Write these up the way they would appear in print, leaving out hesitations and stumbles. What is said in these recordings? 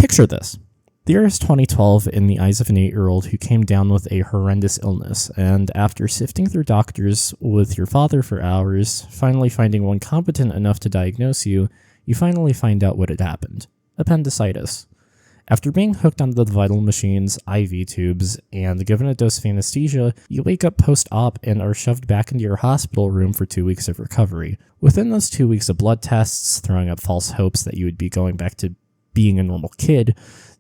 Picture this. The year is 2012 in the eyes of an 8-year-old who came down with a horrendous illness, and after sifting through doctors with your father for hours, finally finding one competent enough to diagnose you, you finally find out what had happened. Appendicitis. After being hooked onto the vital machines, IV tubes, and given a dose of anesthesia, you wake up post-op and are shoved back into your hospital room for 2 weeks of recovery. Within those 2 weeks of blood tests, throwing up false hopes that you would be going back to being a normal kid,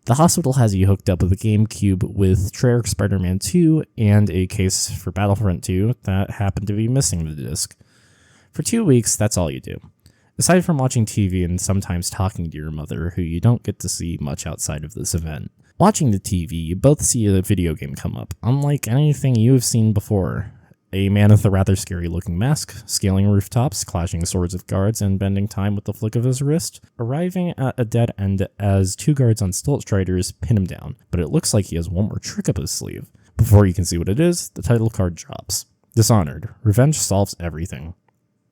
the hospital has you hooked up with a GameCube with Treyarch Spider-Man 2 and a case for Battlefront 2 that happened to be missing the disc. For 2 weeks, that's all you do. Aside from watching TV and sometimes talking to your mother, who you don't get to see much outside of this event. Watching the TV, you both see a video game come up, unlike anything you have seen before. A man with a rather scary looking mask, scaling rooftops, clashing swords with guards, and bending time with the flick of his wrist, arriving at a dead end as 2 guards on stilt striders pin him down, but it looks like he has one more trick up his sleeve. Before you can see what it is, the title card drops. Dishonored. Revenge solves everything.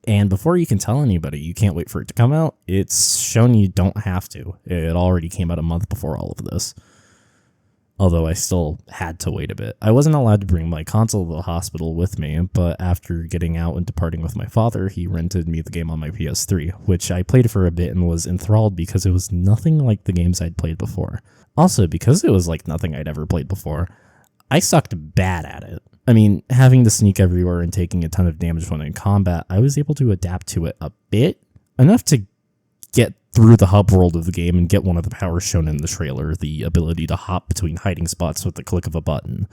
And before you can tell anybody you can't wait for it to come out, it's shown you don't have to. It already came out a month before all of this. Although I still had to wait a bit. I wasn't allowed to bring my console to the hospital with me, but after getting out and departing with my father, he rented me the game on my PS3, which I played for a bit and was enthralled because it was nothing like the games I'd played before. Also, because it was like nothing I'd ever played before, I sucked bad at it. I mean, having to sneak everywhere and taking a ton of damage when in combat, I was able to adapt to it a bit, enough to get through the hub world of the game and get one of the powers shown in the trailer, the ability to hop between hiding spots with the click of a button.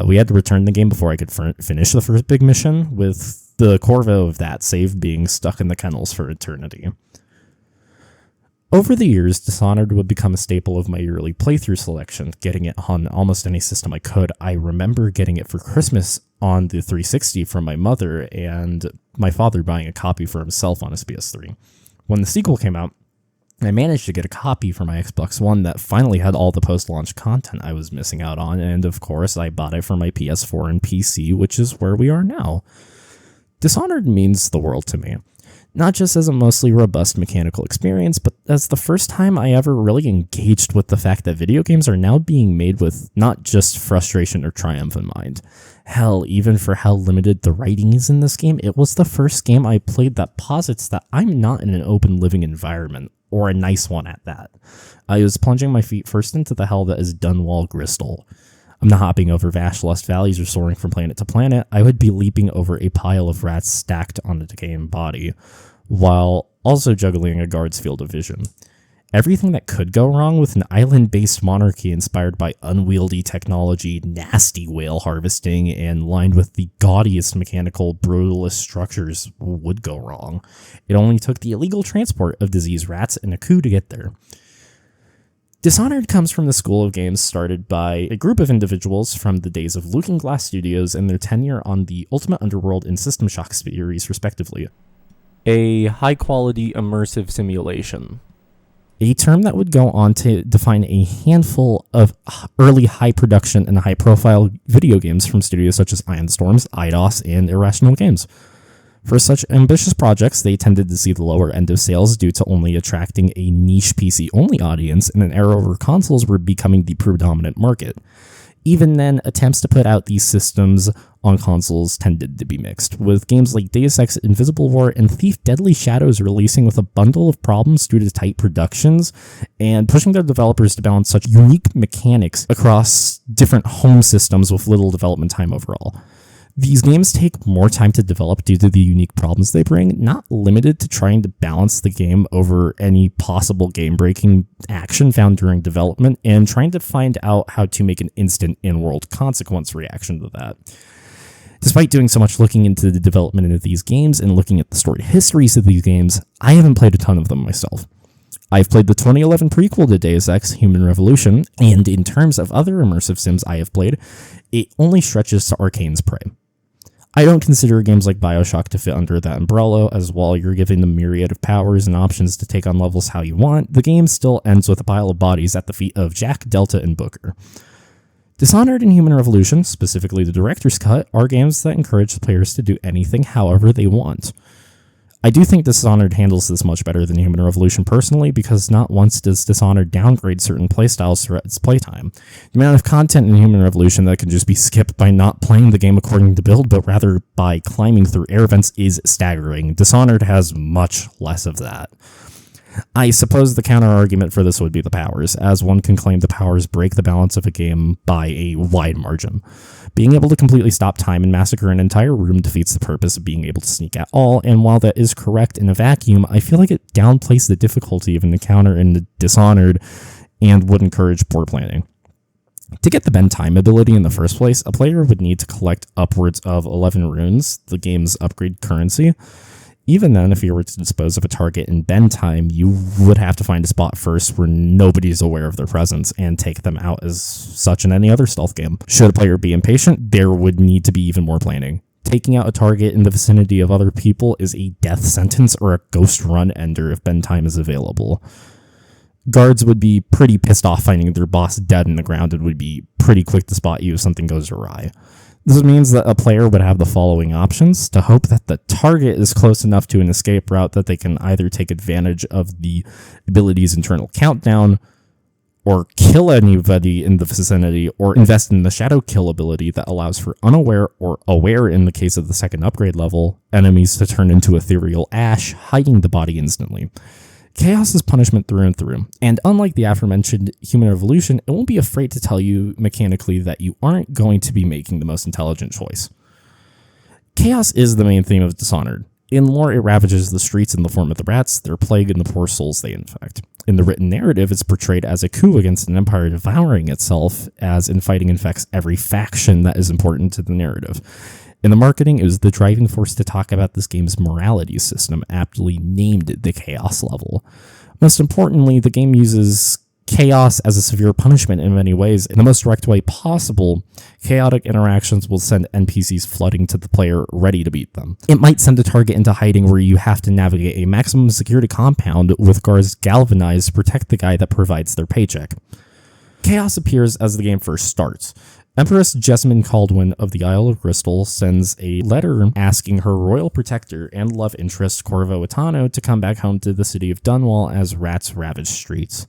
We had to return the game before I could finish the first big mission, with the corvo of that save being stuck in the kennels for eternity. Over the years, Dishonored would become a staple of my yearly playthrough selection, getting it on almost any system I could. I remember getting it for Christmas on the 360 from my mother, and my father buying a copy for himself on his PS3. When the sequel came out, I managed to get a copy for my Xbox One that finally had all the post-launch content I was missing out on, and of course I bought it for my PS4 and PC, which is where we are now. Dishonored means the world to me. Not just as a mostly robust mechanical experience, but as the first time I ever really engaged with the fact that video games are now being made with not just frustration or triumph in mind. Hell, even for how limited the writing is in this game, it was the first game I played that posits that I'm not in an open living environment, or a nice one at that. I was plunging my feet first into the hell that is Dunwall Kestrel. I'm not hopping over vast lust valleys or soaring from planet to planet. I would be leaping over a pile of rats stacked on a decaying body, while also juggling a guard's field of vision. Everything that could go wrong with an island-based monarchy inspired by unwieldy technology, nasty whale harvesting, and lined with the gaudiest mechanical brutalist structures would go wrong. It only took the illegal transport of diseased rats and a coup to get there. Dishonored comes from the school of games started by a group of individuals from the days of Looking Glass Studios and their tenure on the Ultimate Underworld and System Shock series, respectively. A high-quality immersive simulation. A term that would go on to define a handful of early high-production and high-profile video games from studios such as Ion Storms, Eidos, and Irrational Games. For such ambitious projects, they tended to see the lower end of sales due to only attracting a niche PC-only audience in an era where consoles were becoming the predominant market. Even then, attempts to put out these systems on consoles tended to be mixed, with games like Deus Ex Invisible War and Thief Deadly Shadows releasing with a bundle of problems due to tight productions, and pushing their developers to balance such unique mechanics across different home systems with little development time overall. These games take more time to develop due to the unique problems they bring, not limited to trying to balance the game over any possible game-breaking action found during development, and trying to find out how to make an instant in-world consequence reaction to that. Despite doing so much looking into the development of these games and looking at the story histories of these games, I haven't played a ton of them myself. I've played the 2011 prequel to Deus Ex, Human Revolution, and in terms of other immersive sims I have played, it only stretches to Arcane's Prey. I don't consider games like BioShock to fit under that umbrella, as while you're given a myriad of powers and options to take on levels how you want, the game still ends with a pile of bodies at the feet of Jack, Delta, and Booker. Dishonored and Human Revolution, specifically the director's cut, are games that encourage the players to do anything however they want. I do think Dishonored handles this much better than Human Revolution personally, because not once does Dishonored downgrade certain playstyles throughout its playtime. The amount of content in Human Revolution that can just be skipped by not playing the game according to build, but rather by climbing through air vents is staggering. Dishonored has much less of that. I suppose the counter-argument for this would be the powers, as one can claim the powers break the balance of a game by a wide margin. Being able to completely stop time and massacre an entire room defeats the purpose of being able to sneak at all, and while that is correct in a vacuum, I feel like it downplays the difficulty of an encounter in Dishonored and would encourage poor planning. To get the bend time ability in the first place, a player would need to collect upwards of 11 runes, the game's upgrade currency. Even then, if you were to dispose of a target in bend time, you would have to find a spot first where nobody's aware of their presence and take them out as such in any other stealth game. Should a player be impatient, there would need to be even more planning. Taking out a target in the vicinity of other people is a death sentence or a ghost run ender if bend time is available. Guards would be pretty pissed off finding their boss dead in the ground and would be pretty quick to spot you if something goes awry. This means that a player would have the following options: to hope that the target is close enough to an escape route that they can either take advantage of the ability's internal countdown, or kill anybody in the vicinity, or invest in the shadow kill ability that allows for unaware or aware, in the case of the second upgrade level, enemies to turn into ethereal ash, hiding the body instantly. Chaos is punishment through and through, and unlike the aforementioned Human Revolution, it won't be afraid to tell you mechanically that you aren't going to be making the most intelligent choice. Chaos is the main theme of Dishonored. In lore, it ravages the streets in the form of the rats, their plague, and the poor souls they infect. In the written narrative, it's portrayed as a coup against an empire devouring itself, as infighting infects every faction that is important to the narrative. In the marketing, it was the driving force to talk about this game's morality system, aptly named the Chaos level. Most importantly, the game uses chaos as a severe punishment in many ways. In the most direct way possible, chaotic interactions will send NPCs flooding to the player ready to beat them. It might send a target into hiding where you have to navigate a maximum security compound with guards galvanized to protect the guy that provides their paycheck. Chaos appears as the game first starts. Empress Jessamine Caldwin of the Isle of Crystal sends a letter asking her royal protector and love interest Corvo Attano to come back home to the city of Dunwall as rats ravage streets,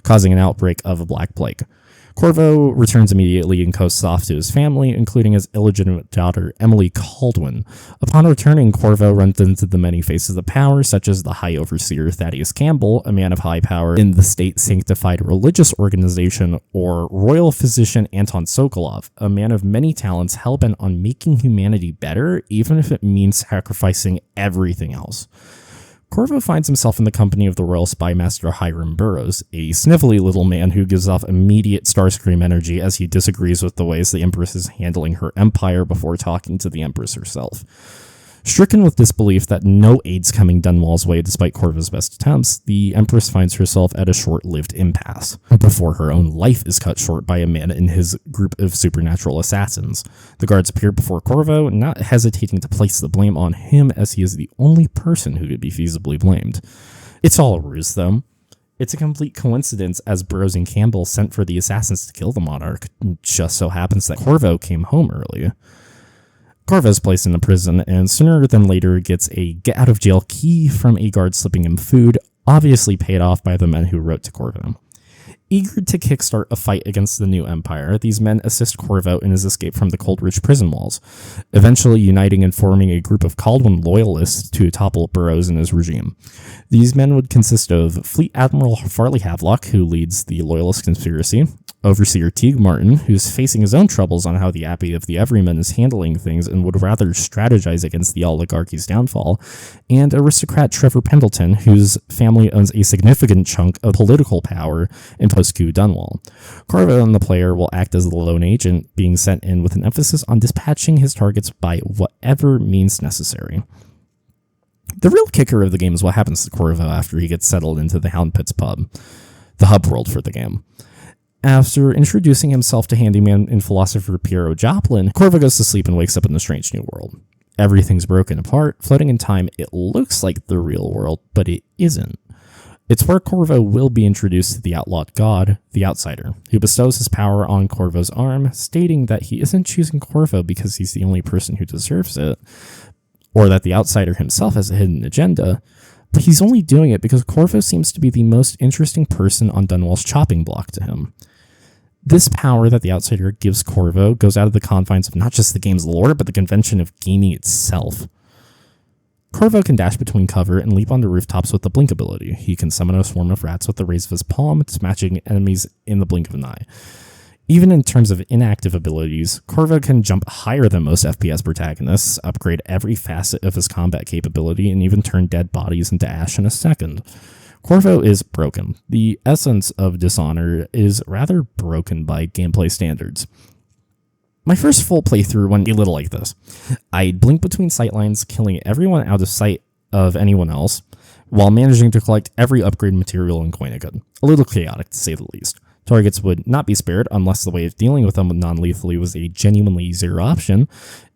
causing an outbreak of a black plague. Corvo returns immediately and coasts off to his family, including his illegitimate daughter, Emily Caldwin. Upon returning, Corvo runs into the many faces of power, such as the High Overseer Thaddeus Campbell, a man of high power in the state-sanctified religious organization, or Royal Physician Anton Sokolov, a man of many talents hell-bent on making humanity better, even if it means sacrificing everything else. Corvo finds himself in the company of the royal spy master Hiram Burroughs, a snivelly little man who gives off immediate Starscream energy as he disagrees with the ways the Empress is handling her empire before talking to the Empress herself. Stricken with disbelief that no aid's coming Dunwall's way despite Corvo's best attempts, the Empress finds herself at a short-lived impasse, before her own life is cut short by a man in his group of supernatural assassins. The guards appear before Corvo, not hesitating to place the blame on him as he is the only person who could be feasibly blamed. It's all a ruse, though. It's a complete coincidence, as Burroughs and Campbell sent for the assassins to kill the monarch. It just so happens that Corvo came home early. Corvo is placed in a prison, and sooner than later gets a get-out-of-jail key from a guard slipping him food, obviously paid off by the men who wrote to Corvo. Eager to kickstart a fight against the new empire, these men assist Corvo in his escape from the Coldridge prison walls, eventually uniting and forming a group of Caldwin loyalists to topple Burroughs and his regime. These men would consist of Fleet Admiral Farley Havelock, who leads the Loyalist conspiracy, Overseer Teague Martin, who's facing his own troubles on how the Abbey of the Everyman is handling things and would rather strategize against the oligarchy's downfall, and aristocrat Trevor Pendleton, whose family owns a significant chunk of political power in post-coup Dunwall. Corvo and the player will act as the lone agent, being sent in with an emphasis on dispatching his targets by whatever means necessary. The real kicker of the game is what happens to Corvo after he gets settled into the Hound Pits pub, the hub world for the game. After introducing himself to handyman and philosopher Piero Joplin, Corvo goes to sleep and wakes up in the strange new world. Everything's broken apart, floating in time. It looks like the real world, but it isn't. It's where Corvo will be introduced to the outlawed god, the Outsider, who bestows his power on Corvo's arm, stating that he isn't choosing Corvo because he's the only person who deserves it. or that the outsider himself has a hidden agenda, but he's only doing it because Corvo seems to be the most interesting person on Dunwall's chopping block to him. This power that the outsider gives Corvo goes out of the confines of not just the game's lore, but the convention of gaming itself. Corvo can dash between cover and leap onto rooftops with the blink ability. He can summon a swarm of rats with the raise of his palm, smashing enemies in the blink of an eye. Even in terms of inactive abilities, Corvo can jump higher than most FPS protagonists, upgrade every facet of his combat capability, and even turn dead bodies into ash in a second. Corvo is broken. The essence of Dishonored is rather broken by gameplay standards. My first full playthrough went a little like this. I'd blink between sightlines, killing everyone out of sight of anyone else, while managing to collect every upgrade material and coin I could. A little chaotic, to say the least. Targets would not be spared unless the way of dealing with them non-lethally was a genuinely easier option.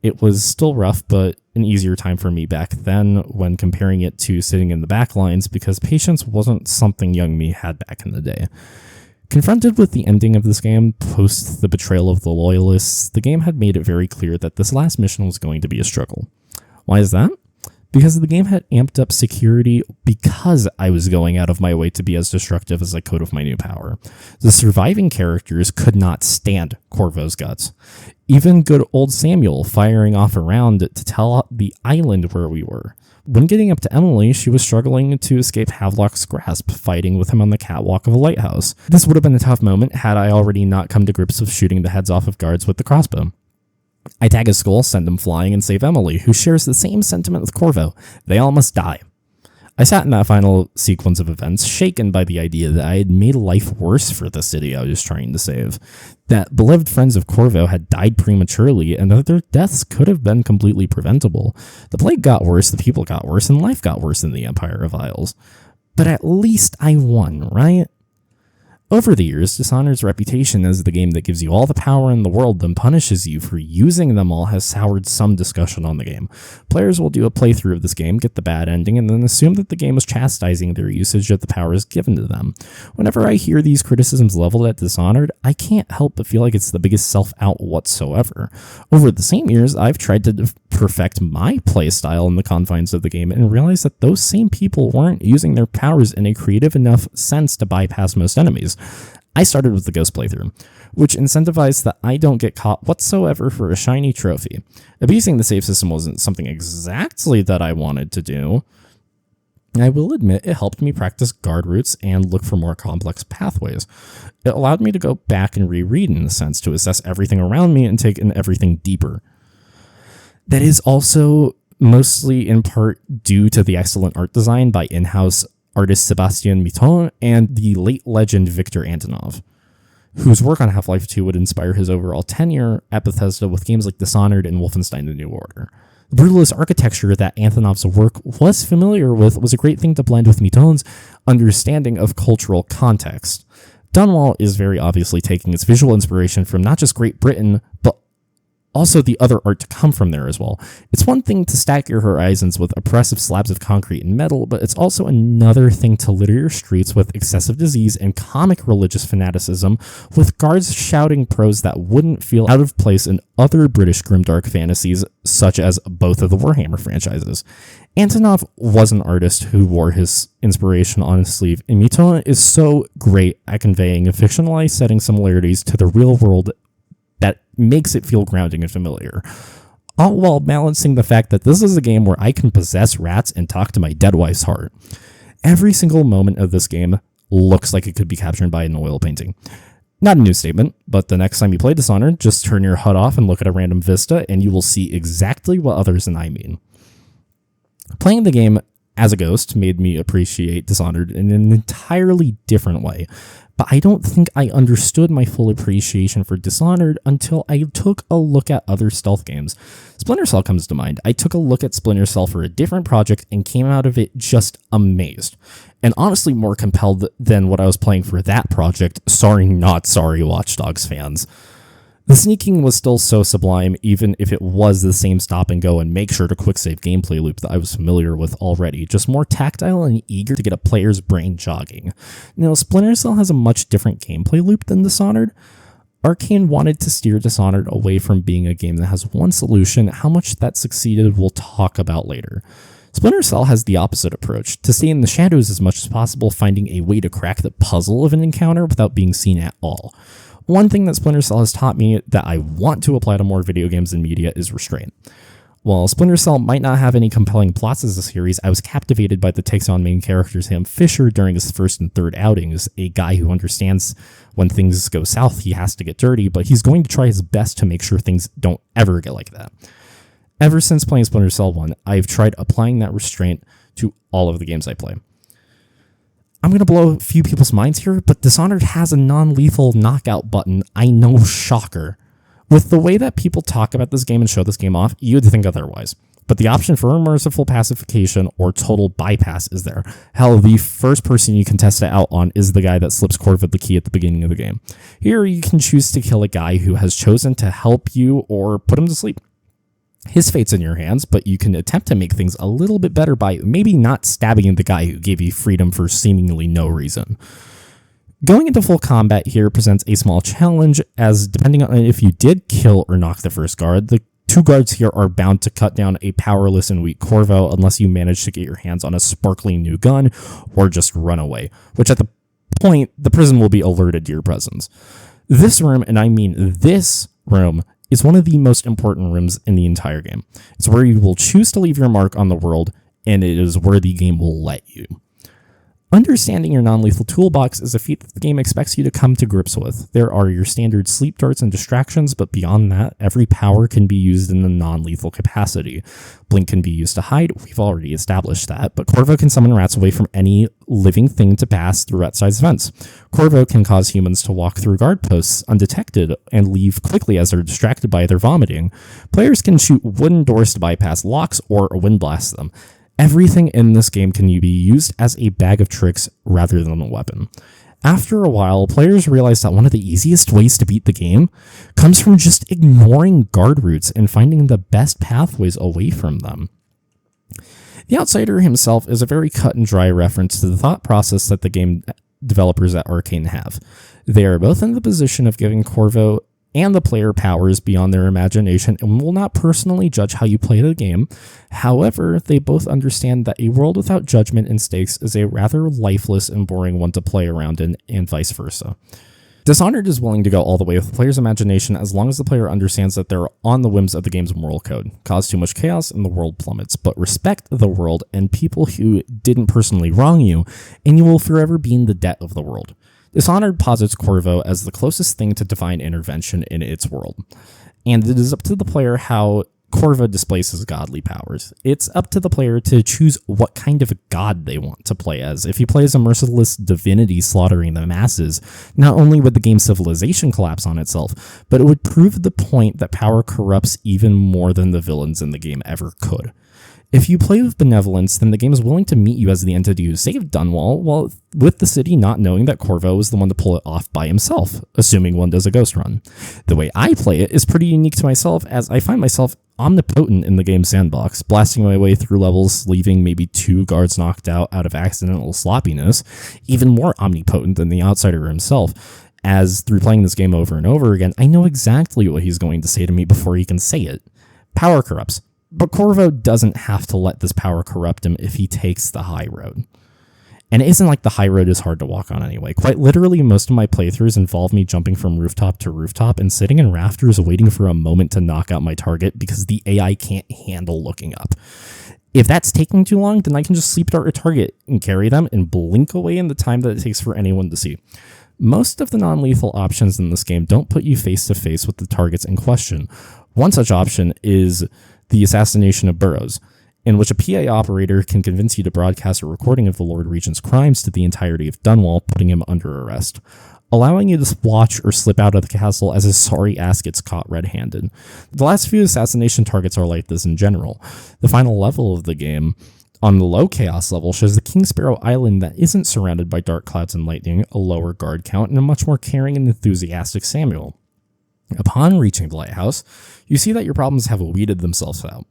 It was still rough, but an easier time for me back then when comparing it to sitting in the back lines, because patience wasn't something young me had back in the day. Confronted with the ending of this game, post the betrayal of the Loyalists, the game had made it very clear that this last mission was going to be a struggle. Why is that? Because the game had amped up security because I was going out of my way to be as destructive as I could with my new power. The surviving characters could not stand Corvo's guts. Even good old Samuel firing off around to tell the island where we were. When getting up to Emily, she was struggling to escape Havelock's grasp, fighting with him on the catwalk of a lighthouse. This would have been a tough moment had I already not come to grips with shooting the heads off of guards with the crossbow. I tag his skull, send him flying, and save Emily, who shares the same sentiment with Corvo. They all must die. I sat in that final sequence of events, shaken by the idea that I had made life worse for the city I was trying to save. That beloved friends of Corvo had died prematurely, and that their deaths could have been completely preventable. The plague got worse, the people got worse, and life got worse in the Empire of Isles. But at least I won, right? Over the years, Dishonored's reputation as the game that gives you all the power in the world then punishes you for using them all has soured some discussion on the game. Players will do a playthrough of this game, get the bad ending, and then assume that the game is chastising their usage of the powers given to them. Whenever I hear these criticisms leveled at Dishonored, I can't help but feel like it's the biggest self-out whatsoever. Over the same years, I've tried to perfect my playstyle in the confines of the game and realized that those same people weren't using their powers in a creative enough sense to bypass most enemies. I started with the Ghost playthrough, which incentivized that I don't get caught whatsoever for a shiny trophy. Abusing the save system wasn't something exactly that I wanted to do. I will admit it helped me practice guard routes and look for more complex pathways. It allowed me to go back and reread in a sense to assess everything around me and take in everything deeper. That is also mostly in part due to the excellent art design by in-house artist Sébastien Mitton and the late legend Victor Antonov, whose work on Half-Life 2 would inspire his overall tenure at Bethesda with games like Dishonored and Wolfenstein: The New Order. The brutalist architecture that Antonov's work was familiar with was a great thing to blend with Mitton's understanding of cultural context. Dunwall is very obviously taking its visual inspiration from not just Great Britain, but also the other art to come from there as well. It's one thing to stack your horizons with oppressive slabs of concrete and metal, but it's also another thing to litter your streets with excessive disease and comic religious fanaticism, with guards shouting prose that wouldn't feel out of place in other British grimdark fantasies, such as both of the Warhammer franchises. Antonov was an artist who wore his inspiration on his sleeve, and Mitton is so great at conveying a fictionalized setting similarities to the real world that makes it feel grounding and familiar, all while balancing the fact that this is a game where I can possess rats and talk to my dead wife's heart. Every single moment of this game looks like it could be captured by an oil painting. Not a new statement, but the next time you play Dishonored, just turn your HUD off and look at a random vista, and you will see exactly what others and I mean. Playing the game as a ghost made me appreciate Dishonored in an entirely different way, but I don't think I understood my full appreciation for Dishonored until I took a look at other stealth games. Splinter Cell comes to mind. I took a look at Splinter Cell for a different project and came out of it just amazed, and honestly more compelled than what I was playing for that project. Sorry, not sorry, Watch Dogs fans. The sneaking was still so sublime, even if it was the same stop and go and make sure to quick save gameplay loop that I was familiar with already, just more tactile and eager to get a player's brain jogging. Now, Splinter Cell has a much different gameplay loop than Dishonored. Arcane wanted to steer Dishonored away from being a game that has one solution. How much that succeeded we'll talk about later. Splinter Cell has the opposite approach, to stay in the shadows as much as possible, finding a way to crack the puzzle of an encounter without being seen at all. One thing that Splinter Cell has taught me that I want to apply to more video games and media is restraint. While Splinter Cell might not have any compelling plots as a series, I was captivated by the takes on main character Sam Fisher during his first and third outings, a guy who understands when things go south he has to get dirty, but he's going to try his best to make sure things don't ever get like that. Ever since playing Splinter Cell 1, I've tried applying that restraint to all of the games I play. I'm going to blow a few people's minds here, but Dishonored has a non-lethal knockout button. I know, shocker. With the way that people talk about this game and show this game off, you'd think otherwise. But the option for immersive pacification or total bypass is there. Hell, the first person you can test it out on is the guy that slips Corvid the key at the beginning of the game. Here, you can choose to kill a guy who has chosen to help you or put him to sleep. His fate's in your hands, but you can attempt to make things a little bit better by maybe not stabbing the guy who gave you freedom for seemingly no reason. Going into full combat here presents a small challenge, as depending on if you did kill or knock the first guard, the two guards here are bound to cut down a powerless and weak Corvo unless you manage to get your hands on a sparkling new gun or just run away, which at the point, the prison will be alerted to your presence. This room, and I mean this room, is one of the most important rooms in the entire game. It's where you will choose to leave your mark on the world, and it is where the game will let you. Understanding your non-lethal toolbox is a feat that the game expects you to come to grips with. There are your standard sleep darts and distractions, but beyond that, every power can be used in a non-lethal capacity. Blink can be used to hide, we've already established that, but Corvo can summon rats away from any living thing to pass through outside vents. Corvo can cause humans to walk through guard posts undetected and leave quickly as they're distracted by their vomiting. Players can shoot wooden doors to bypass locks or wind blast them. Everything in this game can be used as a bag of tricks rather than a weapon. After a while, players realize that one of the easiest ways to beat the game comes from just ignoring guard routes and finding the best pathways away from them. The Outsider himself is a very cut and dry reference to the thought process that the game developers at Arcane have. They are both in the position of giving Corvo and the player powers beyond their imagination and will not personally judge how you play the game. However, they both understand that a world without judgment and stakes is a rather lifeless and boring one to play around in, and vice versa. Dishonored is willing to go all the way with the player's imagination as long as the player understands that they're on the whims of the game's moral code. Cause too much chaos and the world plummets, but respect the world and people who didn't personally wrong you, and you will forever be in the debt of the world. Dishonored posits Corvo as the closest thing to divine intervention in its world, and it is up to the player how Corvo displays his godly powers. It's up to the player to choose what kind of god they want to play as. If you play as a merciless divinity slaughtering the masses, not only would the game's civilization collapse on itself, but it would prove the point that power corrupts even more than the villains in the game ever could. If you play with benevolence, then the game is willing to meet you as the entity who saved Dunwall, while with the city not knowing that Corvo is the one to pull it off by himself, assuming one does a ghost run. The way I play it is pretty unique to myself, as I find myself omnipotent in the game's sandbox, blasting my way through levels, leaving maybe 2 guards knocked out of accidental sloppiness, even more omnipotent than the Outsider himself, as through playing this game over and over again, I know exactly what he's going to say to me before he can say it. Power corrupts. But Corvo doesn't have to let this power corrupt him if he takes the high road. And it isn't like the high road is hard to walk on anyway. Quite literally, most of my playthroughs involve me jumping from rooftop to rooftop and sitting in rafters waiting for a moment to knock out my target because the AI can't handle looking up. If that's taking too long, then I can just sleep dart a target and carry them and blink away in the time that it takes for anyone to see. Most of the non-lethal options in this game don't put you face to face with the targets in question. One such option is the assassination of Burroughs, in which a PA operator can convince you to broadcast a recording of the Lord Regent's crimes to the entirety of Dunwall, putting him under arrest, allowing you to watch or slip out of the castle as his sorry ass gets caught red-handed. The last few assassination targets are like this in general. The final level of the game, on the low chaos level, shows the King Sparrow Island that isn't surrounded by dark clouds and lightning, a lower guard count, and a much more caring and enthusiastic Samuel. Upon reaching the lighthouse, you see that your problems have weeded themselves out.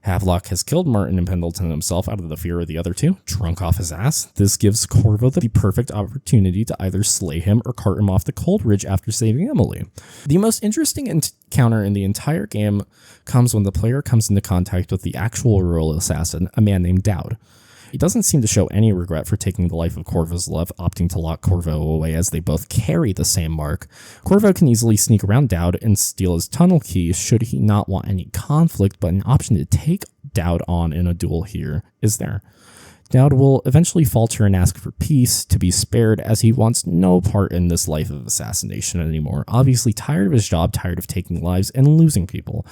Havelock has killed Martin and Pendleton himself out of the fear of the other two, drunk off his ass. This gives Corvo the perfect opportunity to either slay him or cart him off the Cold Ridge after saving Emily. The most interesting encounter in the entire game comes when the player comes into contact with the actual royal assassin, a man named Daud. He doesn't seem to show any regret for taking the life of Corvo's love, opting to lock Corvo away as they both carry the same mark. Corvo can easily sneak around Daud and steal his tunnel key should he not want any conflict, but an option to take Daud on in a duel here is there. Daud will eventually falter and ask for peace to be spared, as he wants no part in this life of assassination anymore, obviously tired of his job, tired of taking lives and losing people,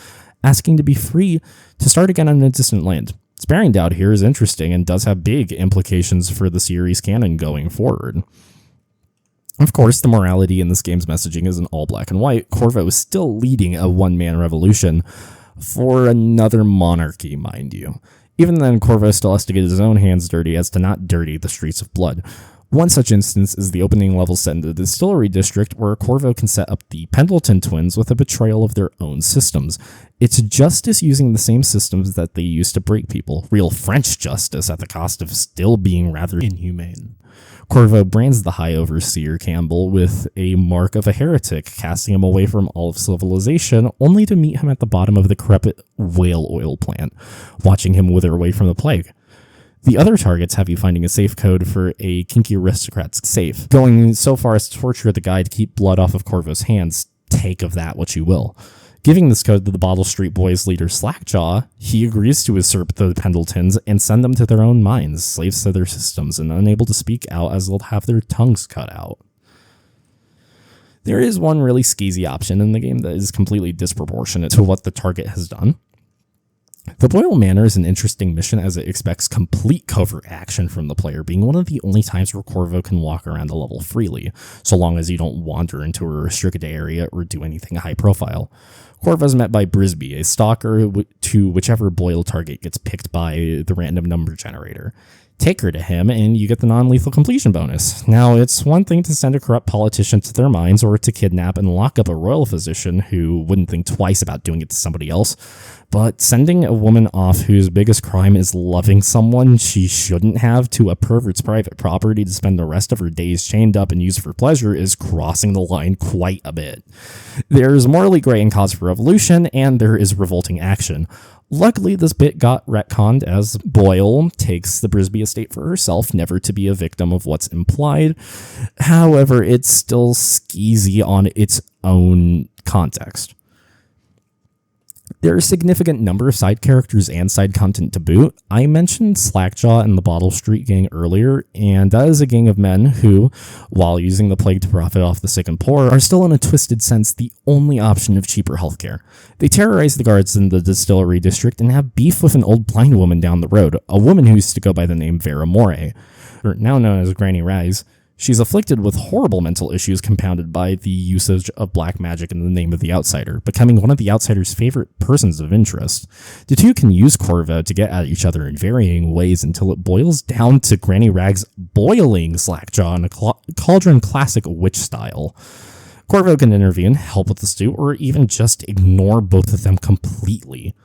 asking to be free to start again on a distant land. Sparing Daud here is interesting and does have big implications for the series canon going forward. Of course, the morality in this game's messaging isn't all black and white. Corvo is still leading a one-man revolution for another monarchy, mind you. Even then, Corvo still has to get his own hands dirty as to not dirty the streets of blood. One such instance is the opening level set in the Distillery District, where Corvo can set up the Pendleton twins with a betrayal of their own systems. It's justice using the same systems that they use to break people. Real French justice at the cost of still being rather inhumane. Corvo brands the High Overseer Campbell with a mark of a heretic, casting him away from all of civilization, only to meet him at the bottom of the decrepit whale oil plant, watching him wither away from the plague. The other targets have you finding a safe code for a kinky aristocrat's safe, going so far as to torture the guy to keep blood off of Corvo's hands. Take of that what you will. Giving this code to the Bottle Street Boys leader Slackjaw, he agrees to usurp the Pendletons and send them to their own minds, slaves to their systems, and unable to speak out as they'll have their tongues cut out. There is one really skeezy option in the game that is completely disproportionate to what the target has done. The Boyle Manor is an interesting mission as it expects complete covert action from the player, being one of the only times where Corvo can walk around the level freely, so long as you don't wander into a restricted area or do anything high profile. Corvo is met by Brisby, a stalker to whichever Boyle target gets picked by the random number generator. Take her to him, and you get the non-lethal completion bonus. Now, it's one thing to send a corrupt politician to their mines, or to kidnap and lock up a royal physician who wouldn't think twice about doing it to somebody else, but sending a woman off whose biggest crime is loving someone she shouldn't have to a pervert's private property to spend the rest of her days chained up and used for pleasure is crossing the line quite a bit. There's morally gray and cause for revolution, and there is revolting action. Luckily, this bit got retconned as Boyle takes the Brisby estate for herself, never to be a victim of what's implied. However, it's still skeezy on its own context. There are a significant number of side characters and side content to boot. I mentioned Slackjaw and the Bottle Street Gang earlier, and that is a gang of men who, while using the plague to profit off the sick and poor, are still in a twisted sense the only option of cheaper healthcare. They terrorize the guards in the Distillery District and have beef with an old blind woman down the road, a woman who used to go by the name Vera Moray, or now known as Granny Rise. She's afflicted with horrible mental issues compounded by the usage of black magic in the name of the Outsider, becoming one of the Outsider's favorite persons of interest. The two can use Corvo to get at each other in varying ways until it boils down to Granny Rags boiling Slackjaw in a cauldron classic witch style. Corvo can intervene, help with the stew, or even just ignore both of them completely.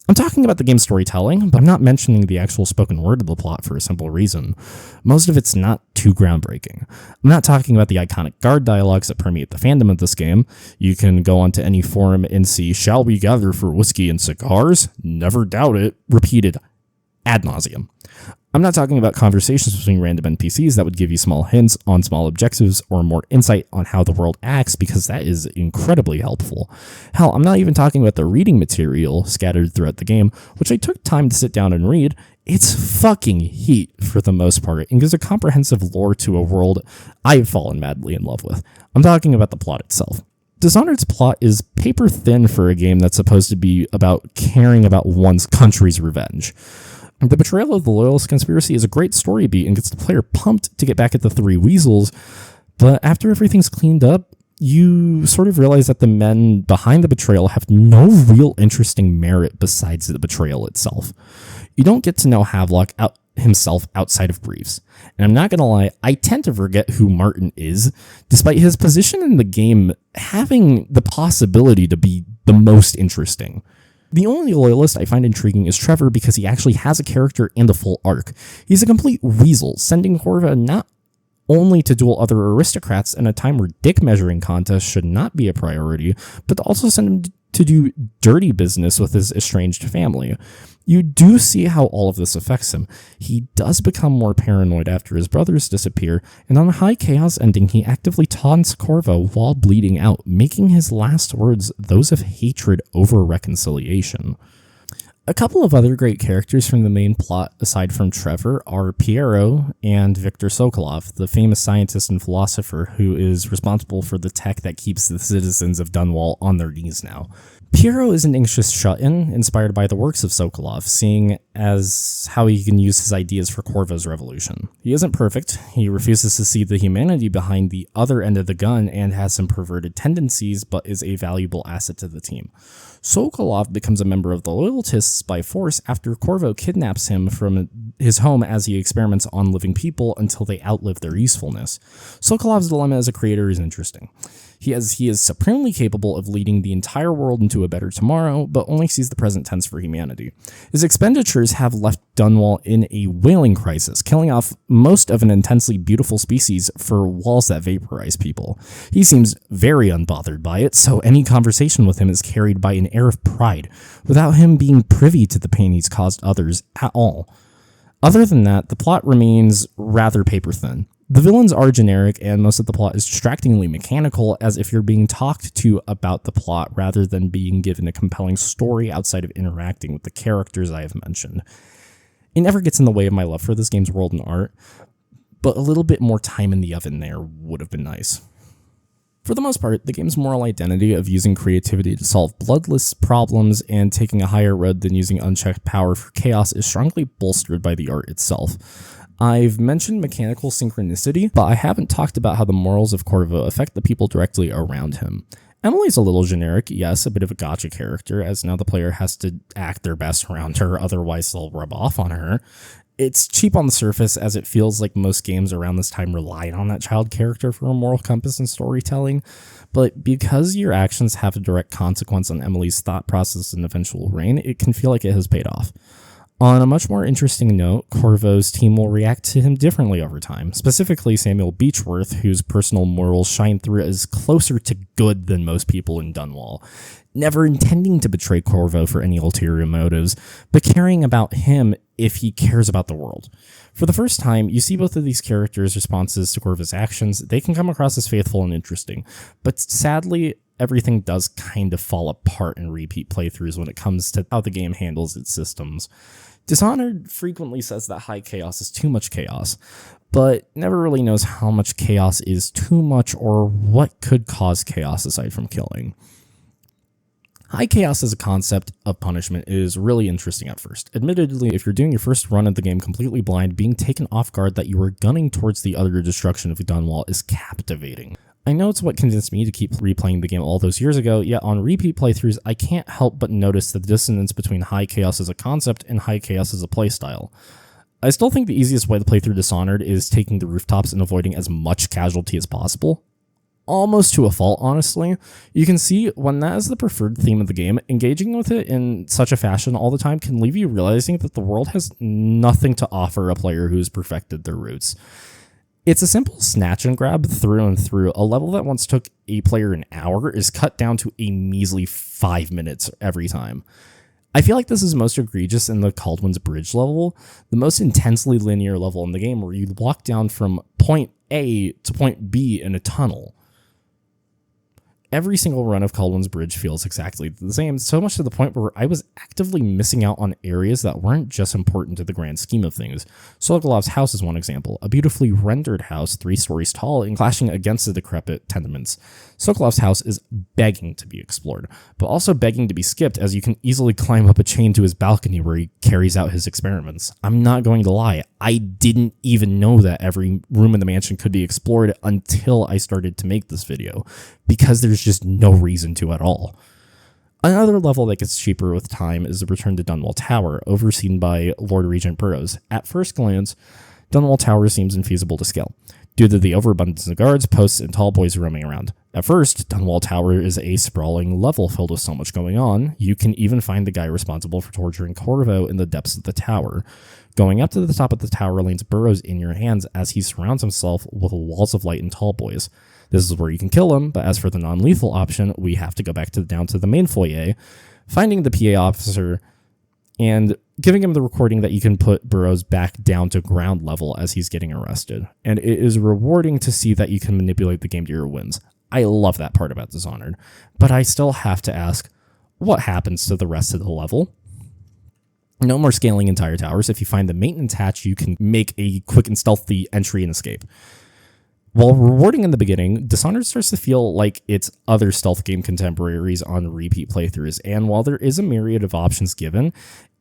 I'm talking about the game's storytelling, but I'm not mentioning the actual spoken word of the plot for a simple reason. Most of it's not too groundbreaking. I'm not talking about the iconic guard dialogues that permeate the fandom of this game. You can go onto any forum and see, "Shall we gather for whiskey and cigars? Never doubt it," repeated ad nauseum. I'm not talking about conversations between random NPCs that would give you small hints on small objectives or more insight on how the world acts, because that is incredibly helpful. Hell, I'm not even talking about the reading material scattered throughout the game, which I took time to sit down and read. It's fucking heat for the most part, and gives a comprehensive lore to a world I've fallen madly in love with. I'm talking about the plot itself. Dishonored's plot is paper thin for a game that's supposed to be about caring about one's country's revenge. The betrayal of the Loyalist conspiracy is a great story beat and gets the player pumped to get back at the three weasels, but after everything's cleaned up, you sort of realize that the men behind the betrayal have no real interesting merit besides the betrayal itself. You don't get to know Havelock himself outside of briefs, and I'm not gonna lie, I tend to forget who Martin is, despite his position in the game having the possibility to be the most interesting. The only loyalist I find intriguing is Trevor because he actually has a character and a full arc. He's a complete weasel, sending Corva not only to duel other aristocrats in a time where dick measuring contests should not be a priority, but also send him to do dirty business with his estranged family. You do see how all of this affects him. He does become more paranoid after his brothers disappear, and on a high chaos ending, he actively taunts Corva while bleeding out, making his last words those of hatred over reconciliation. A couple of other great characters from the main plot, aside from Trevor, are Piero and Viktor Sokolov, the famous scientist and philosopher who is responsible for the tech that keeps the citizens of Dunwall on their knees now. Piero is an anxious shut-in, inspired by the works of Sokolov, seeing as how he can use his ideas for Corva's revolution. He isn't perfect, he refuses to see the humanity behind the other end of the gun and has some perverted tendencies, but is a valuable asset to the team. Sokolov becomes a member of the Loyalists by force after Corvo kidnaps him from his home as he experiments on living people until they outlive their usefulness. Sokolov's dilemma as a creator is interesting. He is supremely capable of leading the entire world into a better tomorrow, but only sees the present tense for humanity. His expenditures have left Dunwall in a whaling crisis, killing off most of an intensely beautiful species for walls that vaporize people. He seems very unbothered by it, so any conversation with him is carried by an air of pride, without him being privy to the pain he's caused others at all. Other than that, the plot remains rather paper thin. The villains are generic, and most of the plot is distractingly mechanical, as if you're being talked to about the plot rather than being given a compelling story outside of interacting with the characters I have mentioned. It never gets in the way of my love for this game's world and art, but a little bit more time in the oven there would have been nice. For the most part, the game's moral identity of using creativity to solve bloodless problems and taking a higher road than using unchecked power for chaos is strongly bolstered by the art itself. I've mentioned mechanical synchronicity, but I haven't talked about how the morals of Corvo affect the people directly around him. Emily's a little generic, yes, a bit of a gotcha character, as now the player has to act their best around her, otherwise they'll rub off on her. It's cheap on the surface, as it feels like most games around this time relied on that child character for a moral compass and storytelling, but because your actions have a direct consequence on Emily's thought process and eventual reign, it can feel like it has paid off. On a much more interesting note, Corvo's team will react to him differently over time, specifically Samuel Beechworth, whose personal morals shine through as closer to good than most people in Dunwall, never intending to betray Corvo for any ulterior motives, but caring about him if he cares about the world. For the first time, you see both of these characters' responses to Corvo's actions. They can come across as faithful and interesting, but sadly, everything does kind of fall apart in repeat playthroughs when it comes to how the game handles its systems. Dishonored frequently says that high chaos is too much chaos, but never really knows how much chaos is too much or what could cause chaos aside from killing. High chaos as a concept of punishment is really interesting at first. Admittedly, if you're doing your first run of the game completely blind, being taken off guard that you are gunning towards the utter destruction of Dunwall is captivating. I know it's what convinced me to keep replaying the game all those years ago, yet on repeat playthroughs, I can't help but notice the dissonance between high chaos as a concept and high chaos as a playstyle. I still think the easiest way to play through Dishonored is taking the rooftops and avoiding as much casualty as possible. Almost to a fault, honestly. You can see when that is the preferred theme of the game, engaging with it in such a fashion all the time can leave you realizing that the world has nothing to offer a player who's perfected their roots. It's a simple snatch and grab through and through. A level that once took a player an hour is cut down to a measly 5 minutes every time. I feel like this is most egregious in the Caldwell's Bridge level, the most intensely linear level in the game where you walk down from point A to point B in a tunnel. Every single run of Caldwell's Bridge feels exactly the same, so much to the point where I was actively missing out on areas that weren't just important to the grand scheme of things. Sokolov's house is one example, a beautifully rendered house 3 stories tall and clashing against the decrepit tenements. Sokolov's house is begging to be explored, but also begging to be skipped, as you can easily climb up a chain to his balcony where he carries out his experiments. I'm not going to lie, I didn't even know that every room in the mansion could be explored until I started to make this video, because there's just no reason to at all. Another level that gets cheaper with time is the return to Dunwall Tower, overseen by Lord Regent Burroughs. At first glance, Dunwall Tower seems infeasible to scale. due to the overabundance of guards, posts, and tall boys roaming around. At first, Dunwall Tower is a sprawling level filled with so much going on, you can even find the guy responsible for torturing Corvo in the depths of the tower. Going up to the top of the tower lanes burrows in your hands as he surrounds himself with walls of light and tall boys. This is where you can kill him, but as for the non-lethal option, we have to go back down to the main foyer, finding the PA officer, and giving him the recording that you can put Burroughs back down to ground level as he's getting arrested. And it is rewarding to see that you can manipulate the game to your whims. I love that part about Dishonored, but I still have to ask, what happens to the rest of the level? No more scaling entire towers. If you find the maintenance hatch, you can make a quick and stealthy entry and escape. While rewarding in the beginning, Dishonored starts to feel like its other stealth game contemporaries on repeat playthroughs, and while there is a myriad of options given,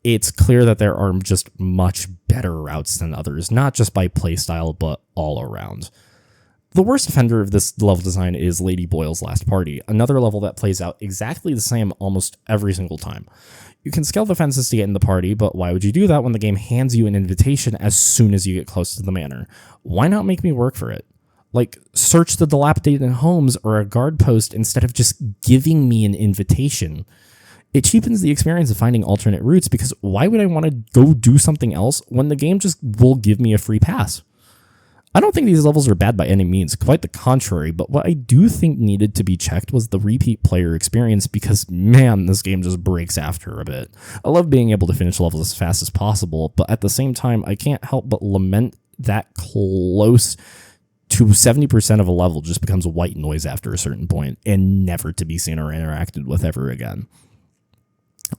it's clear that there are just much better routes than others, not just by playstyle, but all around. The worst offender of this level design is Lady Boyle's Last Party, another level that plays out exactly the same almost every single time. You can scale the fences to get in the party, but why would you do that when the game hands you an invitation as soon as you get close to the manor? Why not make me work for it? Like, search the dilapidated homes or a guard post instead of just giving me an invitation. It cheapens the experience of finding alternate routes because why would I want to go do something else when the game just will give me a free pass? I don't think these levels are bad by any means, quite the contrary, but what I do think needed to be checked was the repeat player experience because, man, this game just breaks after a bit. I love being able to finish levels as fast as possible, but at the same time, I can't help but lament that close to 70% of a level just becomes white noise after a certain point and never to be seen or interacted with ever again.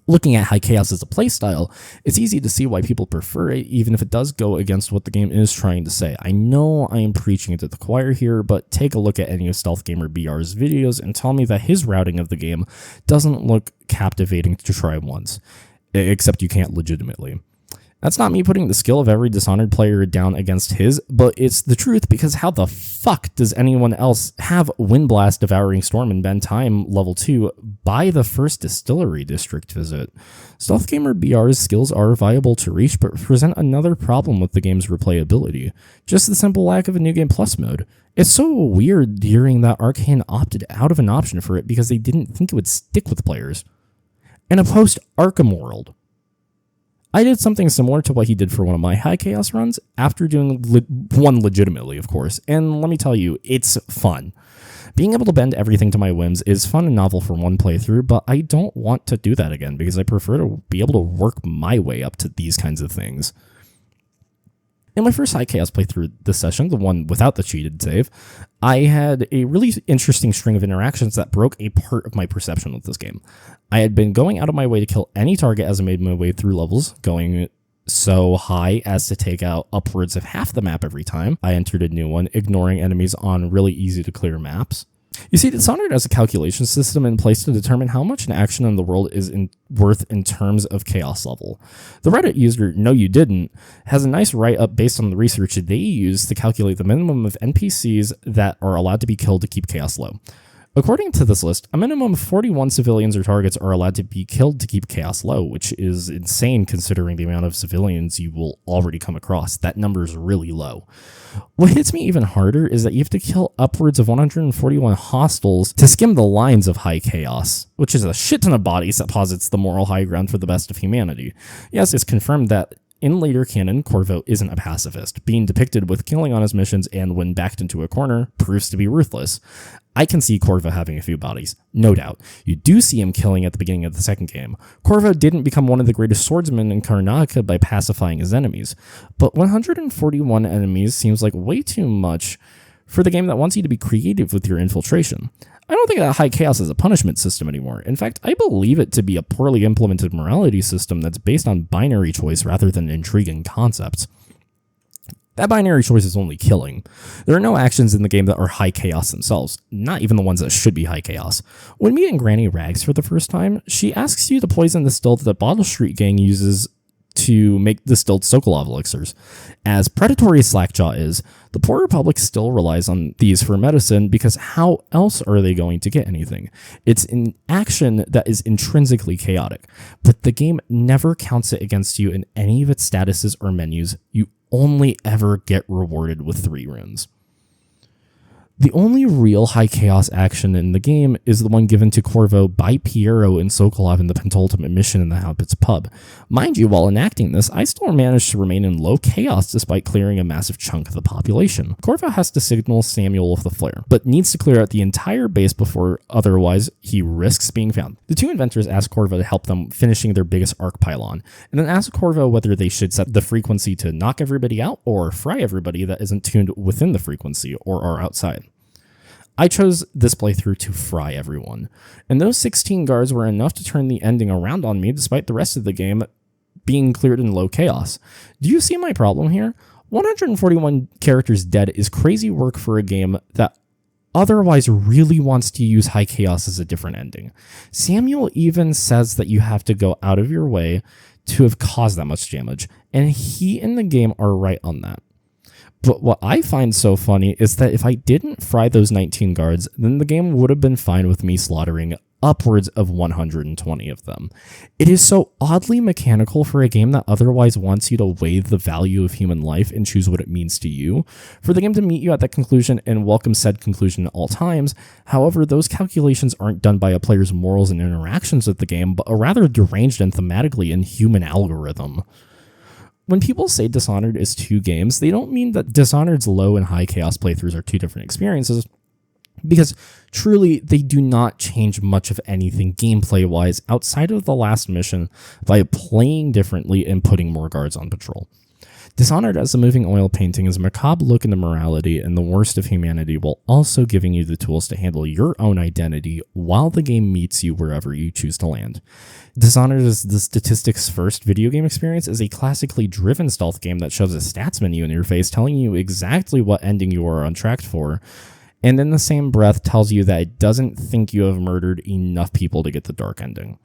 Looking at High Chaos as a playstyle, it's easy to see why people prefer it, even if it does go against what the game is trying to say. I know I am preaching to the choir here, but take a look at any of Stealth Gamer BR's videos and tell me that his routing of the game doesn't look captivating to try once, except you can't legitimately. That's not me putting the skill of every Dishonored player down against his, but it's the truth because how the fuck does anyone else have Windblast, Devouring Storm, and Bend Time level 2 by the first Distillery District visit? Stealth Gamer BR's skills are viable to reach, but present another problem with the game's replayability. Just the simple lack of a New Game Plus mode. It's so weird hearing that Arcane opted out of an option for it because they didn't think it would stick with players. In a post-Arkham world, I did something similar to what he did for one of my High Chaos runs, after doing one legitimately, of course, and let me tell you, it's fun. Being able to bend everything to my whims is fun and novel for one playthrough, but I don't want to do that again because I prefer to be able to work my way up to these kinds of things. In my first High Chaos playthrough this session, the one without the cheated save, I had a really interesting string of interactions that broke a part of my perception with this game. I had been going out of my way to kill any target as I made my way through levels, going so high as to take out upwards of half the map every time I entered a new one, ignoring enemies on really easy to clear maps. You see, Dishonored has a calculation system in place to determine how much an action in the world is worth in terms of chaos level. The Reddit user No You Didn't has a nice write-up based on the research they use to calculate the minimum of NPCs that are allowed to be killed to keep chaos low. According to this list, a minimum of 41 civilians or targets are allowed to be killed to keep chaos low, which is insane considering the amount of civilians you will already come across. That number is really low. What hits me even harder is that you have to kill upwards of 141 hostiles to skim the lines of High Chaos, which is a shit ton of bodies that posits the moral high ground for the best of humanity. Yes, it's confirmed that in later canon, Corvo isn't a pacifist. Being depicted with killing on his missions and when backed into a corner proves to be ruthless. I can see Corvo having a few bodies, no doubt. You do see him killing at the beginning of the second game. Corvo didn't become one of the greatest swordsmen in Karnaca by pacifying his enemies, but 141 enemies seems like way too much for the game that wants you to be creative with your infiltration. I don't think that High Chaos is a punishment system anymore. In fact, I believe it to be a poorly implemented morality system that's based on binary choice rather than intriguing concepts. That binary choice is only killing. There are no actions in the game that are High Chaos themselves, not even the ones that should be High Chaos. When meeting Granny Rags for the first time, she asks you to poison the still that Bottle Street Gang uses to make distilled Sokolov elixirs. As predatory as Slackjaw is, the Poor Republic still relies on these for medicine because how else are they going to get anything? It's an action that is intrinsically chaotic, but the game never counts it against you in any of its statuses or menus. You only ever get rewarded with 3 runes. The only real high chaos action in the game is the one given to Corvo by Piero and Sokolov in the penultimate mission in the Hobbit's pub. Mind you, while enacting this, I still managed to remain in low chaos despite clearing a massive chunk of the population. Corvo has to signal Samuel with the flare, but needs to clear out the entire base before otherwise he risks being found. The two inventors ask Corvo to help them finishing their biggest arc pylon, and then ask Corvo whether they should set the frequency to knock everybody out or fry everybody that isn't tuned within the frequency or are outside. I chose this playthrough to fry everyone, and those 16 guards were enough to turn the ending around on me despite the rest of the game being cleared in low chaos. Do you see my problem here? 141 characters dead is crazy work for a game that otherwise really wants to use high chaos as a different ending. Samuel even says that you have to go out of your way to have caused that much damage, and he and the game are right on that. But what I find so funny is that if I didn't fry those 19 guards, then the game would have been fine with me slaughtering upwards of 120 of them. It is so oddly mechanical for a game that otherwise wants you to weigh the value of human life and choose what it means to you, for the game to meet you at that conclusion and welcome said conclusion at all times. However, those calculations aren't done by a player's morals and interactions with the game, but a rather deranged and thematically inhuman algorithm. When people say Dishonored is two games, they don't mean that Dishonored's low and high chaos playthroughs are two different experiences, because truly they do not change much of anything gameplay-wise outside of the last mission by playing differently and putting more guards on patrol. Dishonored as a moving oil painting is a macabre look into morality and the worst of humanity, while also giving you the tools to handle your own identity while the game meets you wherever you choose to land. Dishonored is the statistics first video game experience is a classically driven stealth game that shoves a stats menu in your face telling you exactly what ending you are on track for, and in the same breath tells you that it doesn't think you have murdered enough people to get the dark ending.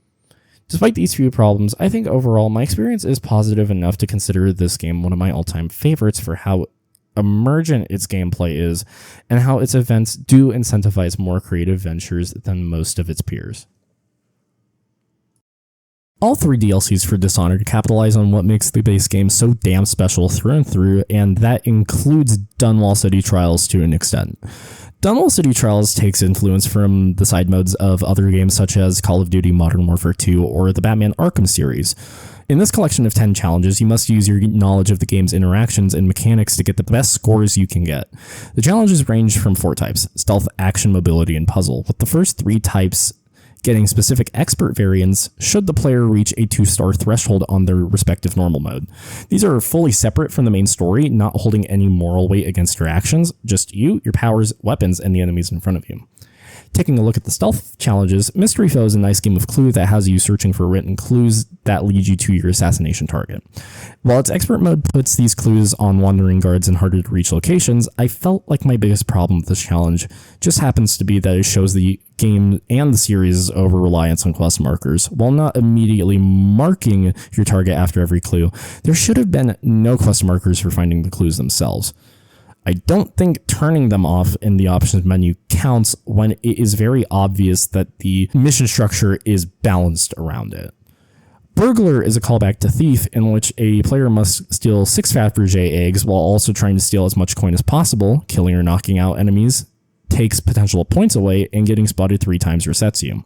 Despite these few problems, I think overall my experience is positive enough to consider this game one of my all-time favorites for how emergent its gameplay is and how its events do incentivize more creative ventures than most of its peers. All three DLCs for Dishonored capitalize on what makes the base game so damn special through and through, and that includes Dunwall City Trials to an extent. Dunwall City Trials takes influence from the side modes of other games such as Call of Duty Modern Warfare 2 or the Batman Arkham series. In this collection of 10 challenges, you must use your knowledge of the game's interactions and mechanics to get the best scores you can get. The challenges range from 4 types: stealth, action, mobility, and puzzle, with the first 3 types getting specific expert variants should the player reach a 2-star threshold on their respective normal mode. These are fully separate from the main story, not holding any moral weight against your actions, just you, your powers, weapons, and the enemies in front of you. Taking a look at the stealth challenges, Mystery Foe is a nice game of Clue that has you searching for written clues that lead you to your assassination target. While its expert mode puts these clues on wandering guards in harder to reach locations, I felt like my biggest problem with this challenge just happens to be that it shows the game and the series' over-reliance on quest markers. While not immediately marking your target after every clue, there should have been no quest markers for finding the clues themselves. I don't think turning them off in the options menu counts when it is very obvious that the mission structure is balanced around it. Burglar is a callback to Thief, in which a player must steal 6 Fabergé eggs while also trying to steal as much coin as possible. Killing or knocking out enemies takes potential points away, and getting spotted 3 times resets you.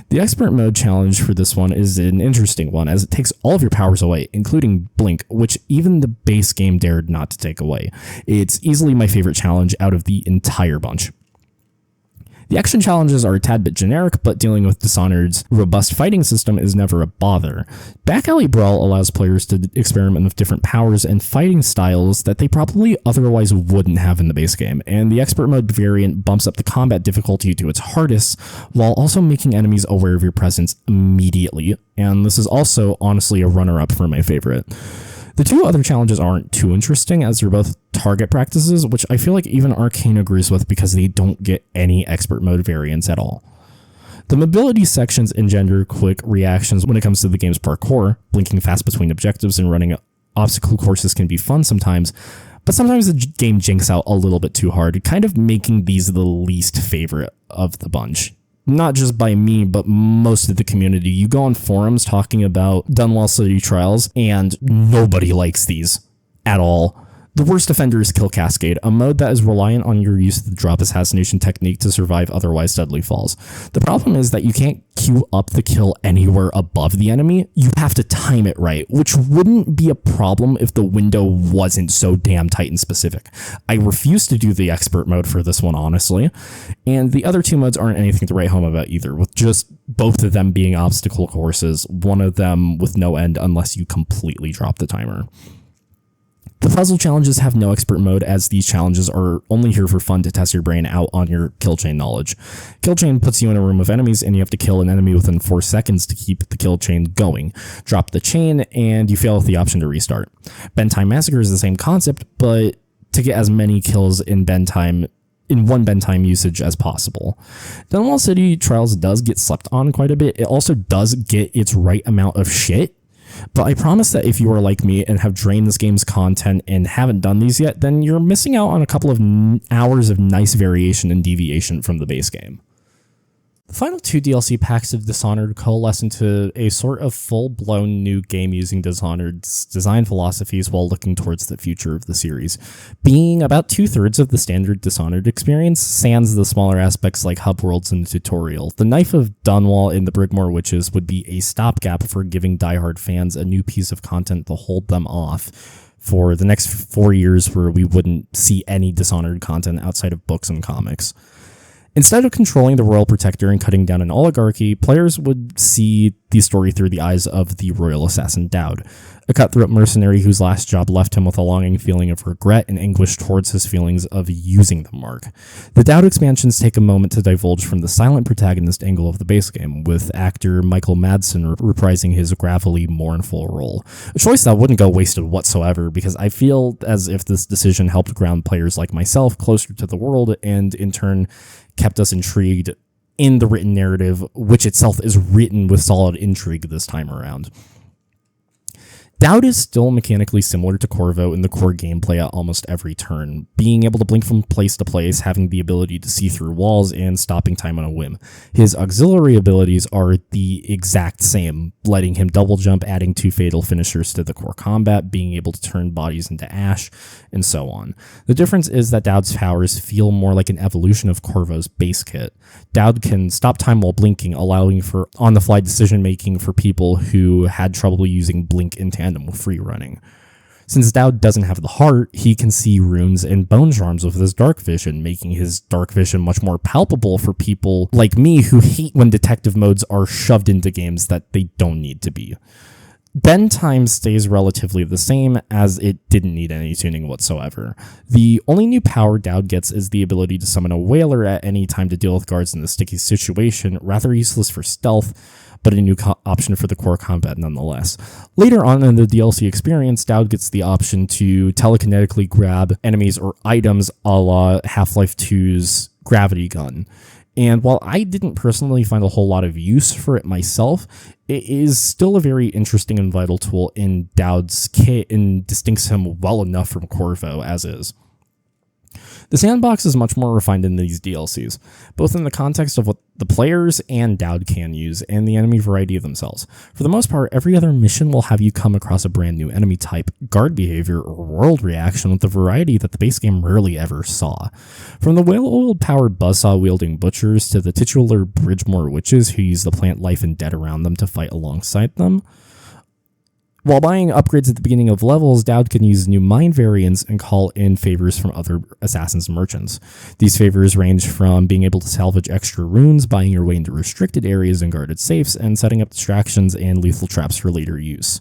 The expert mode challenge for this one is an interesting one, as it takes all of your powers away, including Blink, which even the base game dared not to take away. It's easily my favorite challenge out of the entire bunch. The action challenges are a tad bit generic, but dealing with Dishonored's robust fighting system is never a bother. Back Alley Brawl allows players to experiment with different powers and fighting styles that they probably otherwise wouldn't have in the base game, and the expert mode variant bumps up the combat difficulty to its hardest, while also making enemies aware of your presence immediately, and this is also honestly a runner-up for my favorite. The 2 other challenges aren't too interesting, as they're both target practices, which I feel like even Arcane agrees with because they don't get any expert mode variants at all. The mobility sections engender quick reactions when it comes to the game's parkour. Blinking fast between objectives and running obstacle courses can be fun sometimes, but sometimes the game jinks out a little bit too hard, kind of making these the least favorite of the bunch. Not just by me, but most of the community. You go on forums talking about Dunwall City Trials, and nobody likes these at all. The worst offender is Kill Cascade, a mode that is reliant on your use of the drop assassination technique to survive otherwise deadly falls. The problem is that you can't queue up the kill anywhere above the enemy. You have to time it right, which wouldn't be a problem if the window wasn't so damn tight and specific. I refuse to do the expert mode for this one, honestly, and the other two modes aren't anything to write home about either, with just both of them being obstacle courses, one of them with no end unless you completely drop the timer. The puzzle challenges have no expert mode, as these challenges are only here for fun to test your brain out on your kill chain knowledge. Kill chain puts you in a room of enemies and you have to kill an enemy within 4 seconds to keep the kill chain going. Drop the chain and you fail with the option to restart. Bend Time Massacre is the same concept, but to get as many kills in one bend time usage as possible. Dunwall City Trials does get slept on quite a bit. It also does get its right amount of shit. But I promise that if you are like me and have drained this game's content and haven't done these yet, then you're missing out on a couple of hours of nice variation and deviation from the base game. The final 2 DLC packs of Dishonored coalesce into a sort of full-blown new game using Dishonored's design philosophies while looking towards the future of the series. Being about 2/3 of the standard Dishonored experience, sans the smaller aspects like hub worlds and the tutorial, the Knife of Dunwall in the Brigmore Witches would be a stopgap for giving diehard fans a new piece of content to hold them off for the next 4 years where we wouldn't see any Dishonored content outside of books and comics. Instead of controlling the Royal Protector and cutting down an oligarchy, players would see the story through the eyes of the royal assassin Daud, a cutthroat mercenary whose last job left him with a longing feeling of regret and anguish towards his feelings of using the mark. The Daud expansions take a moment to divulge from the silent protagonist angle of the base game, with actor Michael Madsen reprising his gravelly, mournful role. A choice that wouldn't go wasted whatsoever, because I feel as if this decision helped ground players like myself closer to the world, and in turn kept us intrigued in the written narrative, which itself is written with solid intrigue this time around. Daud is still mechanically similar to Corvo in the core gameplay at almost every turn, being able to blink from place to place, having the ability to see through walls, and stopping time on a whim. His auxiliary abilities are the exact same, letting him double jump, adding 2 fatal finishers to the core combat, being able to turn bodies into ash, and so on. The difference is that Daud's powers feel more like an evolution of Corvo's base kit. Daud can stop time while blinking, allowing for on-the-fly decision-making for people who had trouble using blink in tandem with free running. Since Daud doesn't have the heart, he can see runes and bone charms with his dark vision, making his dark vision much more palpable for people like me who hate when detective modes are shoved into games that they don't need to be. Bend time stays relatively the same, as it didn't need any tuning whatsoever. The only new power Daud gets is the ability to summon a whaler at any time to deal with guards in a sticky situation, rather useless for stealth, but a new option for the core combat nonetheless. Later on in the DLC experience, Daud gets the option to telekinetically grab enemies or items a la Half-Life 2's gravity gun. And while I didn't personally find a whole lot of use for it myself, it is still a very interesting and vital tool in Daud's kit and distincts him well enough from Corvo as is. The sandbox is much more refined in these DLCs, both in the context of what the players and Daud can use, and the enemy variety of themselves. For the most part, every other mission will have you come across a brand new enemy type, guard behavior, or world reaction with a variety that the base game rarely ever saw. From the whale oil powered buzzsaw wielding butchers to the titular Bridgemore witches who use the plant life and dead around them to fight alongside them. While buying upgrades at the beginning of levels, Daud can use new mine variants and call in favors from other assassins and merchants. These favors range from being able to salvage extra runes, buying your way into restricted areas and guarded safes, and setting up distractions and lethal traps for later use.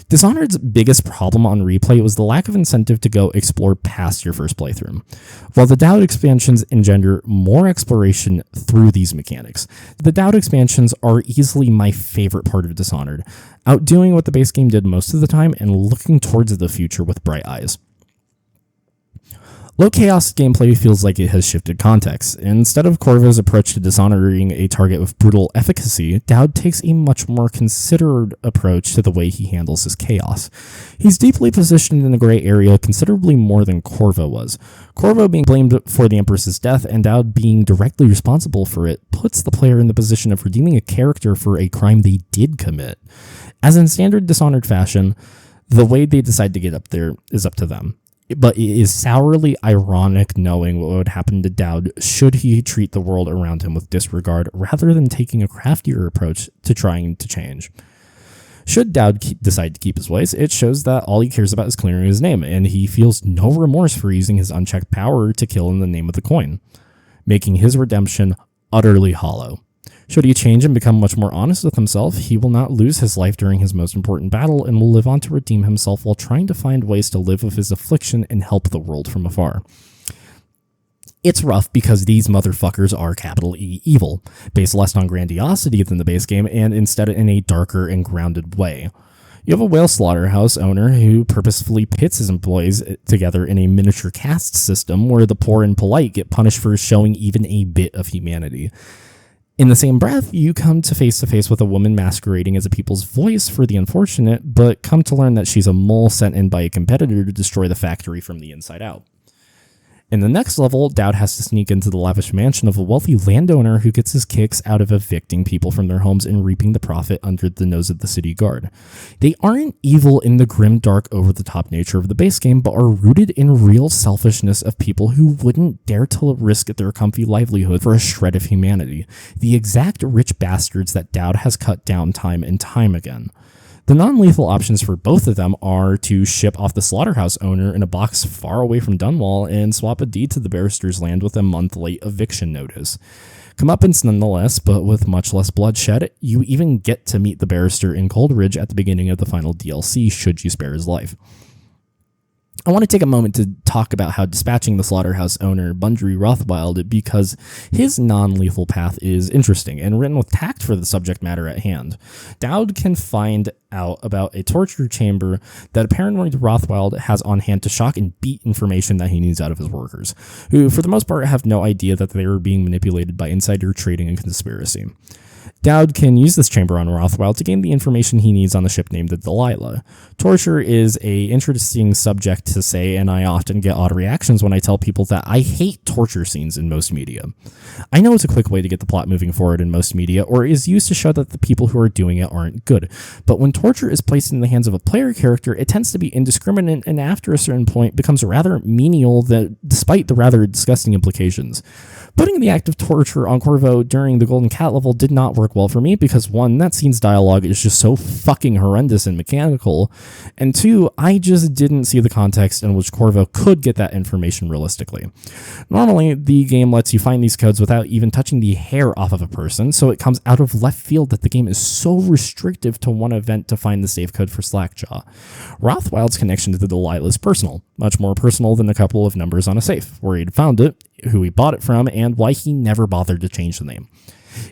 Dishonored's biggest problem on replay was the lack of incentive to go explore past your first playthrough, while the Daud expansions engender more exploration through these mechanics. The Daud expansions are easily my favorite part of Dishonored, outdoing what the base game did most of the time and looking towards the future with bright eyes. Low chaos gameplay feels like it has shifted context. Instead of Corvo's approach to dishonoring a target with brutal efficacy, Daud takes a much more considered approach to the way he handles his chaos. He's deeply positioned in the gray area considerably more than Corvo was. Corvo being blamed for the Empress's death and Daud being directly responsible for it puts the player in the position of redeeming a character for a crime they did commit. As in standard Dishonored fashion, the way they decide to get up there is up to them. but it is sourly ironic knowing what would happen to Daud should he treat the world around him with disregard rather than taking a craftier approach to trying to change. Should Daud decide to keep his ways, it shows that all he cares about is clearing his name, and he feels no remorse for using his unchecked power to kill in the name of the coin, making his redemption utterly hollow. Should he change and become much more honest with himself, he will not lose his life during his most important battle and will live on to redeem himself while trying to find ways to live with his affliction and help the world from afar. It's rough because these motherfuckers are capital E evil, based less on grandiosity than the base game and instead in a darker and grounded way. You have a whale slaughterhouse owner who purposefully pits his employees together in a miniature caste system where the poor and polite get punished for showing even a bit of humanity. In the same breath, you come to face with a woman masquerading as a people's voice for the unfortunate, but come to learn that she's a mole sent in by a competitor to destroy the factory from the inside out. In the next level, Daud has to sneak into the lavish mansion of a wealthy landowner who gets his kicks out of evicting people from their homes and reaping the profit under the nose of the city guard. They aren't evil in the grim, dark, over-the-top nature of the base game, but are rooted in real selfishness of people who wouldn't dare to risk their comfy livelihood for a shred of humanity. The exact rich bastards that Daud has cut down time and time again. The non-lethal options for both of them are to ship off the slaughterhouse owner in a box far away from Dunwall and swap a deed to the barrister's land with a month-late eviction notice. Comeuppance nonetheless, but with much less bloodshed. You even get to meet the barrister in Coldridge at the beginning of the final DLC should you spare his life. I want to take a moment to talk about how dispatching the slaughterhouse owner, Bundry Rothwild, because his non-lethal path is interesting and written with tact for the subject matter at hand. Daud can find out about a torture chamber that a paranoid Rothwild has on hand to shock and beat information that he needs out of his workers, who for the most part have no idea that they are being manipulated by insider trading and conspiracy. Daud can use this chamber on Rothwild to gain the information he needs on the ship named the Delilah. Torture is an interesting subject to say, and I often get odd reactions when I tell people that I hate torture scenes in most media. I know it's a quick way to get the plot moving forward in most media, or is used to show that the people who are doing it aren't good. But when torture is placed in the hands of a player character, it tends to be indiscriminate and after a certain point becomes rather menial, despite the rather disgusting implications. Putting the act of torture on Corvo during the Golden Cat level did not work well for me because, one, that scene's dialogue is just so fucking horrendous and mechanical, and two, I just didn't see the context in which Corvo could get that information realistically. Normally, the game lets you find these codes without even touching the hair off of a person, so it comes out of left field that the game is so restrictive to one event to find the safe code for Slackjaw. Rothwild's connection to the Delilah is personal, much more personal than a couple of numbers on a safe, where he'd found it, who he bought it from, and why he never bothered to change the name.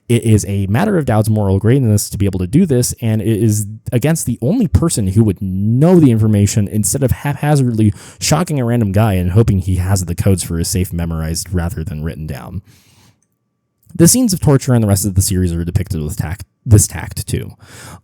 It is a matter of Daud's moral greatness to be able to do this, and it is against the only person who would know the information instead of haphazardly shocking a random guy and hoping he has the codes for his safe memorized rather than written down. The scenes of torture in the rest of the series are depicted with this tact too,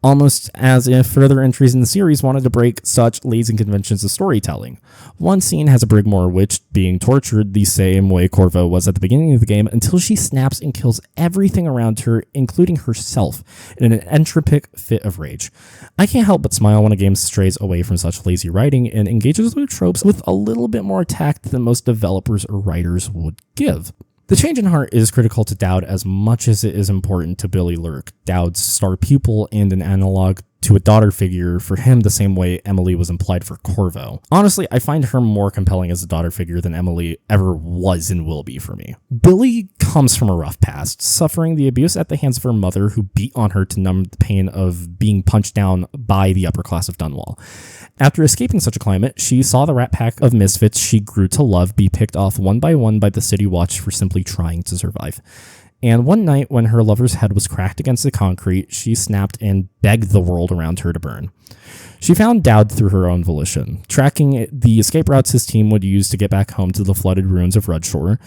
almost as if further entries in the series wanted to break such lazy conventions of storytelling. One scene has a Brigmore witch being tortured the same way Corvo was at the beginning of the game until she snaps and kills everything around her, including herself, in an entropic fit of rage. I can't help but smile when a game strays away from such lazy writing and engages with tropes with a little bit more tact than most developers or writers would give. The change in heart is critical to Daud as much as it is important to Billy Lurk, Daud's star pupil and an analog to a daughter figure for him the same way Emily was implied for Corvo. Honestly, I find her more compelling as a daughter figure than Emily ever was and will be for me. Billy comes from a rough past, suffering the abuse at the hands of her mother who beat on her to numb the pain of being punched down by the upper class of Dunwall. After escaping such a climate, she saw the rat pack of misfits she grew to love be picked off one by one by the City Watch for simply trying to survive. And one night, when her lover's head was cracked against the concrete, she snapped and begged the world around her to burn. She found Daud through her own volition, tracking the escape routes his team would use to get back home to the flooded ruins of Rudshore.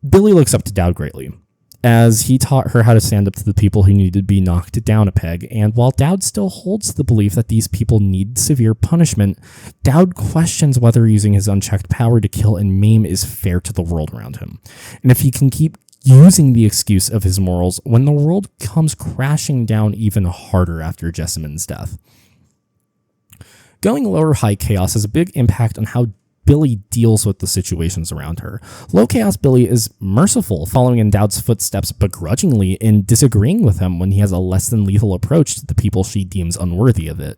Billy looks up to Daud greatly, as he taught her how to stand up to the people who needed to be knocked down a peg, and while Daud still holds the belief that these people need severe punishment, Daud questions whether using his unchecked power to kill and maim is fair to the world around him, and if he can keep using the excuse of his morals when the world comes crashing down even harder after Jessamine's death. Going lower high chaos has a big impact on how Billy deals with the situations around her. Low Chaos Billy is merciful, following in Daud's footsteps begrudgingly and disagreeing with him when he has a less than lethal approach to the people she deems unworthy of it.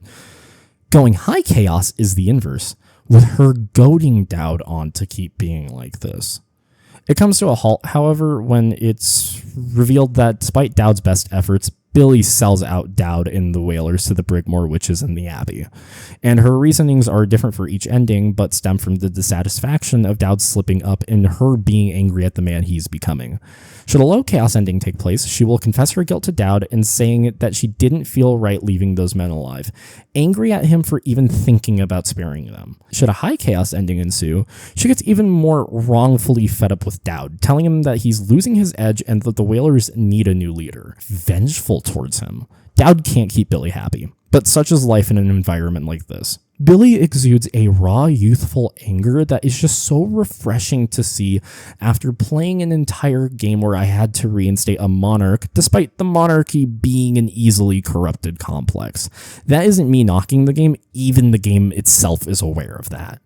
Going High Chaos is the inverse, with her goading Daud on to keep being like this. It comes to a halt, however, when it's revealed that despite Daud's best efforts, Billy sells out Daud and the Whalers to the Brigmore Witches in the Abbey. And her reasonings are different for each ending, but stem from the dissatisfaction of Daud slipping up and her being angry at the man he's becoming. Should a low chaos ending take place, she will confess her guilt to Daud and saying that she didn't feel right leaving those men alive, angry at him for even thinking about sparing them. Should a high chaos ending ensue, she gets even more wrongfully fed up with Daud, telling him that he's losing his edge and that the Whalers need a new leader. Vengeful towards him. Daud can't keep Billy happy, but such is life in an environment like this. Billy exudes a raw, youthful anger that is just so refreshing to see after playing an entire game where I had to reinstate a monarch, despite the monarchy being an easily corrupted complex. That isn't me knocking the game, even the game itself is aware of that.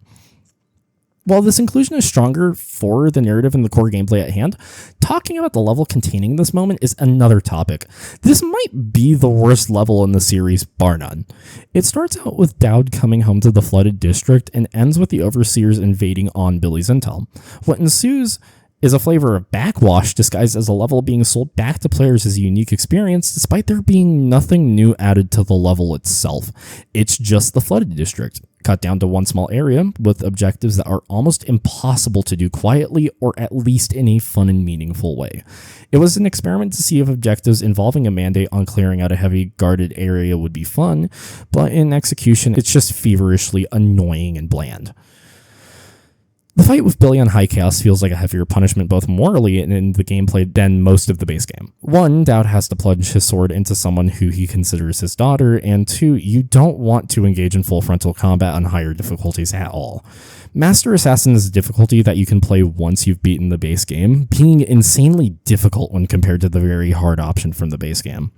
While this inclusion is stronger for the narrative and the core gameplay at hand, talking about the level containing this moment is another topic. This might be the worst level in the series, bar none. It starts out with Daud coming home to the flooded district and ends with the Overseers invading on Billy's intel. What ensues is a flavor of backwash disguised as a level being sold back to players as a unique experience, despite there being nothing new added to the level itself. It's just the flooded district, cut down to one small area with objectives that are almost impossible to do quietly or at least in a fun and meaningful way. It was an experiment to see if objectives involving a mandate on clearing out a heavy guarded area would be fun, but in execution it's just feverishly annoying and bland. The fight with Billy on High Chaos feels like a heavier punishment both morally and in the gameplay than most of the base game. 1, Daud has to plunge his sword into someone who he considers his daughter, and 2, you don't want to engage in full frontal combat on higher difficulties at all. Master Assassin is a difficulty that you can play once you've beaten the base game, being insanely difficult when compared to the very hard option from the base game.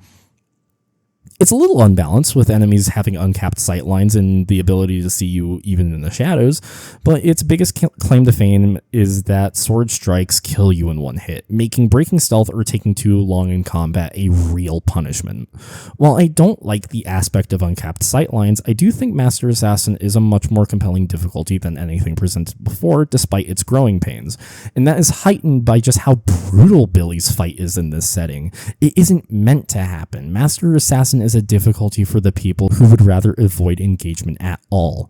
It's a little unbalanced, with enemies having uncapped sight lines and the ability to see you even in the shadows, but its biggest claim to fame is that sword strikes kill you in one hit, making breaking stealth or taking too long in combat a real punishment. While I don't like the aspect of uncapped sight lines, I do think Master Assassin is a much more compelling difficulty than anything presented before, despite its growing pains, and that is heightened by just how brutal Billy's fight is in this setting. It isn't meant to happen. Master Assassin is a difficulty for the people who would rather avoid engagement at all.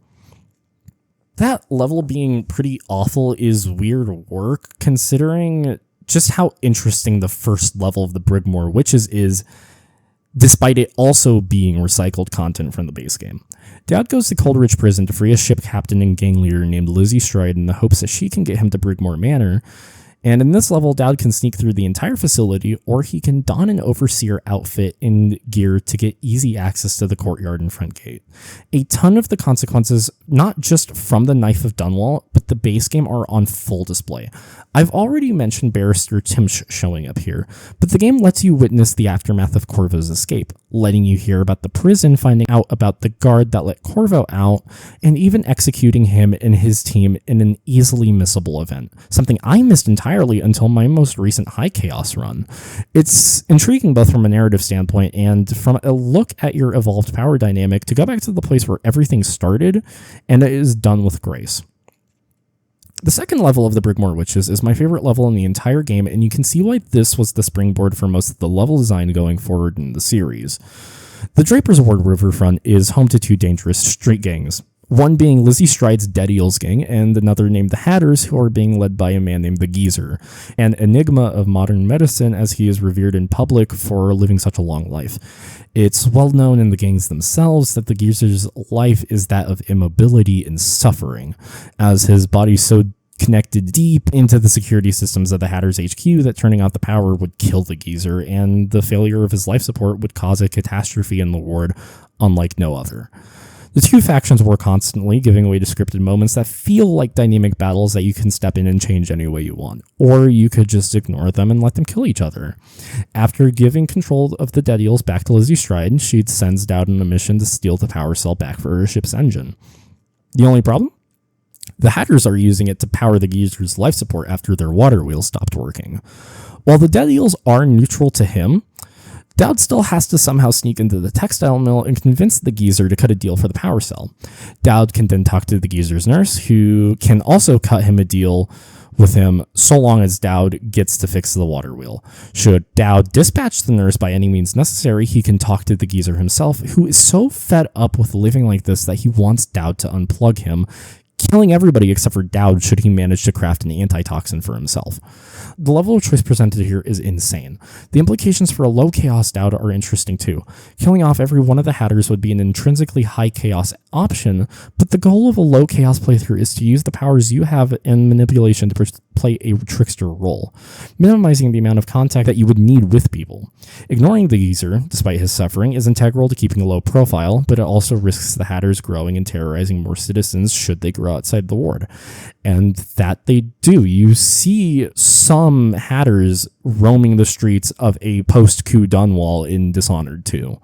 That level being pretty awful is weird work, considering just how interesting the first level of the Brigmore Witches is, despite it also being recycled content from the base game. Daud goes to Coldridge Prison to free a ship captain and gang leader named Lizzie Stride in the hopes that she can get him to Brigmore Manor, and in this level, Daud can sneak through the entire facility, or he can don an Overseer outfit and gear to get easy access to the courtyard and front gate. A ton of the consequences, not just from the Knife of Dunwall, but the base game, are on full display. I've already mentioned Barrister Timsh showing up here, but the game lets you witness the aftermath of Corvo's escape, letting you hear about the prison, finding out about the guard that let Corvo out, and even executing him and his team in an easily missable event, something I missed entirely until my most recent High Chaos run. It's intriguing both from a narrative standpoint and from a look at your evolved power dynamic to go back to the place where everything started, and it is done with grace. The second level of the Brigmore Witches is my favorite level in the entire game, and you can see why this was the springboard for most of the level design going forward in the series. The Draper's Ward Riverfront is home to 2 dangerous street gangs, one being Lizzie Stride's Dead Eels gang, and another named the Hatters, who are being led by a man named the Geezer, an enigma of modern medicine as he is revered in public for living such a long life. It's well known in the gangs themselves that the Geezer's life is that of immobility and suffering, as his body's so connected deep into the security systems of the Hatters HQ that turning out the power would kill the Geezer, and the failure of his life support would cause a catastrophe in the ward unlike no other. The 2 factions war constantly, giving way to scripted moments that feel like dynamic battles that you can step in and change any way you want, or you could just ignore them and let them kill each other. After giving control of the Dead Eels back to Lizzie Stride, she sends Daud on a mission to steal the power cell back for her ship's engine. The only problem? The Hatters are using it to power the geezer's life support after their water wheel stopped working. While the dead eels are neutral to him, Daud still has to somehow sneak into the textile mill and convince the geezer to cut a deal for the power cell. Daud can then talk to the geezer's nurse, who can also cut him a deal with him so long as Daud gets to fix the water wheel. Should Daud dispatch the nurse by any means necessary, he can talk to the geezer himself, who is so fed up with living like this that he wants Daud to unplug him, killing everybody except for Daud should he manage to craft an antitoxin for himself. The level of choice presented here is insane. The implications for a low chaos Daud are interesting too. Killing off every one of the Hatters would be an intrinsically high chaos option, but the goal of a low chaos playthrough is to use the powers you have in manipulation to play a trickster role, minimizing the amount of contact that you would need with people. Ignoring the geezer, despite his suffering, is integral to keeping a low profile, but it also risks the Hatters growing and terrorizing more citizens should they grow outside the ward. And that they do. You see some Hatters roaming the streets of a post-coup Dunwall in Dishonored 2.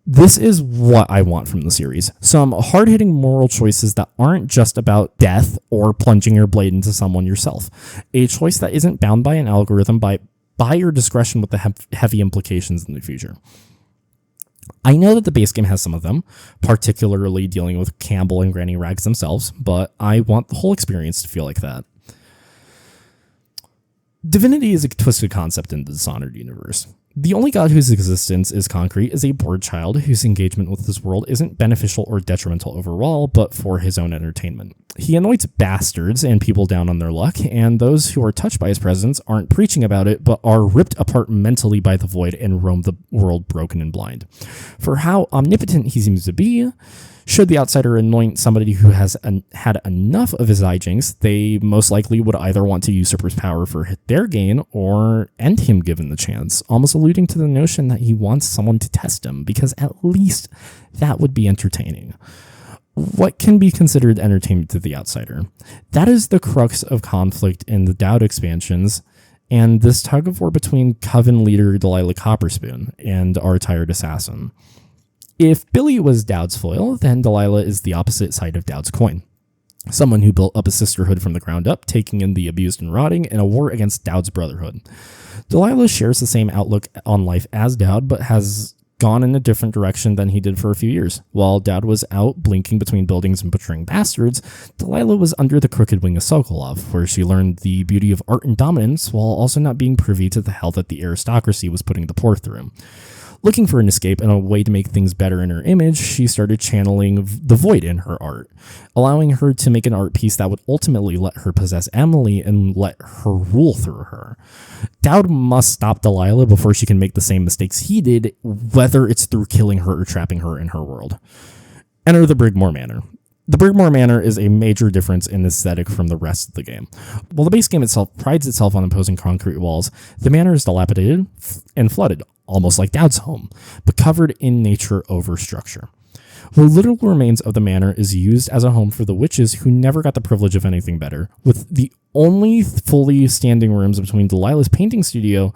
This is what I want from the series. Some hard-hitting moral choices that aren't just about death or plunging your blade into someone yourself. A choice that isn't bound by an algorithm by your discretion with the heavy implications in the future. I know that the base game has some of them, particularly dealing with Campbell and Granny Rags themselves, but I want the whole experience to feel like that. Divinity is a twisted concept in the Dishonored universe. The only god whose existence is concrete is a bored child whose engagement with this world isn't beneficial or detrimental overall, but for his own entertainment. He anoints bastards and people down on their luck, and those who are touched by his presence aren't preaching about it, but are ripped apart mentally by the void and roam the world broken and blind. For how omnipotent he seems to be, should the outsider anoint somebody who has had enough of his hijinks, they most likely would either want to usurp his power for their gain or end him given the chance, almost alluding to the notion that he wants someone to test him, because at least that would be entertaining. What can be considered entertainment to the outsider? That is the crux of conflict in the Daud expansions, and this tug-of-war between Coven leader Delilah Copperspoon and our tired assassin. If Billy was Daud's foil, then Delilah is the opposite side of Daud's coin. Someone who built up a sisterhood from the ground up, taking in the abused and rotting in a war against Daud's brotherhood. Delilah shares the same outlook on life as Daud, but has gone in a different direction than he did for a few years. While Daud was out blinking between buildings and butchering bastards, Delilah was under the crooked wing of Sokolov, where she learned the beauty of art and dominance while also not being privy to the hell that the aristocracy was putting the poor through. Looking for an escape and a way to make things better in her image, she started channeling the void in her art, allowing her to make an art piece that would ultimately let her possess Emily and let her rule through her. Daud must stop Delilah before she can make the same mistakes he did, whether it's through killing her or trapping her in her world. Enter the Brigmore Manor. The Brigmore Manor is a major difference in aesthetic from the rest of the game. While the base game itself prides itself on imposing concrete walls, the manor is dilapidated and flooded, almost like Daud's home, but covered in nature over structure. The literal remains of the manor is used as a home for the witches who never got the privilege of anything better, with the only fully standing rooms between Delilah's painting studio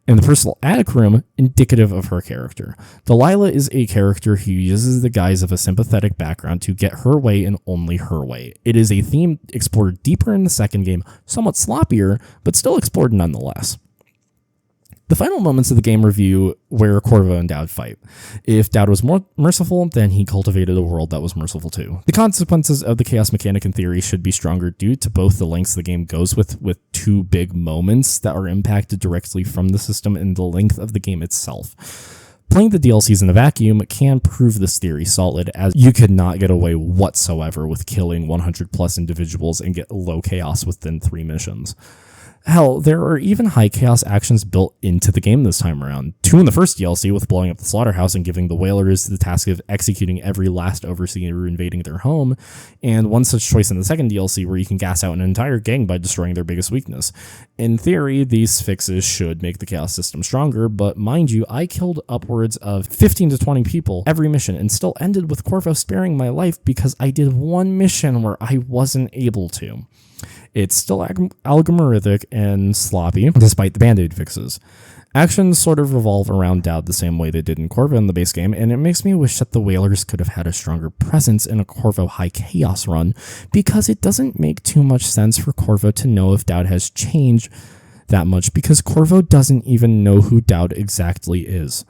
and the personal attic room indicative of her character. Delilah is a character who uses the guise of a sympathetic background to get her way and only her way. It is a theme explored deeper in the second game, somewhat sloppier, but still explored nonetheless. The final moments of the game review where Corvo and Daud fight. If Daud was more merciful, then he cultivated a world that was merciful too. The consequences of the chaos mechanic in theory should be stronger due to both the lengths the game goes with two big moments that are impacted directly from the system and the length of the game itself. Playing the DLCs in a vacuum can prove this theory solid, as you could not get away whatsoever with killing 100 plus individuals and get low chaos within 3 missions. Hell, there are even high chaos actions built into the game this time around. 2 in the first DLC with blowing up the slaughterhouse and giving the whalers the task of executing every last overseer invading their home, and 1 such choice in the second DLC where you can gas out an entire gang by destroying their biggest weakness. In theory, these fixes should make the chaos system stronger, but mind you, I killed upwards of 15 to 20 people every mission and still ended with Corvo sparing my life because I did 1 mission where I wasn't able to. It's still algorithmic and sloppy, despite the band-aid fixes. Actions sort of revolve around Daud the same way they did in Corvo in the base game, and it makes me wish that the Whalers could have had a stronger presence in a Corvo High Chaos run, because it doesn't make too much sense for Corvo to know if Daud has changed that much, because Corvo doesn't even know who Daud exactly is.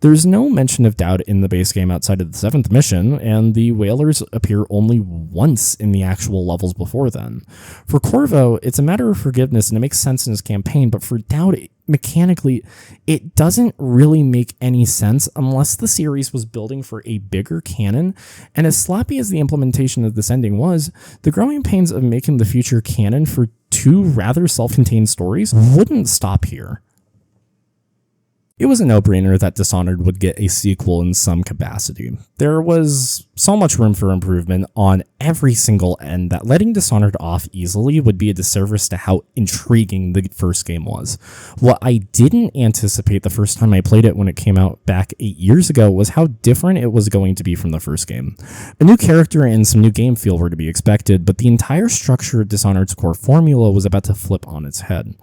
There's no mention of Daud in the base game outside of the 7th mission, and the Whalers appear only once in the actual levels before then. For Corvo, it's a matter of forgiveness, and it makes sense in his campaign, but for Daud, mechanically, it doesn't really make any sense unless the series was building for a bigger canon, and as sloppy as the implementation of this ending was, the growing pains of making the future canon for 2 rather self-contained stories wouldn't stop here. It was a no-brainer that Dishonored would get a sequel in some capacity. There was so much room for improvement on every single end that letting Dishonored off easily would be a disservice to how intriguing the first game was. What I didn't anticipate the first time I played it when it came out back 8 years ago was how different it was going to be from the first game. A new character and some new game feel were to be expected, but the entire structure of Dishonored's core formula was about to flip on its head.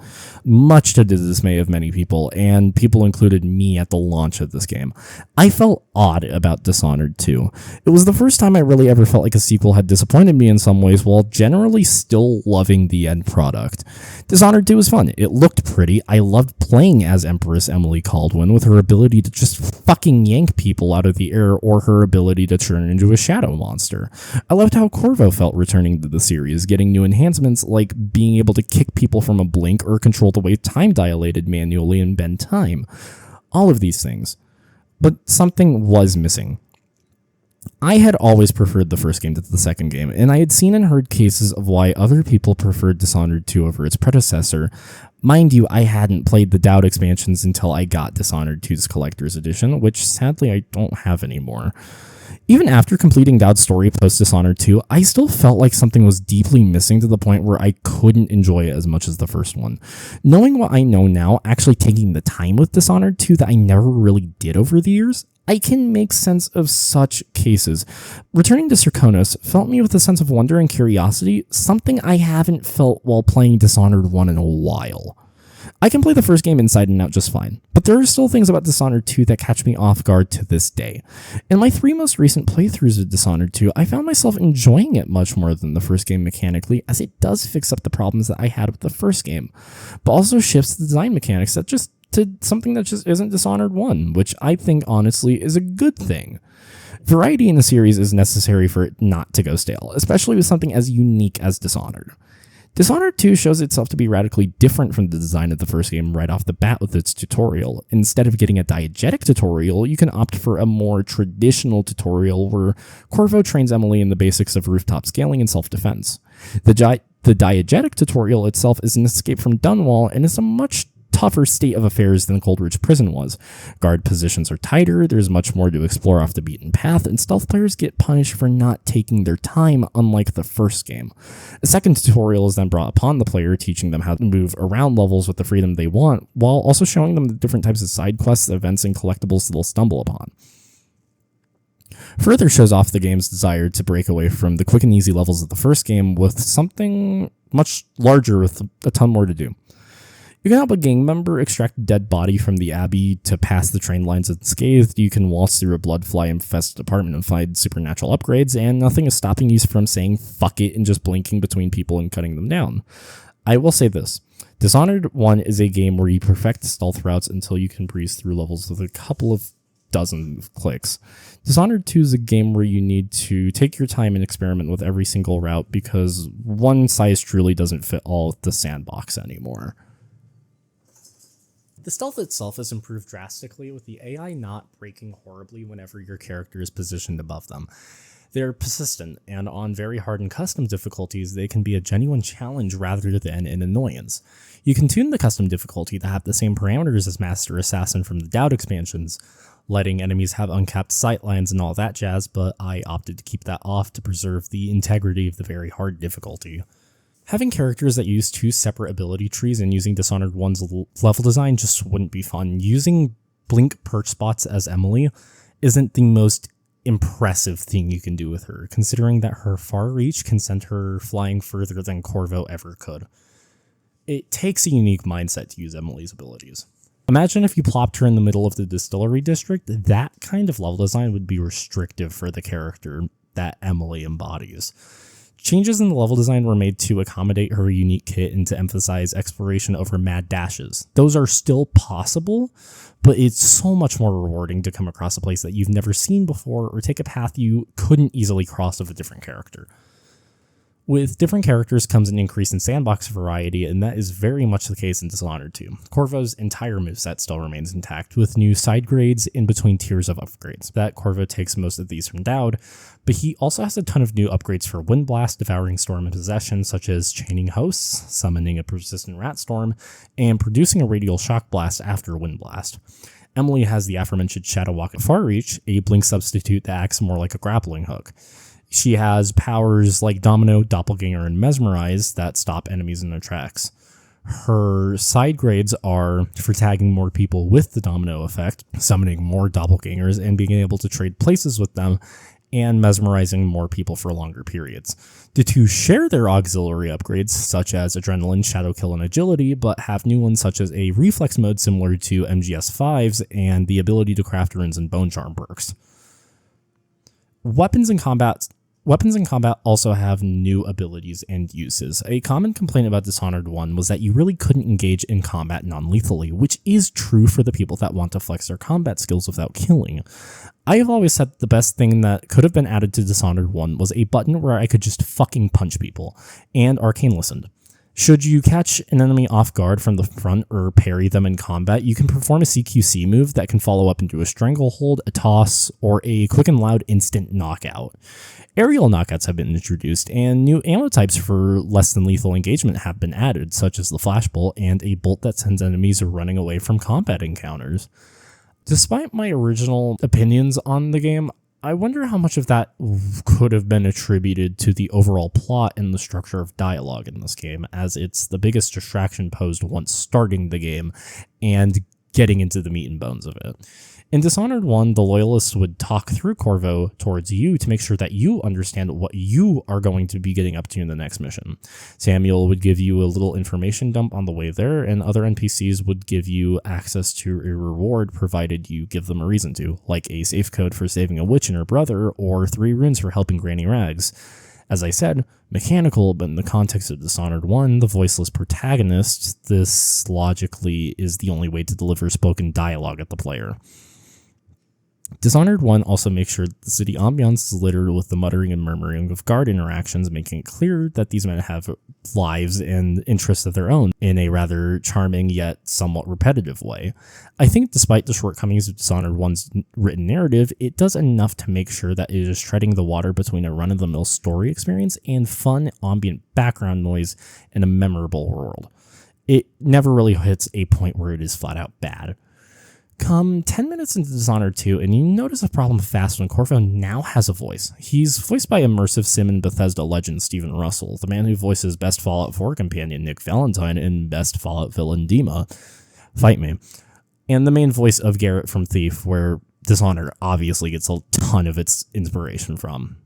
Much to the dismay of many people, and people including me at the launch of this game. I felt odd about Dishonored 2. It was the first time I really ever felt like a sequel had disappointed me in some ways while generally still loving the end product. Dishonored 2 was fun. It looked pretty. I loved playing as Empress Emily Kaldwin with her ability to just fucking yank people out of the air or her ability to turn into a shadow monster. I loved how Corvo felt returning to the series, getting new enhancements like being able to kick people from a blink or control the way time dilated manually and bend time. All of these things. But something was missing. I had always preferred the first game to the second game, and I had seen and heard cases of why other people preferred Dishonored 2 over its predecessor. Mind you, I hadn't played the Daud expansions until I got Dishonored 2's Collector's Edition, which sadly I don't have anymore. Even after completing Daud's story post-Dishonored 2, I still felt like something was deeply missing to the point where I couldn't enjoy it as much as the first one. Knowing what I know now, actually taking the time with Dishonored 2 that I never really did over the years, I can make sense of such cases. Returning to Serkonos felt me with a sense of wonder and curiosity, something I haven't felt while playing Dishonored 1 in a while. I can play the first game inside and out just fine, but there are still things about Dishonored 2 that catch me off guard to this day. In my 3 most recent playthroughs of Dishonored 2, I found myself enjoying it much more than the first game mechanically, as it does fix up the problems that I had with the first game, but also shifts the design mechanics that just to something that just isn't Dishonored 1, which I think honestly is a good thing. Variety in the series is necessary for it not to go stale, especially with something as unique as Dishonored. Dishonored 2 shows itself to be radically different from the design of the first game right off the bat with its tutorial. Instead of getting a diegetic tutorial, you can opt for a more traditional tutorial where Corvo trains Emily in the basics of rooftop scaling and self-defense. The diegetic tutorial itself is an escape from Dunwall and is a much tougher state of affairs than Coldridge Prison was. Guard positions are tighter, there's much more to explore off the beaten path, and stealth players get punished for not taking their time, unlike the first game. A second tutorial is then brought upon the player, teaching them how to move around levels with the freedom they want, while also showing them the different types of side quests, events, and collectibles they'll stumble upon. Further shows off the game's desire to break away from the quick and easy levels of the first game with something much larger with a ton more to do. You can help a gang member extract a dead body from the Abbey to pass the train lines unscathed. You can waltz through a blood-fly-infested apartment and find supernatural upgrades, and nothing is stopping you from saying fuck it and just blinking between people and cutting them down. I will say this. Dishonored 1 is a game where you perfect stealth routes until you can breeze through levels with a couple of dozen clicks. Dishonored 2 is a game where you need to take your time and experiment with every single route because one size truly doesn't fit all of the sandbox anymore. The stealth itself has improved drastically, with the AI not breaking horribly whenever your character is positioned above them. They're persistent, and on very hard and custom difficulties, they can be a genuine challenge rather than an annoyance. You can tune the custom difficulty to have the same parameters as Master Assassin from the Daud expansions, letting enemies have uncapped sightlines and all that jazz, but I opted to keep that off to preserve the integrity of the very hard difficulty. Having characters that use 2 separate ability trees and using Dishonored 1's level design just wouldn't be fun. Using blink perch spots as Emily isn't the most impressive thing you can do with her, considering that her far reach can send her flying further than Corvo ever could. It takes a unique mindset to use Emily's abilities. Imagine if you plopped her in the middle of the distillery district. That kind of level design would be restrictive for the character that Emily embodies. Changes in the level design were made to accommodate her unique kit and to emphasize exploration over mad dashes. Those are still possible, but it's so much more rewarding to come across a place that you've never seen before or take a path you couldn't easily cross with a different character. With different characters comes an increase in sandbox variety, and that is very much the case in Dishonored 2. Corvo's entire moveset still remains intact, with new side grades in between tiers of upgrades. That Corvo takes most of these from Daud, but he also has a ton of new upgrades for Wind Blast, Devouring Storm, and Possession, such as chaining hosts, summoning a persistent rat storm, and producing a radial shock blast after Wind Blast. Emily has the aforementioned Shadow Walk at Far Reach, a blink substitute that acts more like a grappling hook. She has powers like Domino, Doppelganger, and Mesmerize that stop enemies in their tracks. Her side grades are for tagging more people with the Domino effect, summoning more Doppelgangers, and being able to trade places with them, and mesmerizing more people for longer periods. The two share their auxiliary upgrades, such as Adrenaline, Shadow Kill, and Agility, but have new ones such as a Reflex mode similar to MGS5's, and the ability to craft runes and Bone Charm perks. Weapons in combat also have new abilities and uses. A common complaint about Dishonored 1 was that you really couldn't engage in combat non-lethally, which is true for the people that want to flex their combat skills without killing. I have always said the best thing that could have been added to Dishonored 1 was a button where I could just fucking punch people, and Arcane listened. Should you catch an enemy off guard from the front or parry them in combat, you can perform a CQC move that can follow up into a stranglehold, a toss, or a quick and loud instant knockout. Aerial knockouts have been introduced, and new ammo types for less than lethal engagement have been added, such as the flashbolt and a bolt that sends enemies running away from combat encounters. Despite my original opinions on the game, I wonder how much of that could have been attributed to the overall plot and the structure of dialogue in this game, as it's the biggest distraction posed once starting the game and getting into the meat and bones of it. In Dishonored 1, the Loyalists would talk through Corvo towards you to make sure that you understand what you are going to be getting up to in the next mission. Samuel would give you a little information dump on the way there, and other NPCs would give you access to a reward provided you give them a reason to, like a safe code for saving a witch and her brother, or 3 runes for helping Granny Rags. As I said, mechanical, but in the context of Dishonored 1, the voiceless protagonist, this logically is the only way to deliver spoken dialogue at the player. Dishonored 1 also makes sure that the city ambiance is littered with the muttering and murmuring of guard interactions, making it clear that these men have lives and interests of their own in a rather charming yet somewhat repetitive way. I think despite the shortcomings of Dishonored 1's written narrative, it does enough to make sure that it is treading the water between a run-of-the-mill story experience and fun ambient background noise in a memorable world. It never really hits a point where it is flat out bad. Come 10 minutes into Dishonored 2, and you notice a problem fast when Corvo now has a voice. He's voiced by immersive sim and Bethesda legend Stephen Russell, the man who voices best Fallout 4 companion Nick Valentine and best Fallout villain Dima. Fight me. And the main voice of Garrett from Thief, where Dishonored obviously gets a ton of its inspiration from.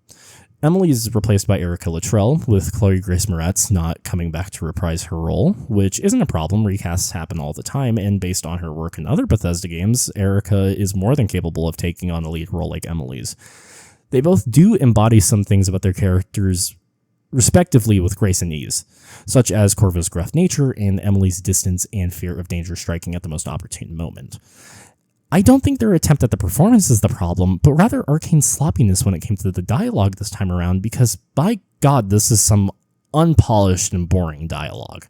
Emily is replaced by Erica Luttrell, with Chloe Grace Moretz not coming back to reprise her role, which isn't a problem. Recasts happen all the time, and based on her work in other Bethesda games, Erica is more than capable of taking on a lead role like Emily's. They both do embody some things about their characters respectively with grace and ease, such as Corvo's gruff nature and Emily's distance and fear of danger striking at the most opportune moment. I don't think their attempt at the performance is the problem, but rather Arcane's sloppiness when it came to the dialogue this time around, because by God, this is some unpolished and boring dialogue.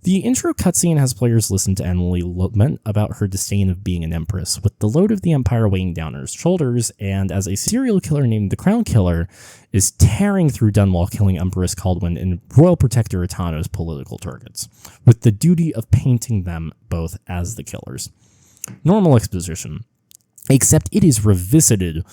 The intro cutscene has players listen to Emily lament about her disdain of being an empress, with the load of the Empire weighing down her shoulders, and as a serial killer named the Crown Killer is tearing through Dunwall, killing Empress Caldwin and Royal Protector Etano's political targets, with the duty of painting them both as the killers. Normal exposition, except it is revisited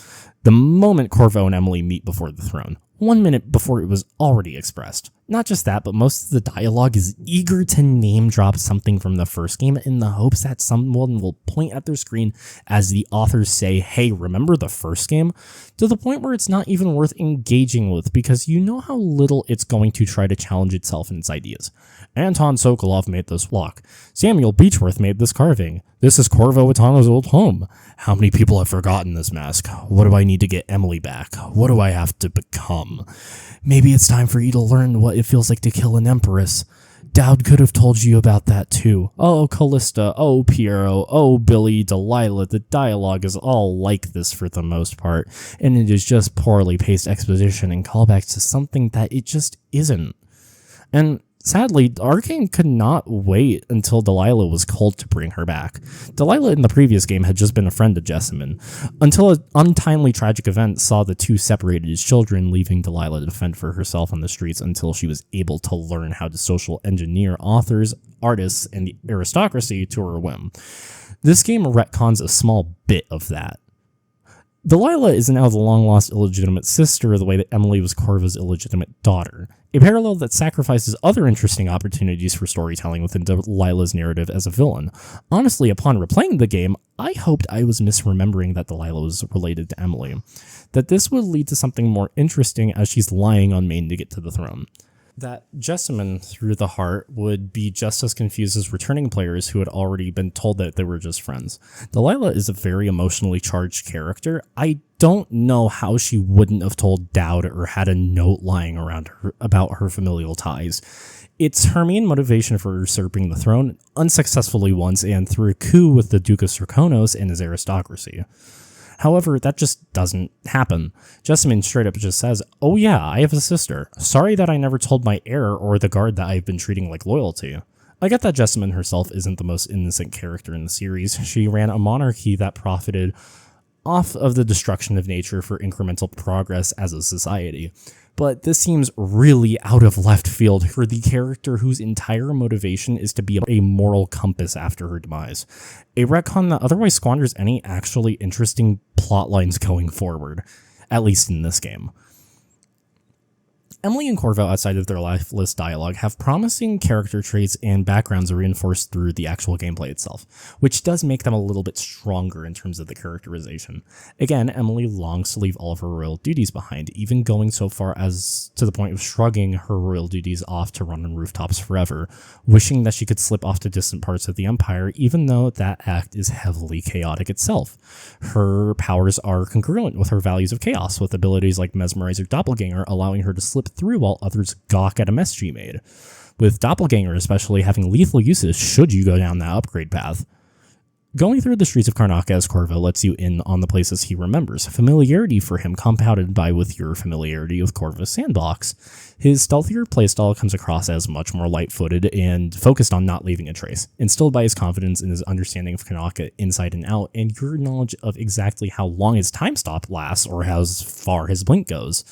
the moment Corvo and Emily meet before the throne, 1 minute before it was already expressed. Not just that, but most of the dialogue is eager to name drop something from the first game in the hopes that someone will point at their screen as the authors say, hey, remember the first game? To the point where it's not even worth engaging with because you know how little it's going to try to challenge itself and its ideas. Anton Sokolov made this block. Samuel Beechworth made this carving. This is Corvo Atano's old home. How many people have forgotten this mask? What do I need to get Emily back? What do I have to become? Maybe it's time for you to learn what it feels like to kill an empress. Daud could have told you about that too. Oh, Callista, oh, Piero, oh, Billy, Delilah, the dialogue is all like this for the most part, and it is just poorly paced exposition and callbacks to something that it just isn't. And sadly, Arcane could not wait until Delilah was called to bring her back. Delilah in the previous game had just been a friend of Jessamine, until an untimely tragic event saw the two separated as children, leaving Delilah to fend for herself on the streets until she was able to learn how to social engineer authors, artists, and the aristocracy to her whim. This game retcons a small bit of that. Delilah is now the long-lost illegitimate sister the way that Emily was Corvo's illegitimate daughter, a parallel that sacrifices other interesting opportunities for storytelling within Delilah's narrative as a villain. Honestly, upon replaying the game, I hoped I was misremembering that Delilah was related to Emily, that this would lead to something more interesting as she's lying on Maine to get to the throne. That Jessamine, through the heart, would be just as confused as returning players who had already been told that they were just friends. Delilah is a very emotionally charged character. I don't know how she wouldn't have told Daud or had a note lying around her about her familial ties. It's her main motivation for usurping the throne, unsuccessfully once and through a coup with the Duke of Serkonos and his aristocracy. However, that just doesn't happen. Jessamine straight up just says, oh yeah, I have a sister. Sorry that I never told my heir or the guard that I've been treating like loyalty. I get that Jessamine herself isn't the most innocent character in the series. She ran a monarchy that profited off of the destruction of nature for incremental progress as a society. But this seems really out of left field for the character whose entire motivation is to be a moral compass after her demise. A retcon that otherwise squanders any actually interesting plot lines going forward, at least in this game. Emily and Corvo, outside of their lifeless dialogue, have promising character traits and backgrounds reinforced through the actual gameplay itself, which does make them a little bit stronger in terms of the characterization. Again, Emily longs to leave all of her royal duties behind, even going so far as to the point of shrugging her royal duties off to run on rooftops forever, wishing that she could slip off to distant parts of the Empire, even though that act is heavily chaotic itself. Her powers are congruent with her values of chaos, with abilities like Mesmerize or Doppelganger allowing her to slip through while others gawk at a mess she made, with Doppelganger especially having lethal uses should you go down that upgrade path. Going through the streets of Karnaca as Corvo lets you in on the places he remembers, familiarity for him compounded by with your familiarity with Corvo's sandbox. His stealthier playstyle comes across as much more light-footed and focused on not leaving a trace, instilled by his confidence in his understanding of Karnaca inside and out, and your knowledge of exactly how long his time stop lasts or how far his blink goes.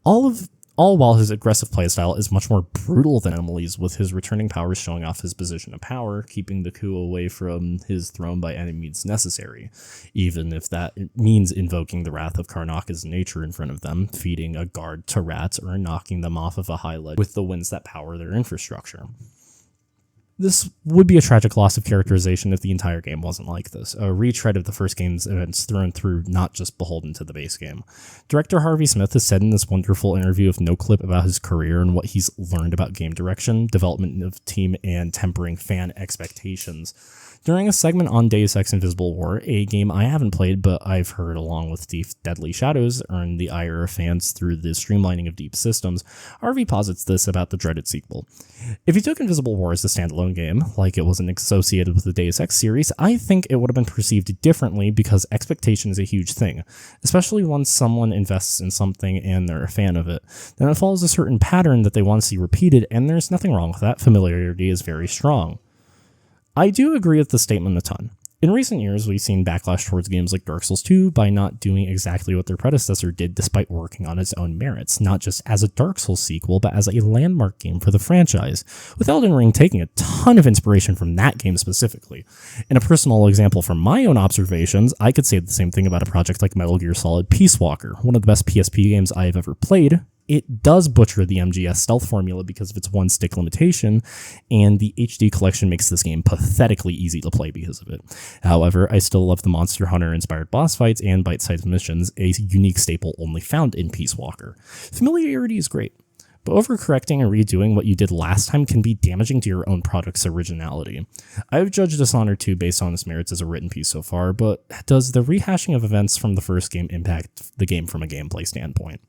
All while his aggressive playstyle is much more brutal than Emily's, with his returning powers showing off his position of power, keeping the coup away from his throne by any means necessary, even if that means invoking the wrath of Karnaca's nature in front of them, feeding a guard to rats, or knocking them off of a high ledge with the winds that power their infrastructure. This would be a tragic loss of characterization if the entire game wasn't like this, a retread of the first game's events thrown through, not just beholden to the base game. Director Harvey Smith has said in this wonderful interview with No Clip about his career and what he's learned about game direction, development of team, and tempering fan expectations. During a segment on Deus Ex Invisible War, a game I haven't played but I've heard along with Deadly Shadows earned the ire of fans through the streamlining of deep systems, Harvey posits this about the dreaded sequel. If you took Invisible War as a standalone game, like it wasn't associated with the Deus Ex series, I think it would have been perceived differently because expectation is a huge thing, especially once someone invests in something and they're a fan of it. Then it follows a certain pattern that they want to see repeated, and there's nothing wrong with that. Familiarity is very strong. I do agree with the statement a ton. In recent years, we've seen backlash towards games like Dark Souls 2 by not doing exactly what their predecessor did despite working on its own merits, not just as a Dark Souls sequel, but as a landmark game for the franchise, with Elden Ring taking a ton of inspiration from that game specifically. In a personal example from my own observations, I could say the same thing about a project like Metal Gear Solid Peace Walker, one of the best PSP games I have ever played. It does butcher the MGS stealth formula because of its one stick limitation, and the HD collection makes this game pathetically easy to play because of it. However, I still love the Monster Hunter-inspired boss fights and bite-sized missions, a unique staple only found in Peace Walker. Familiarity is great, but overcorrecting and redoing what you did last time can be damaging to your own product's originality. I've judged Dishonored 2 based on its merits as a written piece so far, but does the rehashing of events from the first game impact the game from a gameplay standpoint?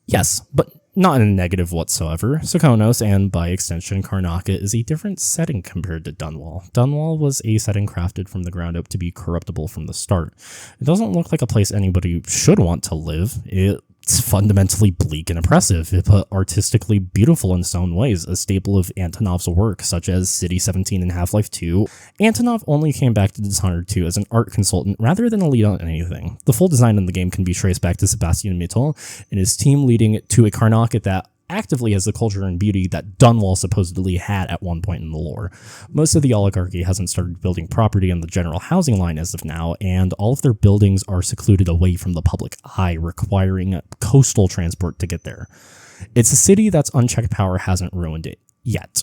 Yes, but not in a negative whatsoever. Sokonos, and by extension Karnaca, is a different setting compared to Dunwall. Dunwall was a setting crafted from the ground up to be corruptible from the start. It doesn't look like a place anybody should want to live. It's fundamentally bleak and oppressive, but artistically beautiful in its own ways, a staple of Antonov's work, such as City 17 and Half-Life 2. Antonov only came back to Dishonored 2 as an art consultant rather than a lead on anything. The full design in the game can be traced back to Sebastian Mittel and his team, leading to a Karnaca that actively has the culture and beauty that Dunwall supposedly had at one point in the lore. Most of the oligarchy hasn't started building property on the general housing line as of now, and all of their buildings are secluded away from the public eye, requiring coastal transport to get there. It's a city that's unchecked power hasn't ruined it yet.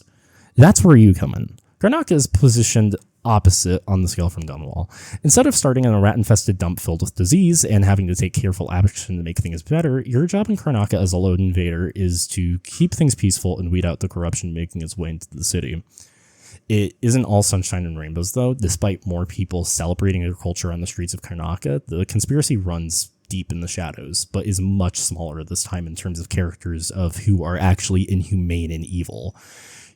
That's where you come in. Karnaca is positioned opposite on the scale from Dunwall. Instead of starting in a rat-infested dump filled with disease and having to take careful action to make things better, your job in Karnaca as a lone invader is to keep things peaceful and weed out the corruption making its way into the city. It isn't all sunshine and rainbows, though. Despite more people celebrating their culture on the streets of Karnaca, the conspiracy runs deep in the shadows, but is much smaller this time in terms of characters of who are actually inhumane and evil.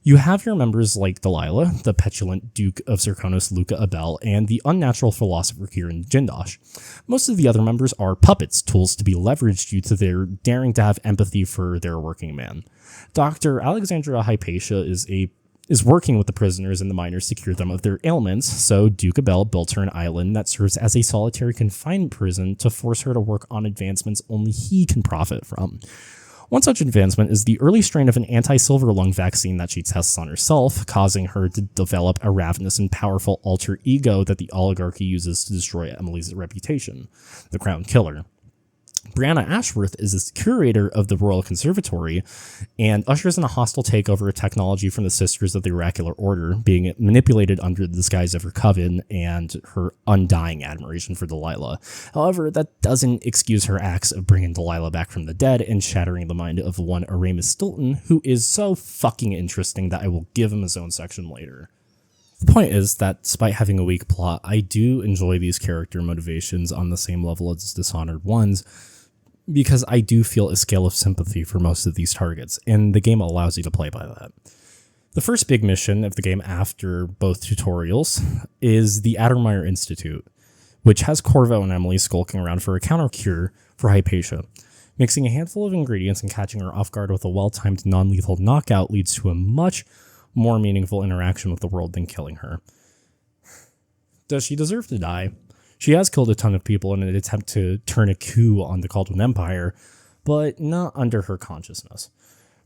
You have your members like Delilah, the petulant Duke of Serkonos Luca Abel, and the unnatural philosopher Kirin Jindosh. Most of the other members are puppets, tools to be leveraged due to their daring to have empathy for their working man. Dr. Alexandra Hypatia is working with the prisoners and the miners to cure them of their ailments, so Duke Abel built her an island that serves as a solitary confinement prison to force her to work on advancements only he can profit from. One such advancement is the early strain of an anti-silver lung vaccine that she tests on herself, causing her to develop a ravenous and powerful alter ego that the oligarchy uses to destroy Emily's reputation, the Crown Killer. Brianna Ashworth is the curator of the Royal Conservatory and ushers in a hostile takeover of technology from the Sisters of the Oracular Order, being manipulated under the disguise of her coven and her undying admiration for Delilah. However, that doesn't excuse her acts of bringing Delilah back from the dead and shattering the mind of one Aramis Stilton, who is so fucking interesting that I will give him his own section later. The point is that despite having a weak plot, I do enjoy these character motivations on the same level as Dishonored 1's, because I do feel a scale of sympathy for most of these targets, and the game allows you to play by that. The first big mission of the game after both tutorials is the Addermeyer Institute, which has Corvo and Emily skulking around for a counter-cure for Hypatia. Mixing a handful of ingredients and catching her off guard with a well-timed non-lethal knockout leads to a much more meaningful interaction with the world than killing her. Does she deserve to die? She has killed a ton of people in an attempt to turn a coup on the Caldwell Empire, but not under her consciousness.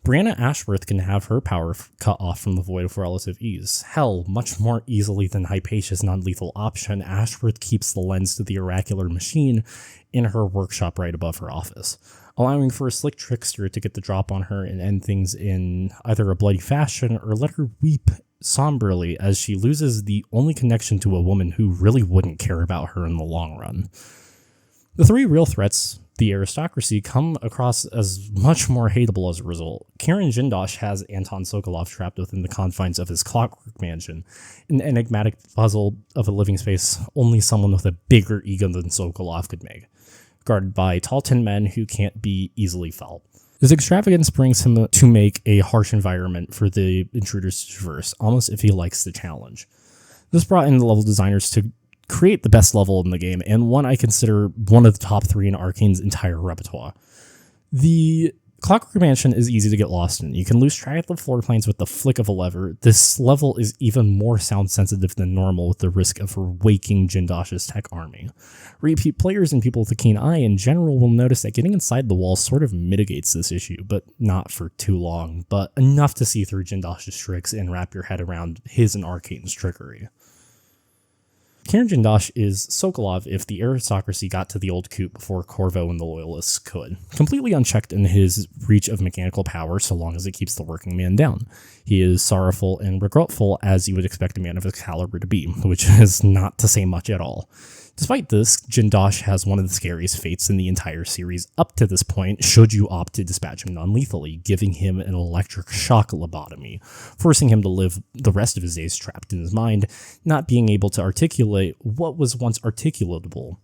Brianna Ashworth can have her power cut off from the void with relative ease. Hell, much more easily than Hypatia's non-lethal option, Ashworth keeps the lens to the oracular machine in her workshop right above her office, allowing for a slick trickster to get the drop on her and end things in either a bloody fashion or let her weep somberly as she loses the only connection to a woman who really wouldn't care about her in the long run. The three real threats, the aristocracy, come across as much more hateable as a result. Kirin Jindosh has Anton Sokolov trapped within the confines of his clockwork mansion, an enigmatic puzzle of a living space only someone with a bigger ego than Sokolov could make, guarded by tall tin men who can't be easily felt. His extravagance brings him to make a harsh environment for the intruders to traverse, almost if he likes the challenge. This brought in the level designers to create the best level in the game, and one I consider one of the top 3 in Arcane's entire repertoire. The Clockwork Mansion is easy to get lost in. You can lose track of the floor plans with the flick of a lever. This level is even more sound sensitive than normal with the risk of waking Jindosh's tech army. Repeat players and people with a keen eye in general will notice that getting inside the walls sort of mitigates this issue, but not for too long, but enough to see through Jindosh's tricks and wrap your head around his and Arcane's trickery. Kiran Jindosh is Sokolov if the aristocracy got to the old coup before Corvo and the Loyalists could, completely unchecked in his reach of mechanical power so long as it keeps the working man down. He is sorrowful and regretful as you would expect a man of his caliber to be, which is not to say much at all. Despite this, Jindosh has one of the scariest fates in the entire series up to this point should you opt to dispatch him non-lethally, giving him an electric shock lobotomy, forcing him to live the rest of his days trapped in his mind, not being able to articulate what was once articulatable.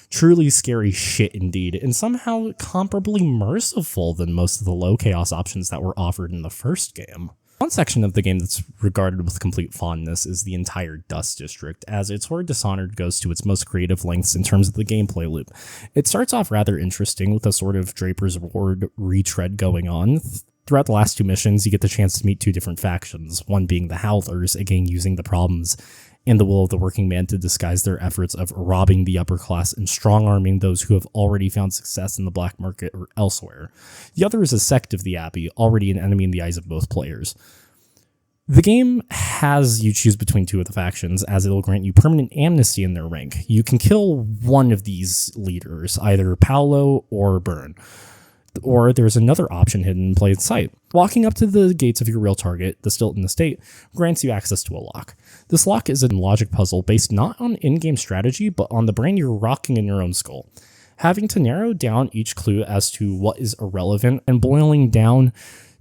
Truly scary shit indeed, and somehow comparably merciful than most of the low chaos options that were offered in the first game. One section of the game that's regarded with complete fondness is the entire Dust District, as its where Dishonored goes to its most creative lengths in terms of the gameplay loop. It starts off rather interesting with a sort of Draper's Ward retread going on. Throughout the last two missions, you get the chance to meet two different factions, one being the Howlers, again using the problems and the will of the working man to disguise their efforts of robbing the upper class and strong-arming those who have already found success in the black market or elsewhere. The other is a sect of the Abbey, already an enemy in the eyes of both players. The game has you choose between two of the factions, as it will grant you permanent amnesty in their rank. You can kill one of these leaders, either Paolo or Burn. Or there's another option hidden in plain sight. Walking up to the gates of your real target, the Stilton Estate, grants you access to a lock. This lock is a logic puzzle based not on in-game strategy, but on the brain you're rocking in your own skull. Having to narrow down each clue as to what is irrelevant and boiling down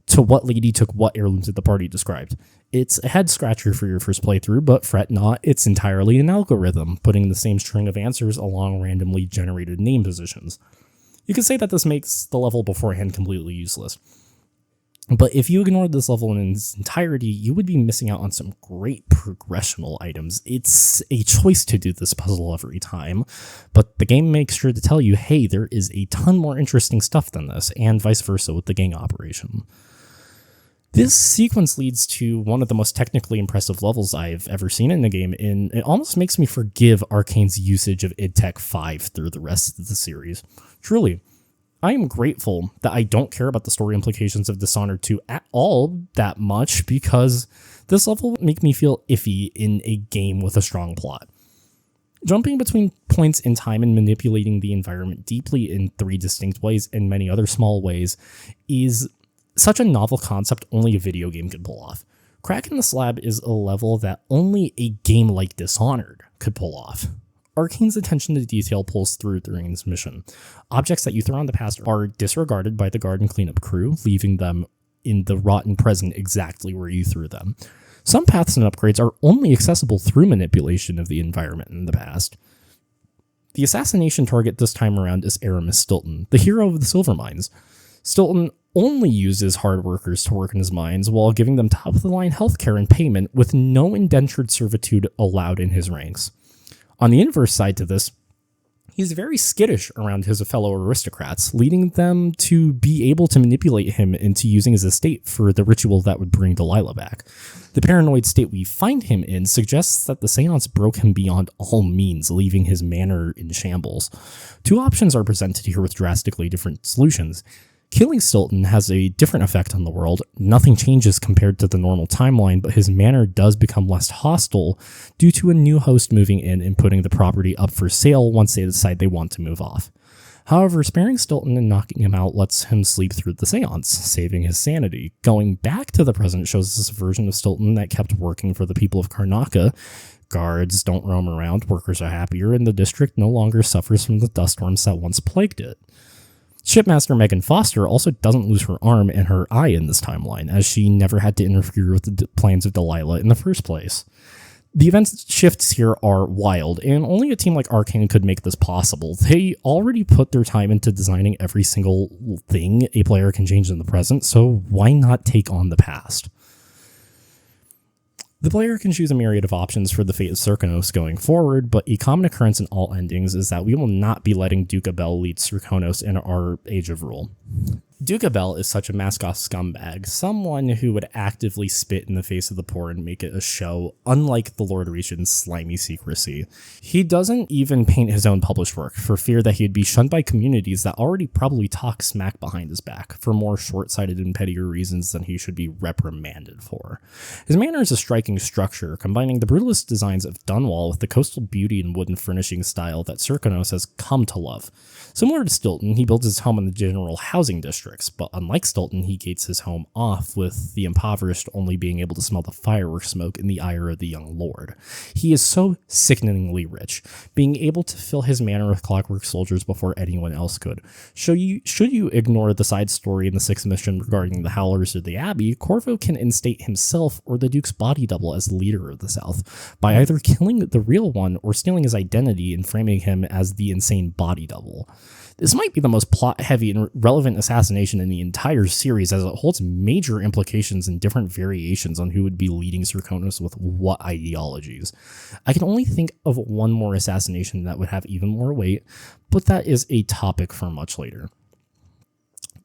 to what lady took what heirlooms that the party described. It's a head-scratcher for your first playthrough, but fret not, it's entirely an algorithm, putting the same string of answers along randomly generated name positions. You could say that this makes the level beforehand completely useless. But if you ignored this level in its entirety, you would be missing out on some great progressional items. It's a choice to do this puzzle every time, but the game makes sure to tell you, hey, there is a ton more interesting stuff than this, and vice versa with the gang operation. This sequence leads to one of the most technically impressive levels I've ever seen in the game, and it almost makes me forgive Arcane's usage of id Tech 5 through the rest of the series. Truly, I am grateful that I don't care about the story implications of Dishonored 2 at all that much, because this level would make me feel iffy in a game with a strong plot. Jumping between points in time and manipulating the environment deeply in 3 distinct ways and many other small ways is such a novel concept only a video game could pull off. Cracking the Slab is a level that only a game like Dishonored could pull off. Arcane's attention to detail pulls through during this mission. Objects that you throw in the past are disregarded by the guard and cleanup crew, leaving them in the rotten present exactly where you threw them. Some paths and upgrades are only accessible through manipulation of the environment in the past. The assassination target this time around is Aramis Stilton, the hero of the silver mines. Stilton only uses hard workers to work in his mines while giving them top-of-the-line healthcare and payment with no indentured servitude allowed in his ranks. On the inverse side to this, he's very skittish around his fellow aristocrats, leading them to be able to manipulate him into using his estate for the ritual that would bring Delilah back. The paranoid state we find him in suggests that the seance broke him beyond all means, leaving his manor in shambles. Two options are presented here with drastically different solutions. Killing Stilton has a different effect on the world. Nothing changes compared to the normal timeline, but his manor does become less hostile due to a new host moving in and putting the property up for sale once they decide they want to move off. However, sparing Stilton and knocking him out lets him sleep through the seance, saving his sanity. Going back to the present shows us a version of Stilton that kept working for the people of Karnaca. Guards don't roam around, workers are happier, and the district no longer suffers from the dust storms that once plagued it. Shipmaster Megan Foster also doesn't lose her arm and her eye in this timeline, as she never had to interfere with the plans of Delilah in the first place. The event shifts here are wild, and only a team like Arcane could make this possible. They already put their time into designing every single thing a player can change in the present, so why not take on the past? The player can choose a myriad of options for the fate of Serkonos going forward, but a common occurrence in all endings is that we will not be letting Duke Abel lead Serkonos in our Age of Rule. Duke Bell is such a mask-off scumbag, someone who would actively spit in the face of the poor and make it a show, unlike the Lord Regent's slimy secrecy. He doesn't even paint his own published work, for fear that he'd be shunned by communities that already probably talk smack behind his back, for more short-sighted and pettier reasons than he should be reprimanded for. His manor is a striking structure, combining the brutalist designs of Dunwall with the coastal beauty and wooden furnishing style that Serkonos has come to love. Similar to Stilton, he builds his home in the general housing districts, but unlike Stilton, he gates his home off, with the impoverished only being able to smell the fireworks smoke in the ire of the young lord. He is so sickeningly rich, being able to fill his manor with clockwork soldiers before anyone else could. Should you ignore the side story in the 6th mission regarding the Howlers or the Abbey, Corvo can instate himself or the Duke's body double as the leader of the South, by either killing the real one or stealing his identity and framing him as the insane body double. This might be the most plot-heavy and relevant assassination in the entire series, as it holds major implications and different variations on who would be leading Serkonos with what ideologies. I can only think of one more assassination that would have even more weight, but that is a topic for much later.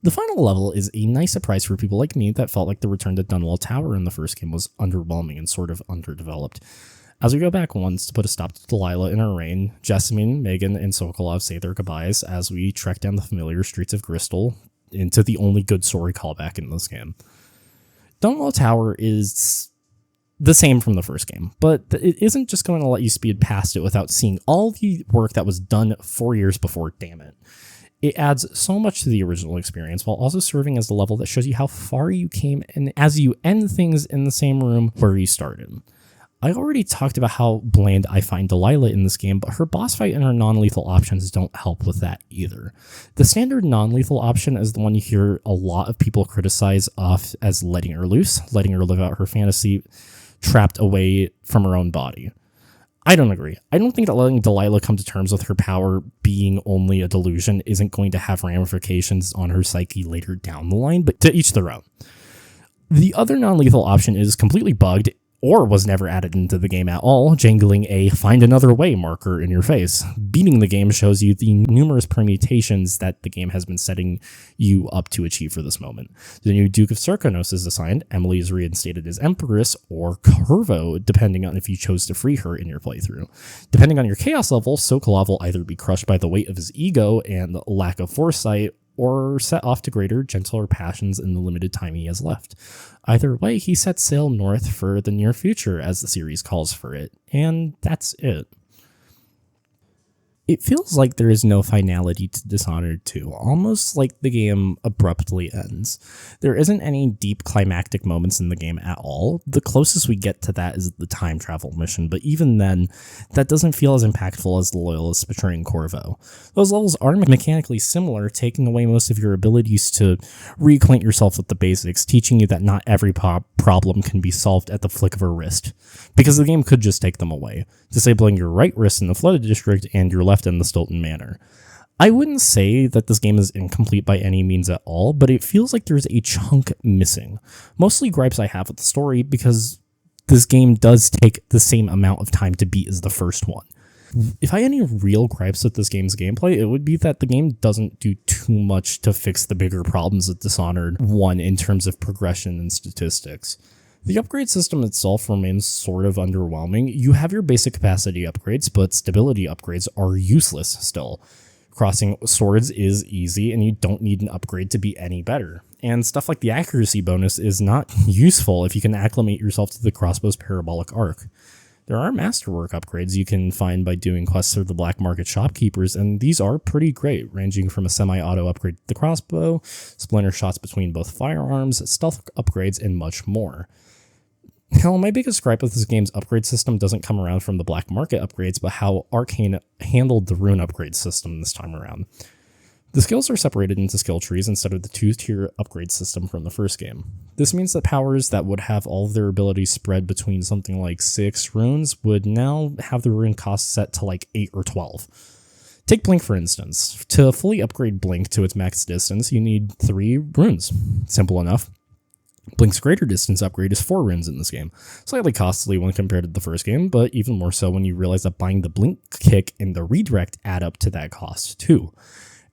The final level is a nice surprise for people like me that felt like the return to Dunwall Tower in the first game was underwhelming and sort of underdeveloped. As we go back once to put a stop to Delilah in her reign, Jessamine, Megan, and Sokolov say their goodbyes as we trek down the familiar streets of Bristol into the only good story callback in this game. Dunwall Tower is the same from the first game, but it isn't just going to let you speed past it without seeing all the work that was done 4 years before, damn it. It adds so much to the original experience while also serving as the level that shows you how far you came and as you end things in the same room where you started. I already talked about how bland I find Delilah in this game, but her boss fight and her non-lethal options don't help with that either. The standard non-lethal option is the one you hear a lot of people criticize off as letting her loose, letting her live out her fantasy trapped away from her own body. I don't agree. I don't think that letting Delilah come to terms with her power being only a delusion isn't going to have ramifications on her psyche later down the line, but to each their own. The other non-lethal option is completely bugged or was never added into the game at all, jangling a find another way marker in your face. Beating the game shows you the numerous permutations that the game has been setting you up to achieve for this moment. The new Duke of Serkonos is assigned, Emily is reinstated as Empress, or Corvo, depending on if you chose to free her in your playthrough. Depending on your chaos level, Sokolov will either be crushed by the weight of his ego and lack of foresight, or set off to greater, gentler passions in the limited time he has left. Either way, he sets sail north for the near future, as the series calls for it, and that's it. It feels like there is no finality to Dishonored 2, almost like the game abruptly ends. There isn't any deep climactic moments in the game at all. The closest we get to that is the time travel mission, but even then, that doesn't feel as impactful as the Loyalists betraying Corvo. Those levels are mechanically similar, taking away most of your abilities to reacquaint yourself with the basics, teaching you that not every problem can be solved at the flick of a wrist, because the game could just take them away, disabling your right wrist in the flooded district and your left in the Stilton Manor. I wouldn't say that this game is incomplete by any means at all, but it feels like there's a chunk missing. Mostly gripes I have with the story, because this game does take the same amount of time to beat as the first one. If I had any real gripes with this game's gameplay, it would be that the game doesn't do too much to fix the bigger problems with Dishonored 1 in terms of progression and statistics. The upgrade system itself remains sort of underwhelming. You have your basic capacity upgrades, but stability upgrades are useless still. Crossing swords is easy, and you don't need an upgrade to be any better. And stuff like the accuracy bonus is not useful if you can acclimate yourself to the crossbow's parabolic arc. There are masterwork upgrades you can find by doing quests for the black market shopkeepers, and these are pretty great, ranging from a semi-auto upgrade to the crossbow, splinter shots between both firearms, stealth upgrades, and much more. Hell, my biggest gripe with this game's upgrade system doesn't come around from the black market upgrades, but how Arcane handled the rune upgrade system this time around. The skills are separated into skill trees instead of the two-tier upgrade system from the first game. This means that powers that would have all of their abilities spread between something like 6 runes would now have the rune cost set to like 8 or 12. Take Blink for instance. To fully upgrade Blink to its max distance, you need 3 runes. Simple enough. Blink's greater distance upgrade is 4 runes in this game. Slightly costly when compared to the first game, but even more so when you realize that buying the Blink kick and the redirect add up to that cost too.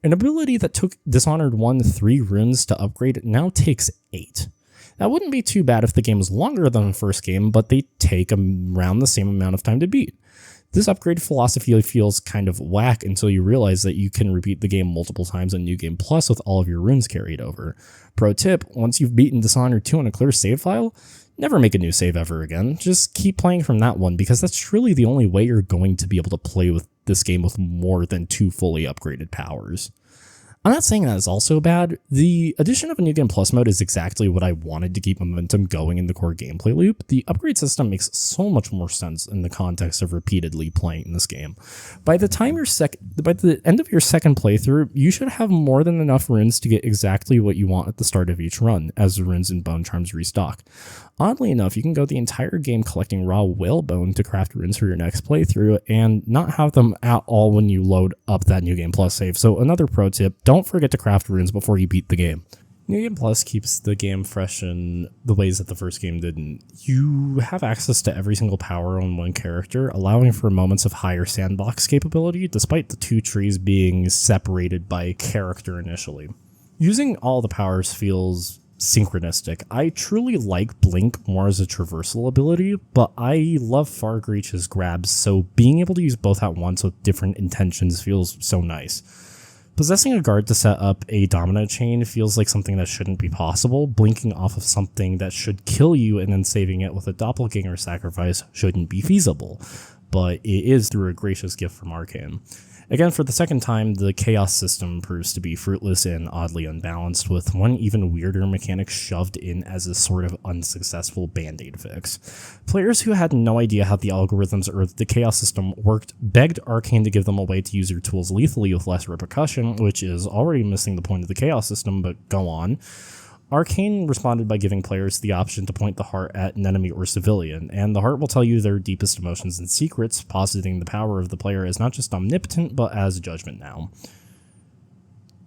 An ability that took Dishonored 1 3 runes to upgrade now takes 8. That wouldn't be too bad if the game was longer than the first game, but they take around the same amount of time to beat. This upgrade philosophy feels kind of whack until you realize that you can repeat the game multiple times on New Game Plus with all of your runes carried over. Pro tip, once you've beaten Dishonored 2 on a clear save file, never make a new save ever again. Just keep playing from that one, because that's truly the only way you're going to be able to play with this game with more than 2 fully upgraded powers. I'm not saying that is also bad. The addition of a New Game Plus mode is exactly what I wanted to keep momentum going in the core gameplay loop. The upgrade system makes so much more sense in the context of repeatedly playing this game. By the end of your second playthrough, you should have more than enough runes to get exactly what you want at the start of each run, as the runes and bone charms restock. Oddly enough, you can go the entire game collecting raw whalebone to craft runes for your next playthrough and not have them at all when you load up that New Game Plus save. So another pro tip, don't forget to craft runes before you beat the game. New Game Plus keeps the game fresh in the ways that the first game didn't. You have access to every single power on one character, allowing for moments of higher sandbox capability, despite the 2 trees being separated by character initially. Using all the powers feels synchronistic. I truly like Blink more as a traversal ability, but I love Fargreech's grabs, so being able to use both at once with different intentions feels so nice. Possessing a guard to set up a domino chain feels like something that shouldn't be possible. Blinking off of something that should kill you and then saving it with a doppelganger sacrifice shouldn't be feasible, but it is through a gracious gift from Arcane. Again, for the second time, the chaos system proves to be fruitless and oddly unbalanced, with one even weirder mechanic shoved in as a sort of unsuccessful band-aid fix. Players who had no idea how the algorithms or the chaos system worked begged Arcane to give them a way to use their tools lethally with less repercussion, which is already missing the point of the chaos system, but go on. Arcane responded by giving players the option to point the heart at an enemy or civilian, and the heart will tell you their deepest emotions and secrets, positing the power of the player as not just omnipotent, but as judgment now.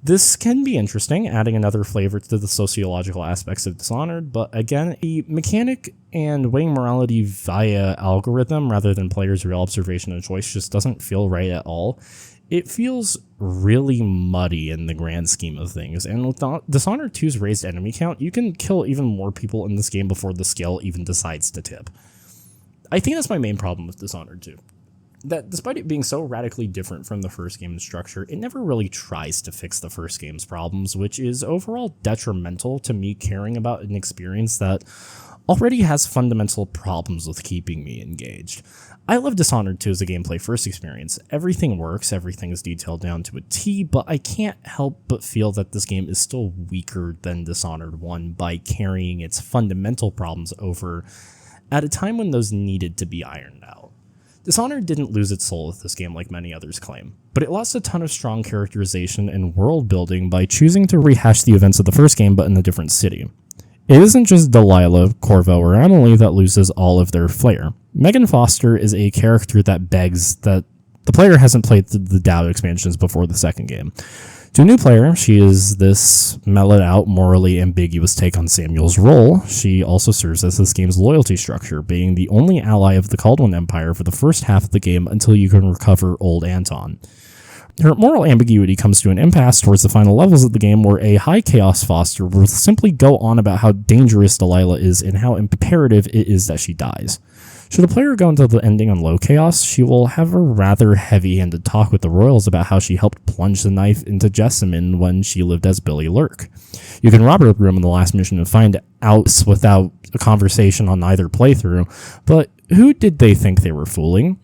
This can be interesting, adding another flavor to the sociological aspects of Dishonored, but again, a mechanic and weighing morality via algorithm rather than players' real observation and choice just doesn't feel right at all. It feels really muddy in the grand scheme of things, and with Dishonored 2's raised enemy count, you can kill even more people in this game before the scale even decides to tip. I think that's my main problem with Dishonored 2. That despite it being so radically different from the first game's structure, it never really tries to fix the first game's problems, which is overall detrimental to me caring about an experience that already has fundamental problems with keeping me engaged. I love Dishonored 2 as a gameplay first experience. Everything works, everything is detailed down to a T, but I can't help but feel that this game is still weaker than Dishonored 1 by carrying its fundamental problems over at a time when those needed to be ironed out. Dishonored didn't lose its soul with this game like many others claim, but it lost a ton of strong characterization and world building by choosing to rehash the events of the first game but in a different city. It isn't just Delilah, Corvo, or Emily that loses all of their flair. Megan Foster is a character that begs that the player hasn't played the Daud expansions before the second game. To a new player, she is this mellowed out, morally ambiguous take on Samuel's role. She also serves as this game's loyalty structure, being the only ally of the Caldwell Empire for the first half of the game until you can recover old Anton. Her moral ambiguity comes to an impasse towards the final levels of the game, where a high chaos Foster will simply go on about how dangerous Delilah is and how imperative it is that she dies. Should a player go until the ending on low chaos, she will have a rather heavy-handed talk with the Royals about how she helped plunge the knife into Jessamine when she lived as Billy Lurk. You can rob her room in the last mission and find out without a conversation on either playthrough, but who did they think they were fooling?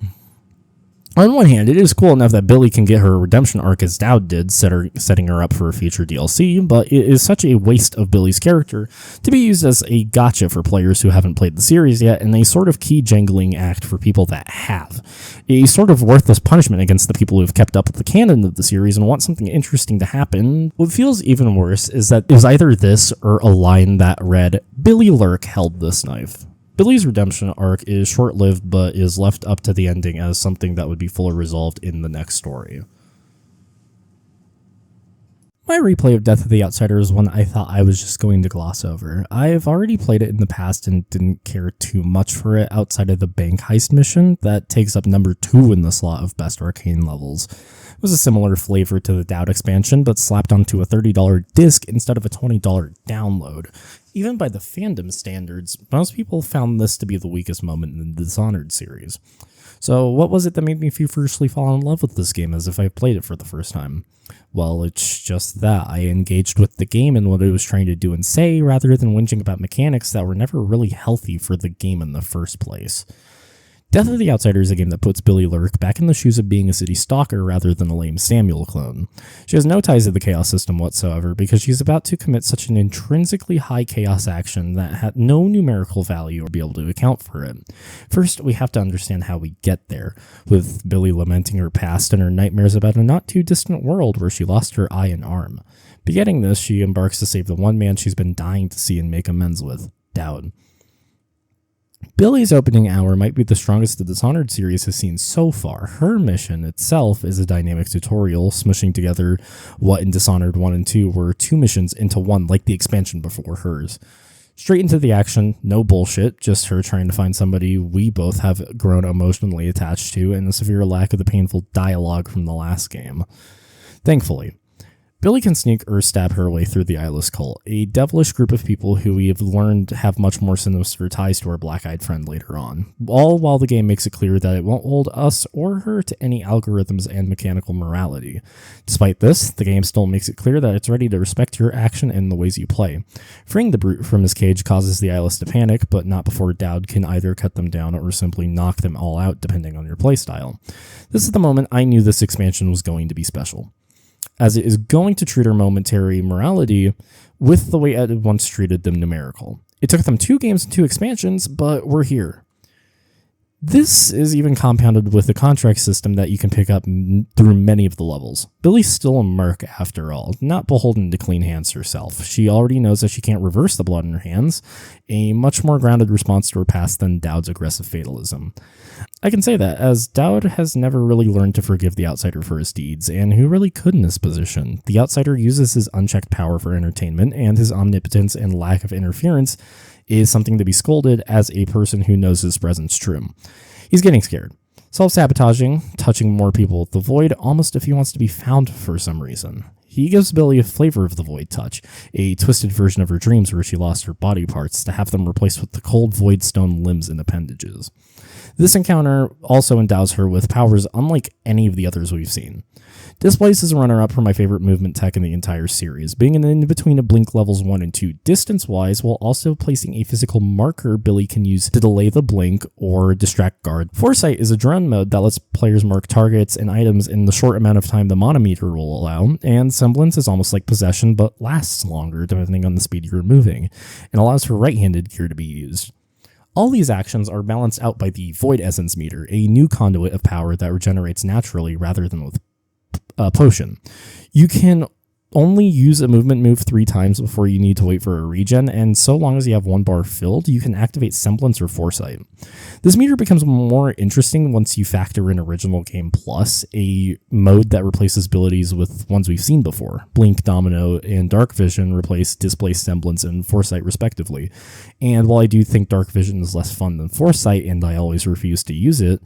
On one hand, it is cool enough that Billy can get her redemption arc as Daud did, setting her up for a future DLC, but it is such a waste of Billy's character to be used as a gotcha for players who haven't played the series yet, and a sort of key jangling act for people that have. A sort of worthless punishment against the people who have kept up with the canon of the series and want something interesting to happen. What feels even worse is that it was either this or a line that read, "Billy Lurk held this knife." Billy's redemption arc is short-lived, but is left up to the ending as something that would be fully resolved in the next story. My replay of Death of the Outsider is one I thought I was just going to gloss over. I've already played it in the past and didn't care too much for it outside of the bank heist mission that takes up number 2 in the slot of best arcane levels. It was a similar flavor to the Daud expansion, but slapped onto a $30 disc instead of a $20 download. Even by the fandom standards, most people found this to be the weakest moment in the Dishonored series. So what was it that made me furiously fall in love with this game as if I played it for the first time? Well, it's just that. I engaged with the game and what it was trying to do and say, rather than whinging about mechanics that were never really healthy for the game in the first place. Death of the Outsider is a game that puts Billy Lurk back in the shoes of being a city stalker rather than a lame Samuel clone. She has no ties to the chaos system whatsoever because she's about to commit such an intrinsically high chaos action that had no numerical value or be able to account for it. First, we have to understand how we get there, with Billy lamenting her past and her nightmares about a not too distant world where she lost her eye and arm. Begetting this, she embarks to save the one man she's been dying to see and make amends with, Daud. Billy's opening hour might be the strongest the Dishonored series has seen so far. Her mission itself is a dynamic tutorial, smushing together what in Dishonored 1 and 2 were 2 missions into one, like the expansion before hers. Straight into the action, no bullshit, just her trying to find somebody we both have grown emotionally attached to, and a severe lack of the painful dialogue from the last game. Thankfully, Billy can sneak or stab her way through the eyeless cult, a devilish group of people who we have learned have much more sinister ties to our black-eyed friend later on, all while the game makes it clear that it won't hold us or her to any algorithms and mechanical morality. Despite this, the game still makes it clear that it's ready to respect your action and the ways you play. Freeing the brute from his cage causes the eyeless to panic, but not before Daud can either cut them down or simply knock them all out depending on your playstyle. This is the moment I knew this expansion was going to be special, as it is going to treat our momentary morality with the way it had once treated them numerical. It took them 2 games and 2 expansions, but we're here. This is even compounded with a contract system that you can pick up through many of the levels. Billy's still a merc after all, not beholden to clean hands herself. She already knows that she can't reverse the blood in her hands, a much more grounded response to her past than Daud's aggressive fatalism. I can say that, as Daud has never really learned to forgive the Outsider for his deeds, and who really could in this position? The Outsider uses his unchecked power for entertainment, and his omnipotence and lack of interference is something to be scolded as a person who knows his presence true. He's getting scared, self-sabotaging, touching more people with the Void, almost if he wants to be found for some reason. He gives Billy a flavor of the Void touch, a twisted version of her dreams where she lost her body parts to have them replaced with the cold Void stone limbs and appendages. This encounter also endows her with powers unlike any of the others we've seen. This place is a runner-up for my favorite movement tech in the entire series, being an in-between of Blink levels 1 and 2 distance-wise, while also placing a physical marker Billy can use to delay the blink or distract guard. Foresight is a drone mode that lets players mark targets and items in the short amount of time the monometer will allow, and Semblance is almost like Possession, but lasts longer depending on the speed you're moving, and allows for right-handed gear to be used. All these actions are balanced out by the Void Essence meter, a new conduit of power that regenerates naturally rather than with potion. You can only use a movement move 3 times before you need to wait for a regen, and so long as you have 1 bar filled, you can activate Semblance or Foresight. This meter becomes more interesting once you factor in Original Game Plus, a mode that replaces abilities with ones we've seen before. Blink, Domino, and Dark Vision replace Displaced Semblance and Foresight respectively. And while I do think Dark Vision is less fun than Foresight, and I always refuse to use it,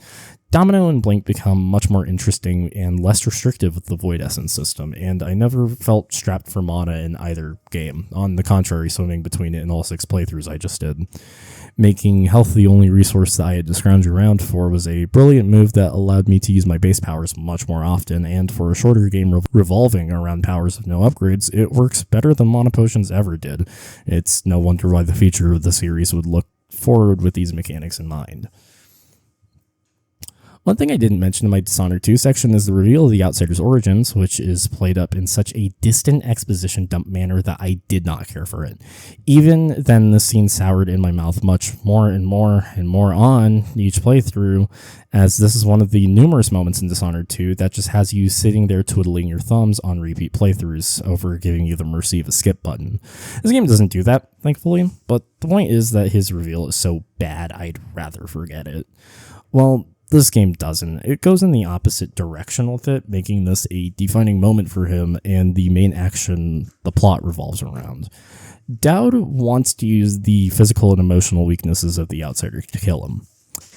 Domino and Blink become much more interesting and less restrictive with the Void Essence system, and I never felt strapped for mana in either game. On the contrary, swimming between it in all 6 playthroughs I just did. Making health the only resource that I had to scrounge around for was a brilliant move that allowed me to use my base powers much more often, and for a shorter game revolving around powers with no upgrades, it works better than Mana Potions ever did. It's no wonder why the feature of the series would look forward with these mechanics in mind. One thing I didn't mention in my Dishonored 2 section is the reveal of the Outsider's origins, which is played up in such a distant exposition dump manner that I did not care for it. Even then, the scene soured in my mouth much more and more and more on each playthrough, as this is one of the numerous moments in Dishonored 2 that just has you sitting there twiddling your thumbs on repeat playthroughs over giving you the mercy of a skip button. This game doesn't do that, thankfully, but the point is that his reveal is so bad I'd rather forget it. Well, this game doesn't. It goes in the opposite direction with it, making this a defining moment for him and the main action the plot revolves around. Daud wants to use the physical and emotional weaknesses of the Outsider to kill him.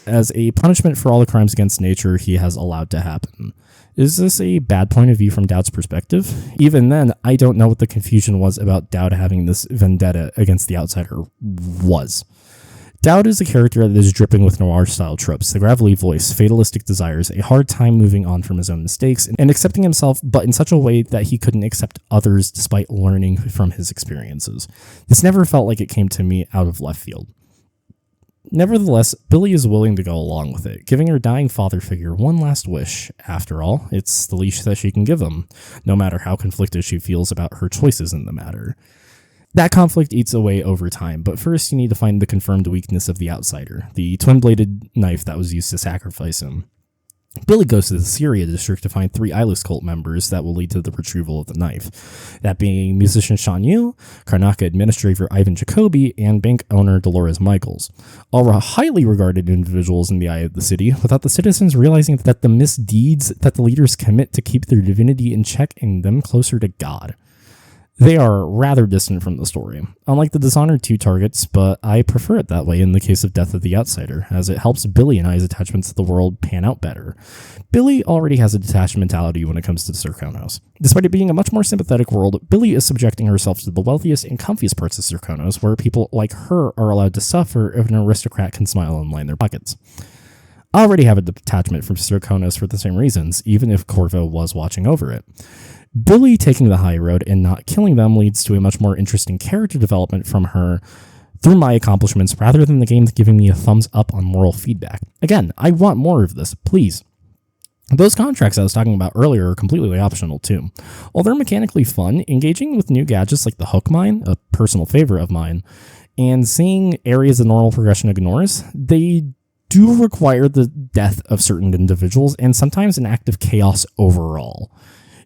as a punishment for all the crimes against nature he has allowed to happen. Is this a bad point of view from Daud's perspective? Even then, I don't know what the confusion was about Daud having this vendetta against the outsider was. Daud is a character that is dripping with noir-style tropes, the gravelly voice, fatalistic desires, a hard time moving on from his own mistakes, and accepting himself, but in such a way that he couldn't accept others despite learning from his experiences. This never felt like it came to me out of left field. Nevertheless, Billy is willing to go along with it, giving her dying father figure one last wish. After all, it's the leash that she can give him, no matter how conflicted she feels about her choices in the matter. That conflict eats away over time, but first you need to find the confirmed weakness of the outsider, the twin-bladed knife that was used to sacrifice him. Billy goes to the Syria district to find 3 eyeless cult members that will lead to the retrieval of the knife, that being musician Sean Yu, Karnaca administrator Ivan Jacoby, and bank owner Dolores Michaels. All were highly regarded individuals in the eye of the city, without the citizens realizing that the misdeeds that the leaders commit to keep their divinity in check and them closer to God. They are rather distant from the story, unlike the Dishonored 2 targets, but I prefer it that way in the case of Death of the Outsider, as it helps Billy and I's attachments to the world pan out better. Billy already has a detached mentality when it comes to Serkonos. Despite it being a much more sympathetic world, Billy is subjecting herself to the wealthiest and comfiest parts of Serkonos, where people like her are allowed to suffer if an aristocrat can smile and line their pockets. I already have a detachment from Serkonos for the same reasons, even if Corvo was watching over it. Billy taking the high road and not killing them leads to a much more interesting character development from her through my accomplishments rather than the game giving me a thumbs up on moral feedback. Again, I want more of this, please. Those contracts I was talking about earlier are completely optional too. While they're mechanically fun, engaging with new gadgets like the hook mine, a personal favorite of mine, and seeing areas the normal progression ignores, they do require the death of certain individuals and sometimes an act of chaos overall.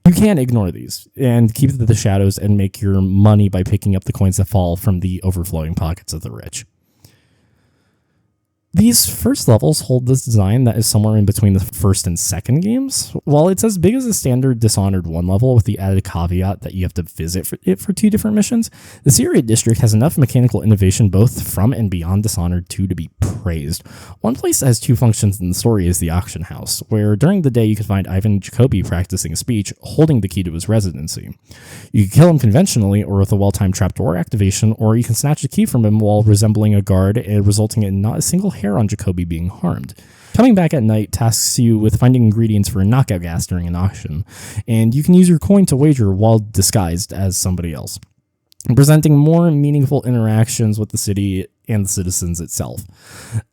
You can't ignore these and keep the shadows and make your money by picking up the coins that fall from the overflowing pockets of the rich. These first levels hold this design that is somewhere in between the first and second games. While it's as big as a standard Dishonored 1 level with the added caveat that you have to visit it for 2 different missions, the Syria district has enough mechanical innovation both from and beyond Dishonored 2 to be praised. One place that has 2 functions in the story is the auction house, where during the day you can find Ivan Jacoby practicing speech, holding the key to his residency. You can kill him conventionally or with a well-timed trapdoor activation, or you can snatch the key from him while resembling a guard, resulting in not a single hair on Jacoby being harmed. Coming back at night tasks you with finding ingredients for a knockout gas during an auction, and you can use your coin to wager while disguised as somebody else, presenting more meaningful interactions with the city and the citizens itself.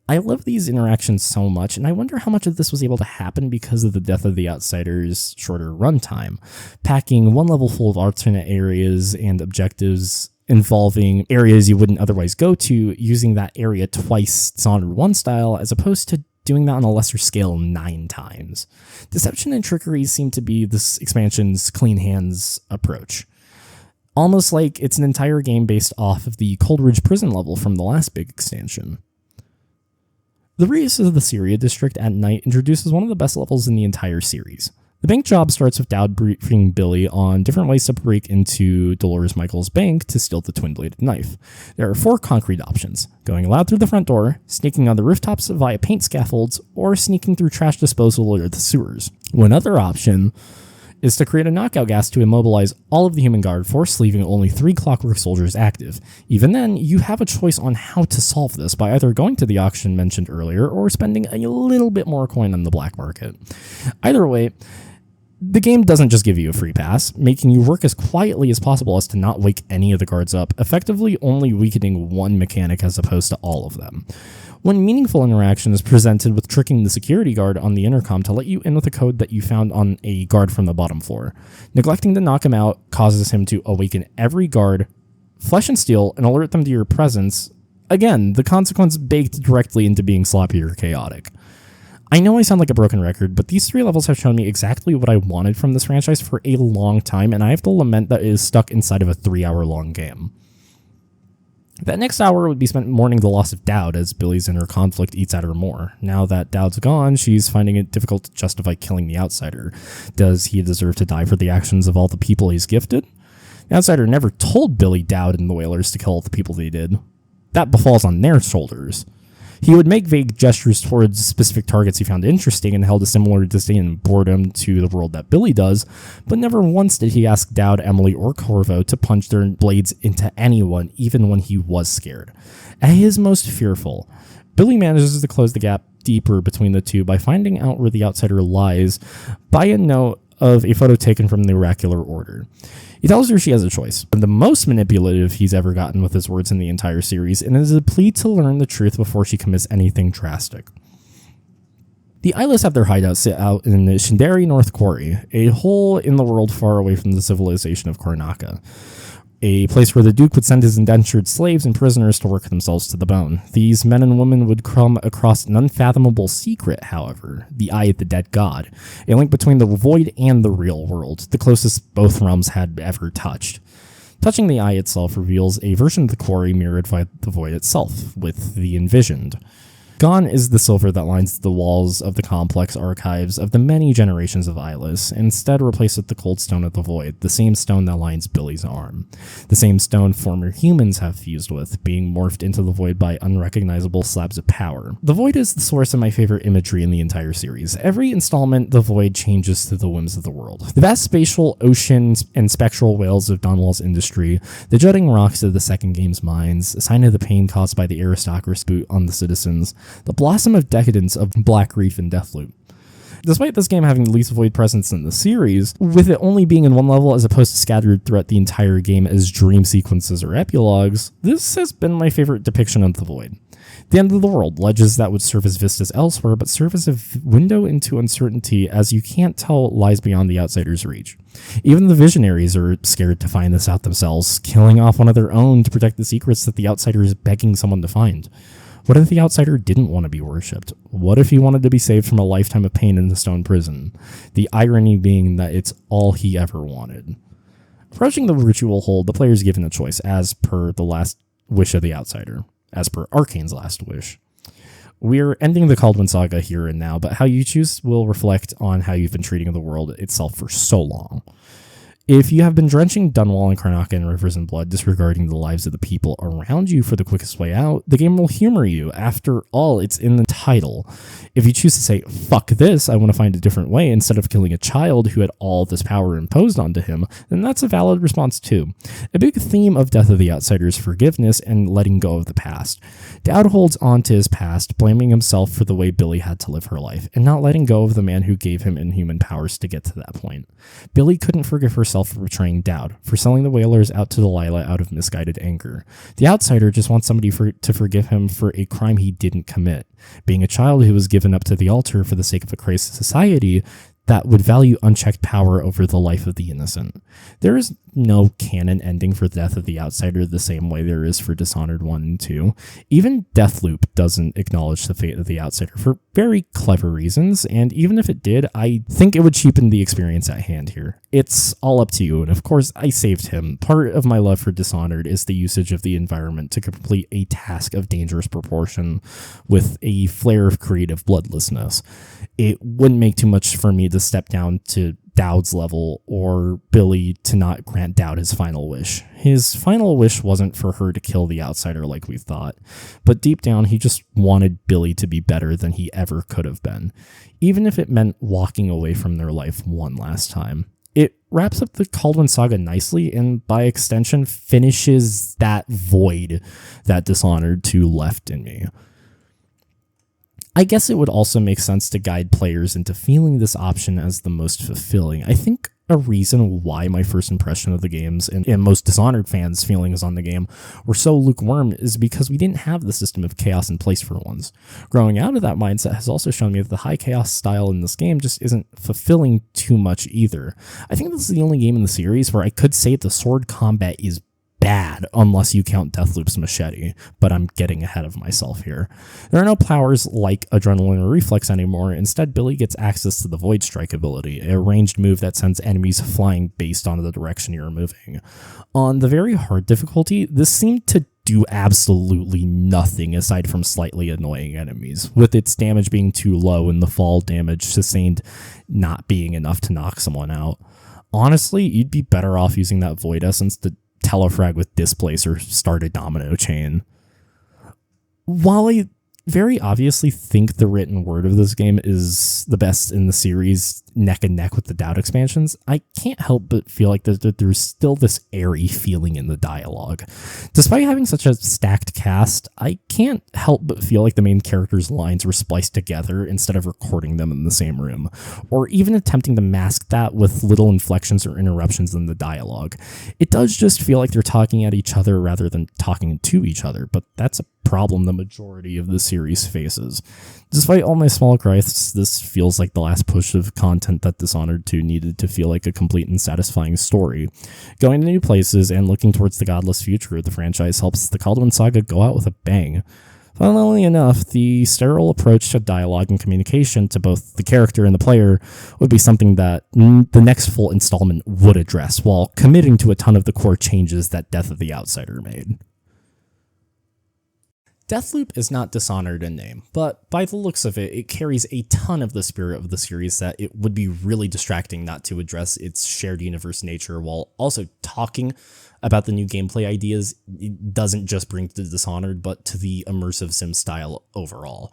I love these interactions so much, and I wonder how much of this was able to happen because of the Death of the Outsider's shorter runtime, packing one level full of alternate areas and objectives involving areas you wouldn't otherwise go to, using that area twice Dishonored 1 style, as opposed to doing that on a lesser scale 9 times. Deception and trickery seem to be this expansion's clean hands approach. Almost like it's an entire game based off of the Coldridge prison level from the last big expansion. The Reus of the Syria district at night introduces one of the best levels in the entire series. The bank job starts with Daud briefing Billy on different ways to break into Dolores Michaels' bank to steal the twin-bladed knife. There are 4 concrete options: going loud through the front door, sneaking on the rooftops via paint scaffolds, or sneaking through trash disposal or the sewers. One other option is to create a knockout gas to immobilize all of the human guard force, leaving only 3 clockwork soldiers active. Even then, you have a choice on how to solve this by either going to the auction mentioned earlier or spending a little bit more coin on the black market. Either way, the game doesn't just give you a free pass, making you work as quietly as possible as to not wake any of the guards up, effectively only weakening one mechanic as opposed to all of them. One meaningful interaction is presented with tricking the security guard on the intercom to let you in with a code that you found on a guard from the bottom floor. Neglecting to knock him out causes him to awaken every guard, flesh and steel, and alert them to your presence. Again, the consequence baked directly into being sloppy or chaotic. I know I sound like a broken record, but these 3 levels have shown me exactly what I wanted from this franchise for a long time, and I have to lament that it is stuck inside of a 3-hour-long game. That next hour would be spent mourning the loss of Daud as Billy's inner conflict eats at her more. Now that Daud's gone, she's finding it difficult to justify killing the outsider. Does he deserve to die for the actions of all the people he's gifted? The outsider never told Billy, Daud, and the Whalers to kill all the people they did. That befalls on their shoulders. He would make vague gestures towards specific targets he found interesting and held a similar disdain and boredom to the world that Billy does, but never once did he ask Daud, Emily, or Corvo to punch their blades into anyone, even when he was scared. At his most fearful, Billy manages to close the gap deeper between the two by finding out where the outsider lies by a note of a photo taken from the oracular order. He tells her she has a choice. The most manipulative he's ever gotten with his words in the entire series, and it is a plea to learn the truth before she commits anything drastic. The Eyeless have their hideout sit out in the Shindari North Quarry, a hole in the world far away from the civilization of Karnaca. A place where the Duke would send his indentured slaves and prisoners to work themselves to the bone. These men and women would come across an unfathomable secret, however, the Eye of the Dead God, a link between the void and the real world, the closest both realms had ever touched. Touching the Eye itself reveals a version of the quarry mirrored by the void itself, with the envisioned. Gone is the silver that lines the walls of the complex archives of the many generations of Eyeless, instead replaced with the cold stone of the void, the same stone that lines Billy's arm. The same stone former humans have fused with, being morphed into the void by unrecognizable slabs of power. The void is the source of my favorite imagery in the entire series. Every installment, the void changes to the whims of the world. The vast spatial oceans and spectral whales of Dunwall's industry, the jutting rocks of the second game's mines, a sign of the pain caused by the aristocracy boot on the citizens, the blossom of decadence of Blackreef and Deathloop. Despite this game having the least void presence in the series, with it only being in one level as opposed to scattered throughout the entire game as dream sequences or epilogues, this has been my favorite depiction of the void. The end of the world, ledges that would serve as vistas elsewhere, but serve as a window into uncertainty as you can't tell what lies beyond the outsider's reach. Even the visionaries are scared to find this out themselves, killing off one of their own to protect the secrets that the outsider is begging someone to find. What if the outsider didn't want to be worshipped? What if he wanted to be saved from a lifetime of pain in the stone prison? The irony being that it's all he ever wanted. Approaching the ritual hold, the player is given a choice, as per the last wish of the outsider, as per Arcane's last wish. We're ending the Kaldwin saga here and now, but how you choose will reflect on how you've been treating the world itself for so long. If you have been drenching Dunwall and Karnaca in rivers and blood, disregarding the lives of the people around you for the quickest way out, the game will humor you. After all, it's in the title. If you choose to say, fuck this, I want to find a different way, instead of killing a child who had all this power imposed onto him, then that's a valid response too. A big theme of Death of the Outsider is forgiveness and letting go of the past. Daud holds on to his past, blaming himself for the way Billy had to live her life, and not letting go of the man who gave him inhuman powers to get to that point. Billy couldn't forgive herself for betraying Daud, for selling the whalers out to Delilah out of misguided anger. The outsider just wants somebody to forgive him for a crime he didn't commit. Being a child who was given up to the altar for the sake of a crazed society that would value unchecked power over the life of the innocent. There is no canon ending for Death of the Outsider the same way there is for Dishonored 1 and 2. Even Deathloop doesn't acknowledge the fate of the outsider for very clever reasons, and even if it did, I think it would cheapen the experience at hand here. It's all up to you, and of course I saved him. Part of my love for Dishonored is the usage of the environment to complete a task of dangerous proportion with a flare of creative bloodlessness. It wouldn't make too much for me to step down to Daud's level or Billy to not grant Daud his final wish. His final wish wasn't for her to kill the outsider like we thought, but deep down he just wanted Billy to be better than he ever could have been, even if it meant walking away from their life one last time. It wraps up the Kaldwin saga nicely and by extension finishes that void that Dishonored 2 left in me. I guess it would also make sense to guide players into feeling this option as the most fulfilling. I think a reason why my first impression of the games and most Dishonored fans' feelings on the game were so lukewarm is because we didn't have the system of chaos in place for once. Growing out of that mindset has also shown me that the high chaos style in this game just isn't fulfilling too much either. I think this is the only game in the series where I could say the sword combat is bad, unless you count Deathloop's machete, but I'm getting ahead of myself here. There are no powers like Adrenaline or Reflex anymore. Instead, Billy gets access to the Void Strike ability, a ranged move that sends enemies flying based on the direction you're moving. On the very hard difficulty, this seemed to do absolutely nothing aside from slightly annoying enemies, with its damage being too low and the fall damage sustained not being enough to knock someone out. Honestly, you'd be better off using that Void Essence to telefrag with Displace or start a domino chain. While I very obviously think the written word of this game is the best in the series, neck and neck with the Daud expansions, I can't help but feel like there's still this airy feeling in the dialogue. Despite having such a stacked cast, I can't help but feel like the main characters' lines were spliced together instead of recording them in the same room, or even attempting to mask that with little inflections or interruptions in the dialogue. It does just feel like they're talking at each other rather than talking to each other, but that's a problem the majority of the series faces. Despite all my small gripes, this feels like the last push of content that Dishonored 2 needed to feel like a complete and satisfying story. Going to new places and looking towards the godless future of the franchise helps the Kaldwin saga go out with a bang. Funnily enough, the sterile approach to dialogue and communication to both the character and the player would be something that the next full installment would address, while committing to a ton of the core changes that Death of the Outsider made. Deathloop is not Dishonored in name, but by the looks of it, it carries a ton of the spirit of the series that it would be really distracting not to address its shared universe nature while also talking about the new gameplay ideas it doesn't just bring to Dishonored, but to the immersive sim style overall.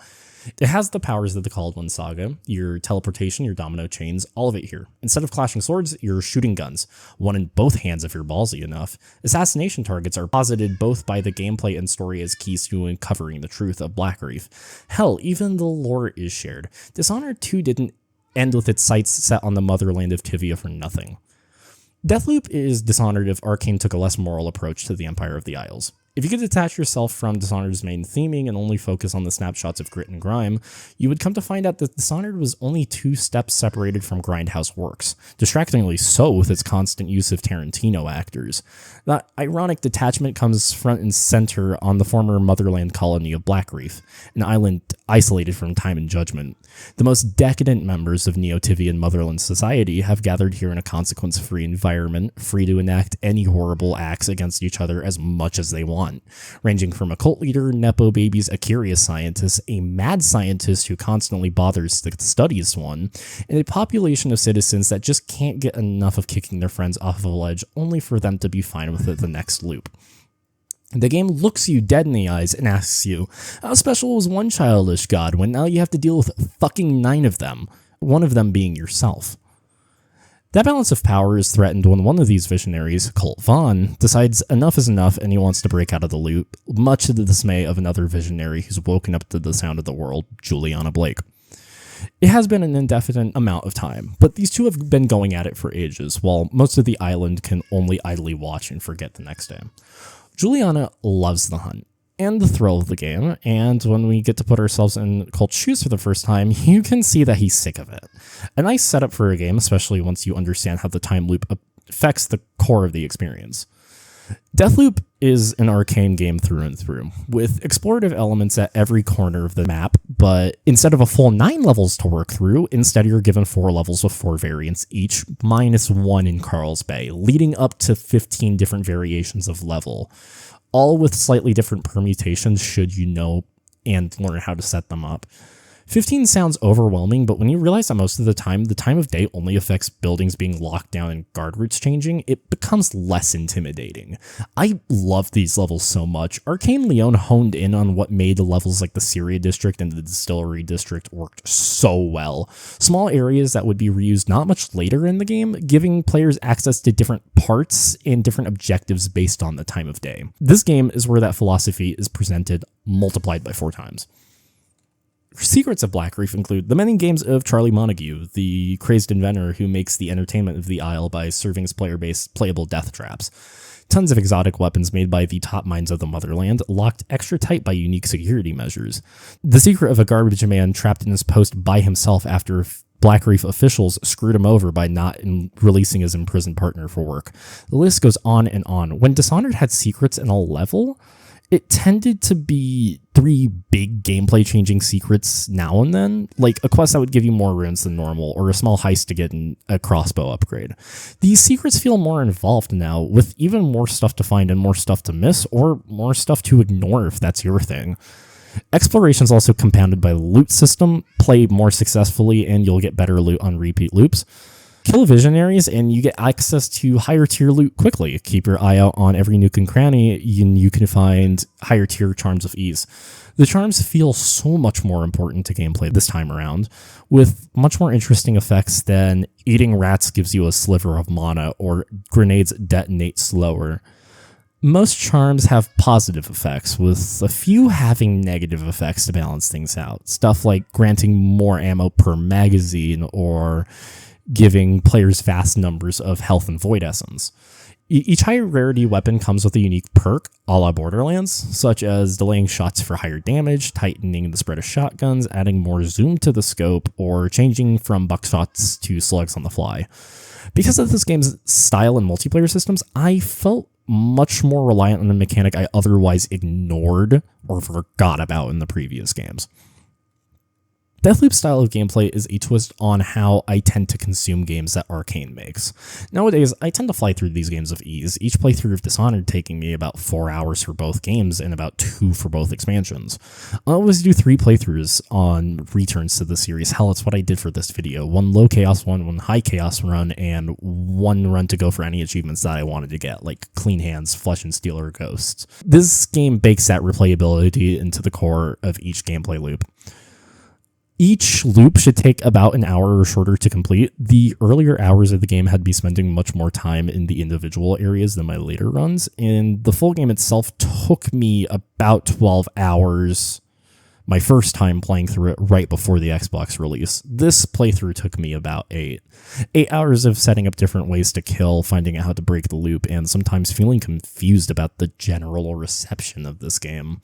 It has the powers of the Kaldwin saga, your teleportation, your domino chains, all of it here. Instead of clashing swords, you're shooting guns, one in both hands if you're ballsy enough. Assassination targets are posited both by the gameplay and story as keys to uncovering the truth of Blackreef. Hell, even the lore is shared. Dishonored 2 didn't end with its sights set on the motherland of Tivia for nothing. Deathloop is Dishonored if Arcane took a less moral approach to the Empire of the Isles. If you could detach yourself from Dishonored's main theming and only focus on the snapshots of grit and grime, you would come to find out that Dishonored was only 2 steps separated from Grindhouse Works, distractingly so with its constant use of Tarantino actors. That ironic detachment comes front and center on the former motherland colony of Blackreef, an island isolated from time and judgment. The most decadent members of Neo-Tivian motherland society have gathered here in a consequence-free environment, free to enact any horrible acts against each other as much as they want. Ranging from a cult leader, nepo babies, a curious scientist, a mad scientist who constantly bothers the studious one, and a population of citizens that just can't get enough of kicking their friends off of a ledge only for them to be fine with it the next loop. The game looks you dead in the eyes and asks you, how special was one childish god when now you have to deal with fucking 9 of them, one of them being yourself? That balance of power is threatened when one of these visionaries, Colt Vaughn, decides enough is enough and he wants to break out of the loop, much to the dismay of another visionary who's woken up to the sound of the world, Juliana Blake. It has been an indefinite amount of time, but these two have been going at it for ages, while most of the island can only idly watch and forget the next day. Juliana loves the hunt and the thrill of the game, and when we get to put ourselves in Colt's shoes for the first time, you can see that he's sick of it. A nice setup for a game, especially once you understand how the time loop affects the core of the experience. Deathloop is an Arcane game through and through, with explorative elements at every corner of the map, but instead of a full 9 levels to work through, instead you're given 4 levels with 4 variants each, -1 in Carl's Bay, leading up to 15 different variations of level, all with slightly different permutations should you know and learn how to set them up. 15 sounds overwhelming, but when you realize that most of the time of day only affects buildings being locked down and guard routes changing, it becomes less intimidating. I love these levels so much. Arcane Leon honed in on what made the levels like the Syria District and the Distillery District worked so well. Small areas that would be reused not much later in the game, giving players access to different parts and different objectives based on the time of day. This game is where that philosophy is presented multiplied by 4 times. Secrets of Blackreef include the many games of Charlie Montague, the crazed inventor who makes the entertainment of the Isle by serving his player-base playable death traps. Tons of exotic weapons made by the top minds of the motherland, locked extra tight by unique security measures. The secret of a garbage man trapped in his post by himself after Blackreef officials screwed him over by not releasing his imprisoned partner for work. The list goes on and on. When Dishonored had secrets in a level, it tended to be 3 big gameplay-changing secrets now and then, like a quest that would give you more runes than normal, or a small heist to get a crossbow upgrade. These secrets feel more involved now, with even more stuff to find and more stuff to miss, or more stuff to ignore if that's your thing. Exploration is also compounded by the loot system. Play more successfully and you'll get better loot on repeat loops. Kill visionaries and you get access to higher tier loot quickly. Keep your eye out on every nook and cranny and you can find higher tier charms of ease. The charms feel so much more important to gameplay this time around, with much more interesting effects than eating rats gives you a sliver of mana or grenades detonate slower. Most charms have positive effects, with a few having negative effects to balance things out. Stuff like granting more ammo per magazine or giving players vast numbers of health and void essence. Each higher rarity weapon comes with a unique perk, a la Borderlands, such as delaying shots for higher damage, tightening the spread of shotguns, adding more zoom to the scope, or changing from buckshots to slugs on the fly. Because of this game's style and multiplayer systems, I felt much more reliant on a mechanic I otherwise ignored or forgot about in the previous games. Deathloop's style of gameplay is a twist on how I tend to consume games that Arcane makes. Nowadays, I tend to fly through these games of ease, each playthrough of Dishonored taking me about 4 hours for both games and about 2 for both expansions. I always do 3 playthroughs on returns to the series. Hell, it's what I did for this video. 1 low chaos run, 1 high chaos run, and 1 run to go for any achievements that I wanted to get, like Clean Hands, Flesh and Steel, or Ghosts. This game bakes that replayability into the core of each gameplay loop. Each loop should take about an hour or shorter to complete. The earlier hours of the game had me spending much more time in the individual areas than my later runs, and the full game itself took me about 12 hours my first time playing through it right before the Xbox release. This playthrough took me about 8. 8 hours of setting up different ways to kill, finding out how to break the loop, and sometimes feeling confused about the general reception of this game.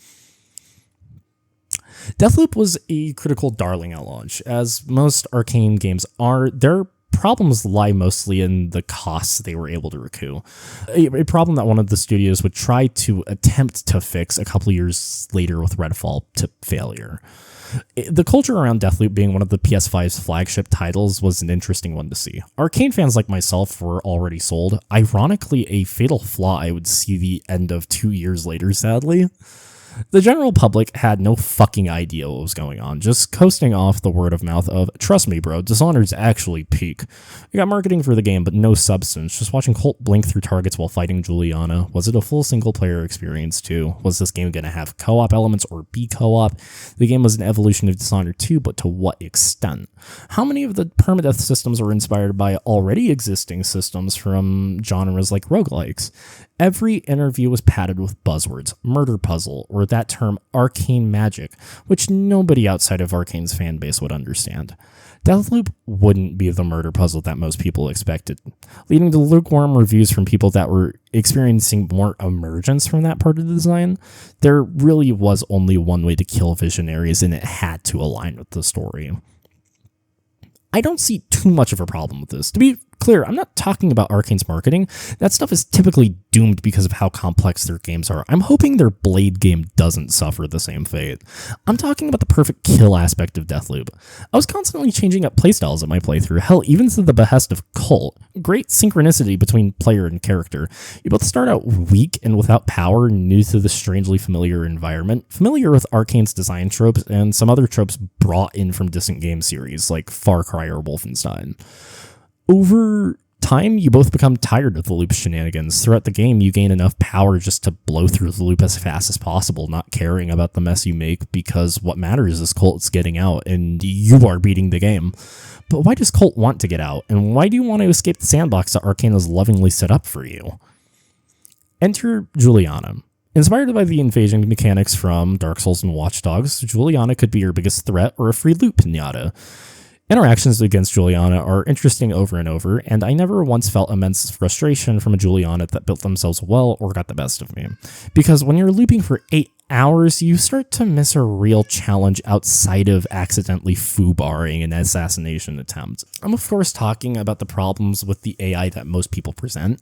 Deathloop was a critical darling at launch. As most Arcane games are, their problems lie mostly in the costs they were able to recoup. A problem that one of the studios would try to attempt to fix a couple years later with Redfall to failure. The culture around Deathloop being one of the PS5's flagship titles was an interesting one to see. Arcane fans like myself were already sold. Ironically, a fatal flaw I would see the end of 2 years later, sadly. The general public had no fucking idea what was going on, just coasting off the word of mouth of, trust me bro, Dishonored's actually peak. We got marketing for the game, but no substance, just watching Colt blink through targets while fighting Juliana. Was it a full single-player experience too? Was this game gonna have co-op elements or be co-op? The game was an evolution of Dishonored 2, but to what extent? How many of the permadeath systems were inspired by already existing systems from genres like roguelikes? Every interview was padded with buzzwords, murder puzzle, or that term arcane magic, which nobody outside of Arcane's fanbase would understand. Deathloop wouldn't be the murder puzzle that most people expected, leading to lukewarm reviews from people that were experiencing more emergence from that part of the design. There really was only one way to kill visionaries, and it had to align with the story. I don't see too much of a problem with this. To be clear, I'm not talking about Arcane's marketing. That stuff is typically doomed because of how complex their games are. I'm hoping their Blade game doesn't suffer the same fate. I'm talking about the perfect kill aspect of Deathloop. I was constantly changing up playstyles at my playthrough, hell, even to the behest of Colt. Great synchronicity between player and character. You both start out weak and without power, new to the strangely familiar environment, familiar with Arcane's design tropes, and some other tropes brought in from distant game series like Far Cry or Wolfenstein. Over time, you both become tired of the loop shenanigans. Throughout the game, you gain enough power just to blow through the loop as fast as possible, not caring about the mess you make, because what matters is Colt's getting out, and you are beating the game. But why does Colt want to get out, and why do you want to escape the sandbox that Arcane has lovingly set up for you? Enter Juliana. Inspired by the invasion mechanics from Dark Souls and Watch Dogs, Juliana could be your biggest threat or a free loot pinata. Interactions against Juliana are interesting over and over, and I never once felt immense frustration from a Juliana that built themselves well or got the best of me. Because when you're looping for 8 hours, you start to miss a real challenge outside of accidentally foobarring an assassination attempt. I'm of course talking about the problems with the AI that most people present.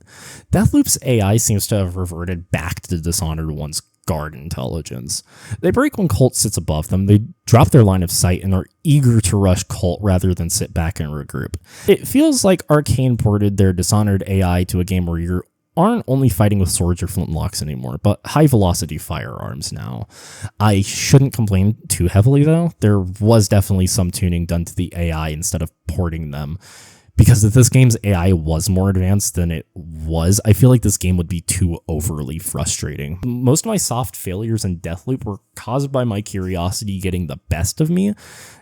Deathloop's AI seems to have reverted back to Dishonored 1's guard intelligence. They break when Colt sits above them, they drop their line of sight and are eager to rush Colt rather than sit back and regroup. It feels like Arcane ported their Dishonored AI to a game where you aren't only fighting with swords or flintlocks anymore, but high-velocity firearms now. I shouldn't complain too heavily though. There was definitely some tuning done to the AI instead of porting them, Because if this game's AI was more advanced than it was, I feel like this game would be too overly frustrating. Most of my soft failures in Deathloop were caused by my curiosity getting the best of me,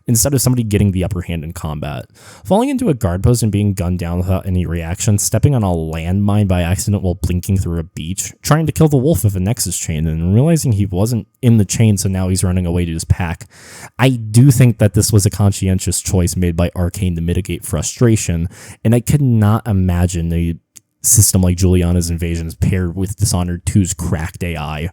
instead of somebody getting the upper hand in combat. Falling into a guard post and being gunned down without any reaction, stepping on a landmine by accident while blinking through a beach, trying to kill the wolf of a Nexus chain, and realizing he wasn't in the chain, so now he's running away to his pack. I do think that this was a conscientious choice made by Arcane to mitigate frustration, and I could not imagine a system like Juliana's Invasions paired with Dishonored 2's cracked AI.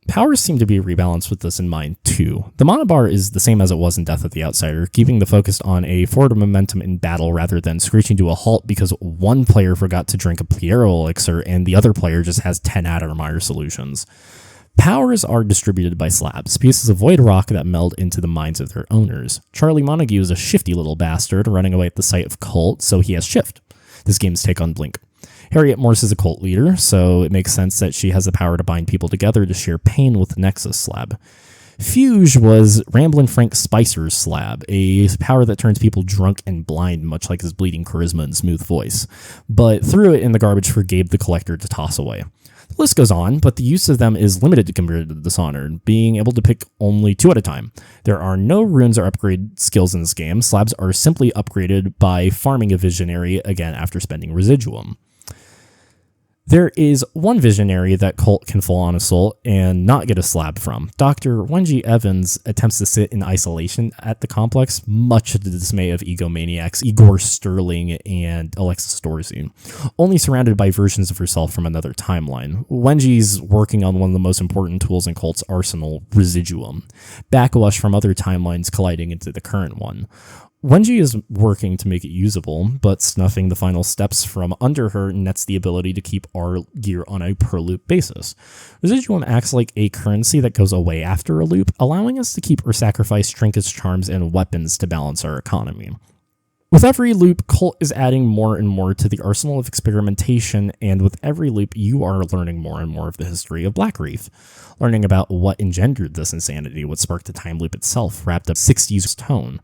Powers seem to be rebalanced with this in mind too. The mana bar is the same as it was in Death of the Outsider, keeping the focus on a forward momentum in battle rather than screeching to a halt because one player forgot to drink a Piero elixir and the other player just has 10 Addermeyer solutions. Powers are distributed by slabs, pieces of void rock that meld into the minds of their owners. Charlie Montague is a shifty little bastard running away at the sight of Cult, so he has shift. This game's take on Blink. Harriet Morse is a cult leader, so it makes sense that she has the power to bind people together to share pain with the Nexus slab. Fuge was Ramblin' Frank Spicer's slab, a power that turns people drunk and blind, much like his bleeding charisma and smooth voice, but threw it in the garbage for Gabe the Collector to toss away. The list goes on, but the use of them is limited compared to Dishonored, being able to pick only 2 at a time. There are no runes or upgrade skills in this game. Slabs are simply upgraded by farming a visionary again after spending residuum. There is one visionary that Cult can full-on assault and not get a slab from. Dr. Wenji Evans attempts to sit in isolation at the complex, much to the dismay of egomaniacs Igor Sterling and Alexis Dorsey, only surrounded by versions of herself from another timeline. Wenji's working on one of the most important tools in Cult's arsenal, Residuum, backwash from other timelines colliding into the current one. Wenji is working to make it usable, but snuffing the final steps from under her nets the ability to keep our gear on a per-loop basis. Residuum acts like a currency that goes away after a loop, allowing us to keep or sacrifice trinkets, charms, and weapons to balance our economy. With every loop, Cult is adding more and more to the arsenal of experimentation, and with every loop, you are learning more and more of the history of Blackreef, learning about what engendered this insanity, what sparked the time loop itself, wrapped up 60s tone.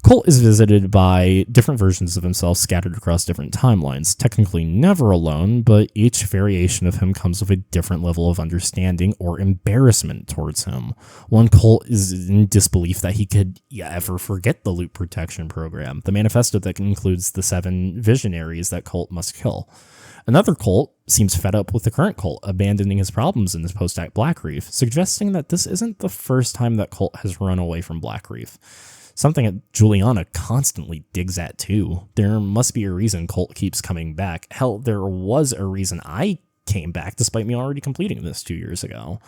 Cult is visited by different versions of himself scattered across different timelines, technically never alone, but each variation of him comes with a different level of understanding or embarrassment towards him. One Cult is in disbelief that he could ever forget the loop protection program, the manifesto that includes the 7 visionaries that Cult must kill. Another Cult seems fed up with the current Cult, abandoning his problems in his post-act Blackreef, suggesting that this isn't the first time that Cult has run away from Blackreef. Something that Juliana constantly digs at too. There must be a reason Cult keeps coming back. Hell, there was a reason I came back despite me already completing this 2 years ago.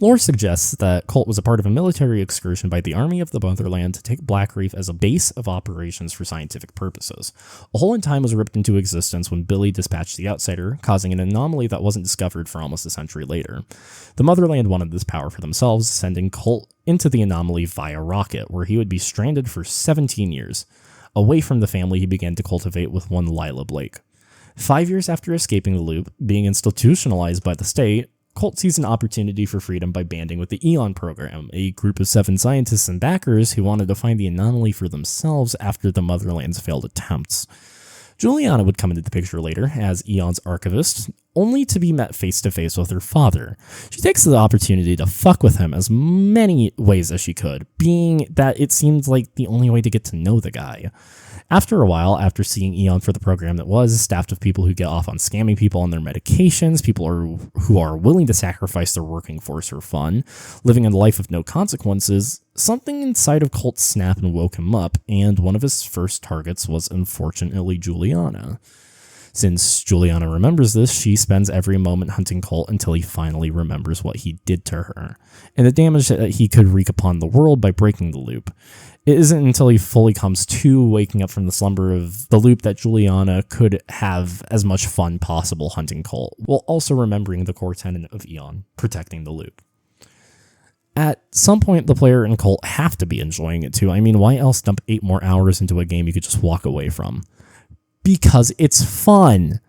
Lore suggests that Cult was a part of a military excursion by the Army of the Motherland to take Blackreef as a base of operations for scientific purposes. A hole in time was ripped into existence when Billy dispatched the Outsider, causing an anomaly that wasn't discovered for almost a century later. The Motherland wanted this power for themselves, sending Cult into the anomaly via rocket, where he would be stranded for 17 years. Away from the family he began to cultivate with one Lila Blake. 5 years after escaping the loop, being institutionalized by the state, Cult sees an opportunity for freedom by banding with the Eon program, a group of 7 scientists and backers who wanted to find the anomaly for themselves after the Motherland's failed attempts. Juliana would come into the picture later as Eon's archivist, only to be met face-to-face with her father. She takes the opportunity to fuck with him as many ways as she could, being that it seemed like the only way to get to know the guy. After a while, after seeing Eon for the program that was, staffed with people who get off on scamming people on their medications, people who are willing to sacrifice their working force for fun, living a life of no consequences, something inside of Cult snapped and woke him up, and one of his first targets was unfortunately Juliana. Since Juliana remembers this, she spends every moment hunting Cult until he finally remembers what he did to her, and the damage that he could wreak upon the world by breaking the loop. It isn't until he fully comes to waking up from the slumber of the loop that Juliana could have as much fun possible hunting Cult, while also remembering the core tenet of Eon, protecting the loop. At some point, the player and Cult have to be enjoying it too. I mean, why else dump 8 more hours into a game you could just walk away from? Because it's fun.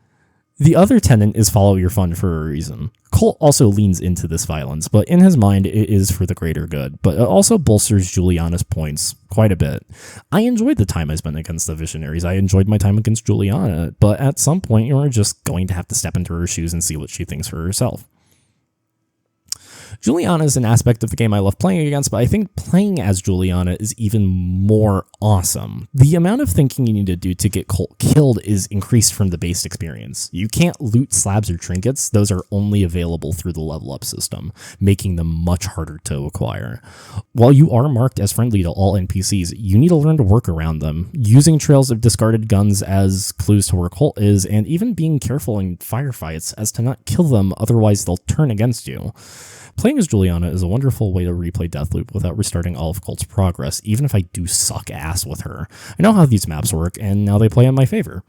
The other tenet is follow your fun for a reason. Colt also leans into this violence, but in his mind it is for the greater good, but it also bolsters Juliana's points quite a bit. I enjoyed the time I spent against the Visionaries, I enjoyed my time against Juliana, but at some point you are just going to have to step into her shoes and see what she thinks for herself. Juliana is an aspect of the game I love playing against, but I think playing as Juliana is even more awesome. The amount of thinking you need to do to get Colt killed is increased from the base experience. You can't loot slabs or trinkets, those are only available through the level up system, making them much harder to acquire. While you are marked as friendly to all NPCs, you need to learn to work around them, using trails of discarded guns as clues to where Colt is, and even being careful in firefights as to not kill them, otherwise they'll turn against you. Playing as Juliana is a wonderful way to replay Deathloop without restarting all of Colt's progress, even if I do suck ass with her. I know how these maps work, and now they play in my favor.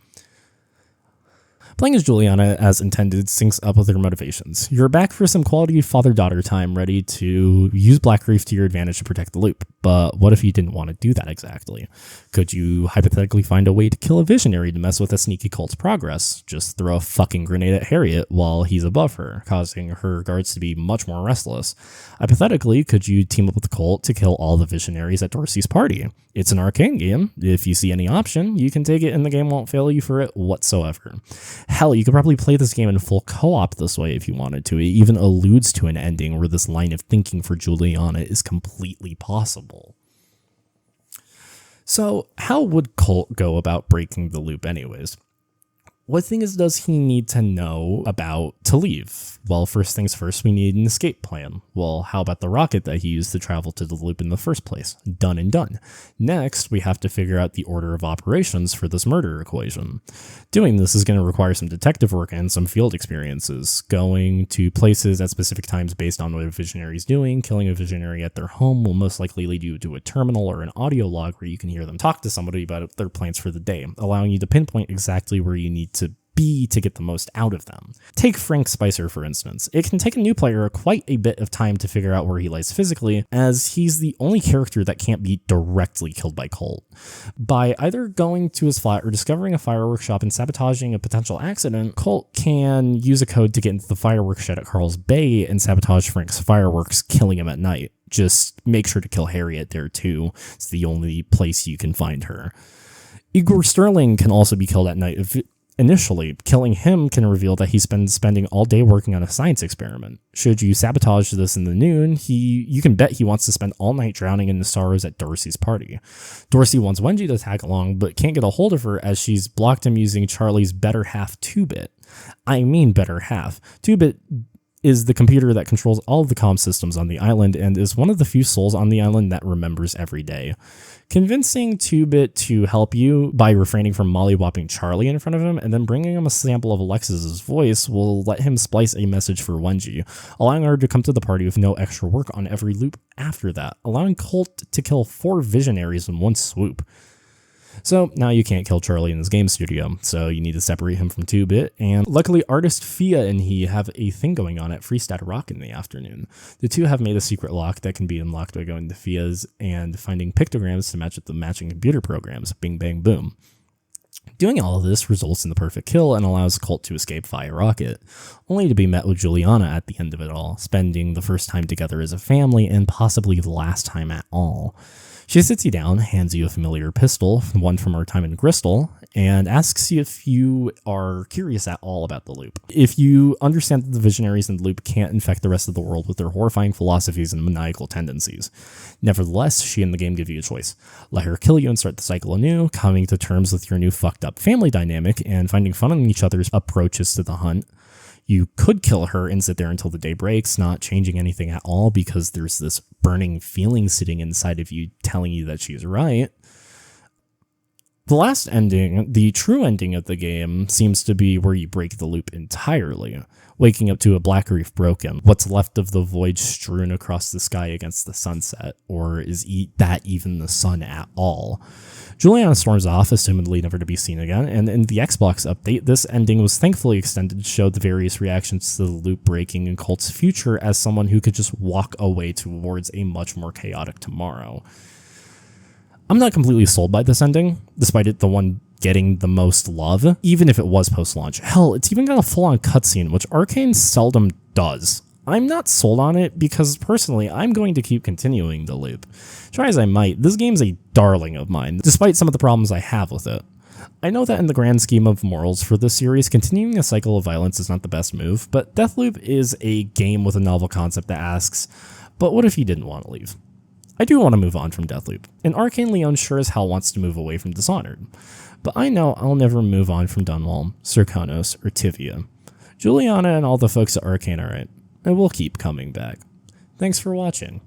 Playing as Juliana as intended syncs up with her motivations. You're back for some quality father-daughter time, ready to use Blackreef to your advantage to protect the loop. But what if you didn't want to do that exactly? Could you hypothetically find a way to kill a Visionary to mess with a sneaky Colt's progress? Just throw a fucking grenade at Harriet while he's above her, causing her guards to be much more restless. Hypothetically, could you team up with the Colt to kill all the Visionaries at Dorsey's party? It's an arcane game. If you see any option, you can take it and the game won't fail you for it whatsoever. Hell, you could probably play this game in full co-op this way if you wanted to. It even alludes to an ending where this line of thinking for Juliana is completely possible. So, how would Colt go about breaking the loop anyways? What things does he need to know about to leave? Well, first things first, we need an escape plan. Well, how about the rocket that he used to travel to the loop in the first place? Done and done. Next, we have to figure out the order of operations for this murder equation. Doing this is going to require some detective work and some field experiences. Going to places at specific times based on what a Visionary is doing. Killing a Visionary at their home will most likely lead you to a terminal or an audio log where you can hear them talk to somebody about their plans for the day, allowing you to pinpoint exactly where you need to be to get the most out of them. Take Frank Spicer, for instance. It can take a new player quite a bit of time to figure out where he lies physically, as he's the only character that can't be directly killed by Colt. By either going to his flat or discovering a fireworks shop and sabotaging a potential accident, Colt can use a code to get into the fireworks shed at Carl's Bay and sabotage Frank's fireworks, killing him at night. Just make sure to kill Harriet there too. It's the only place you can find her. Igor Sterling can also be killed at night. Initially, killing him can reveal that he's been spending all day working on a science experiment. Should you sabotage this in the noon, you can bet he wants to spend all night drowning in the sorrows at Dorsey's party. Dorsey wants Wenji to tag along, but can't get a hold of her as she's blocked him using Charlie's better half 2-bit. I mean better half. 2-bit is the computer that controls all of the comm systems on the island and is one of the few souls on the island that remembers every day. Convincing 2-bit to help you by refraining from mollywopping Charlie in front of him and then bringing him a sample of Alexis's voice will let him splice a message for Wenji, allowing her to come to the party with no extra work on every loop after that, allowing Colt to kill 4 Visionaries in one swoop. So now you can't kill Charlie in this game studio, so you need to separate him from 2-bit, and luckily artist Fia and he have a thing going on at Freestyle Rock in the afternoon. The two have made a secret lock that can be unlocked by going to Fia's and finding pictograms to match with the matching computer programs, bing bang boom. Doing all of this results in the perfect kill and allows Colt to escape via rocket, only to be met with Juliana at the end of it all, spending the first time together as a family and possibly the last time at all. She sits you down, hands you a familiar pistol, one from our time in Bristol, and asks you if you are curious at all about the loop. If you understand that the Visionaries in the loop can't infect the rest of the world with their horrifying philosophies and maniacal tendencies. Nevertheless, she and the game give you a choice. Let her kill you and start the cycle anew, coming to terms with your new fucked up family dynamic and finding fun in each other's approaches to the hunt. You could kill her and sit there until the day breaks, not changing anything at all because there's this burning feeling sitting inside of you telling you that she's right. The last ending, the true ending of the game, seems to be where you break the loop entirely, waking up to a Blackreef broken, what's left of the void strewn across the sky against the sunset, or is that even the sun at all? Juliana storms off, assumedly never to be seen again, and in the Xbox update, this ending was thankfully extended to show the various reactions to the loop breaking in Colt's future as someone who could just walk away towards a much more chaotic tomorrow. I'm not completely sold by this ending, despite it the one getting the most love, even if it was post-launch. Hell, it's even got a full-on cutscene, which Arcane seldom does. I'm not sold on it because, personally, I'm going to keep continuing the loop. Try as I might, this game's a darling of mine, despite some of the problems I have with it. I know that in the grand scheme of morals for this series, continuing a cycle of violence is not the best move, but Deathloop is a game with a novel concept that asks, but what if you didn't want to leave? I do want to move on from Deathloop, and Arcane Leon sure as hell wants to move away from Dishonored. But I know I'll never move on from Dunwall, Serkonos, or Tivia. Juliana and all the folks at Arcane are right, and we'll keep coming back. Thanks for watching.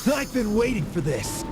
I've been waiting for this.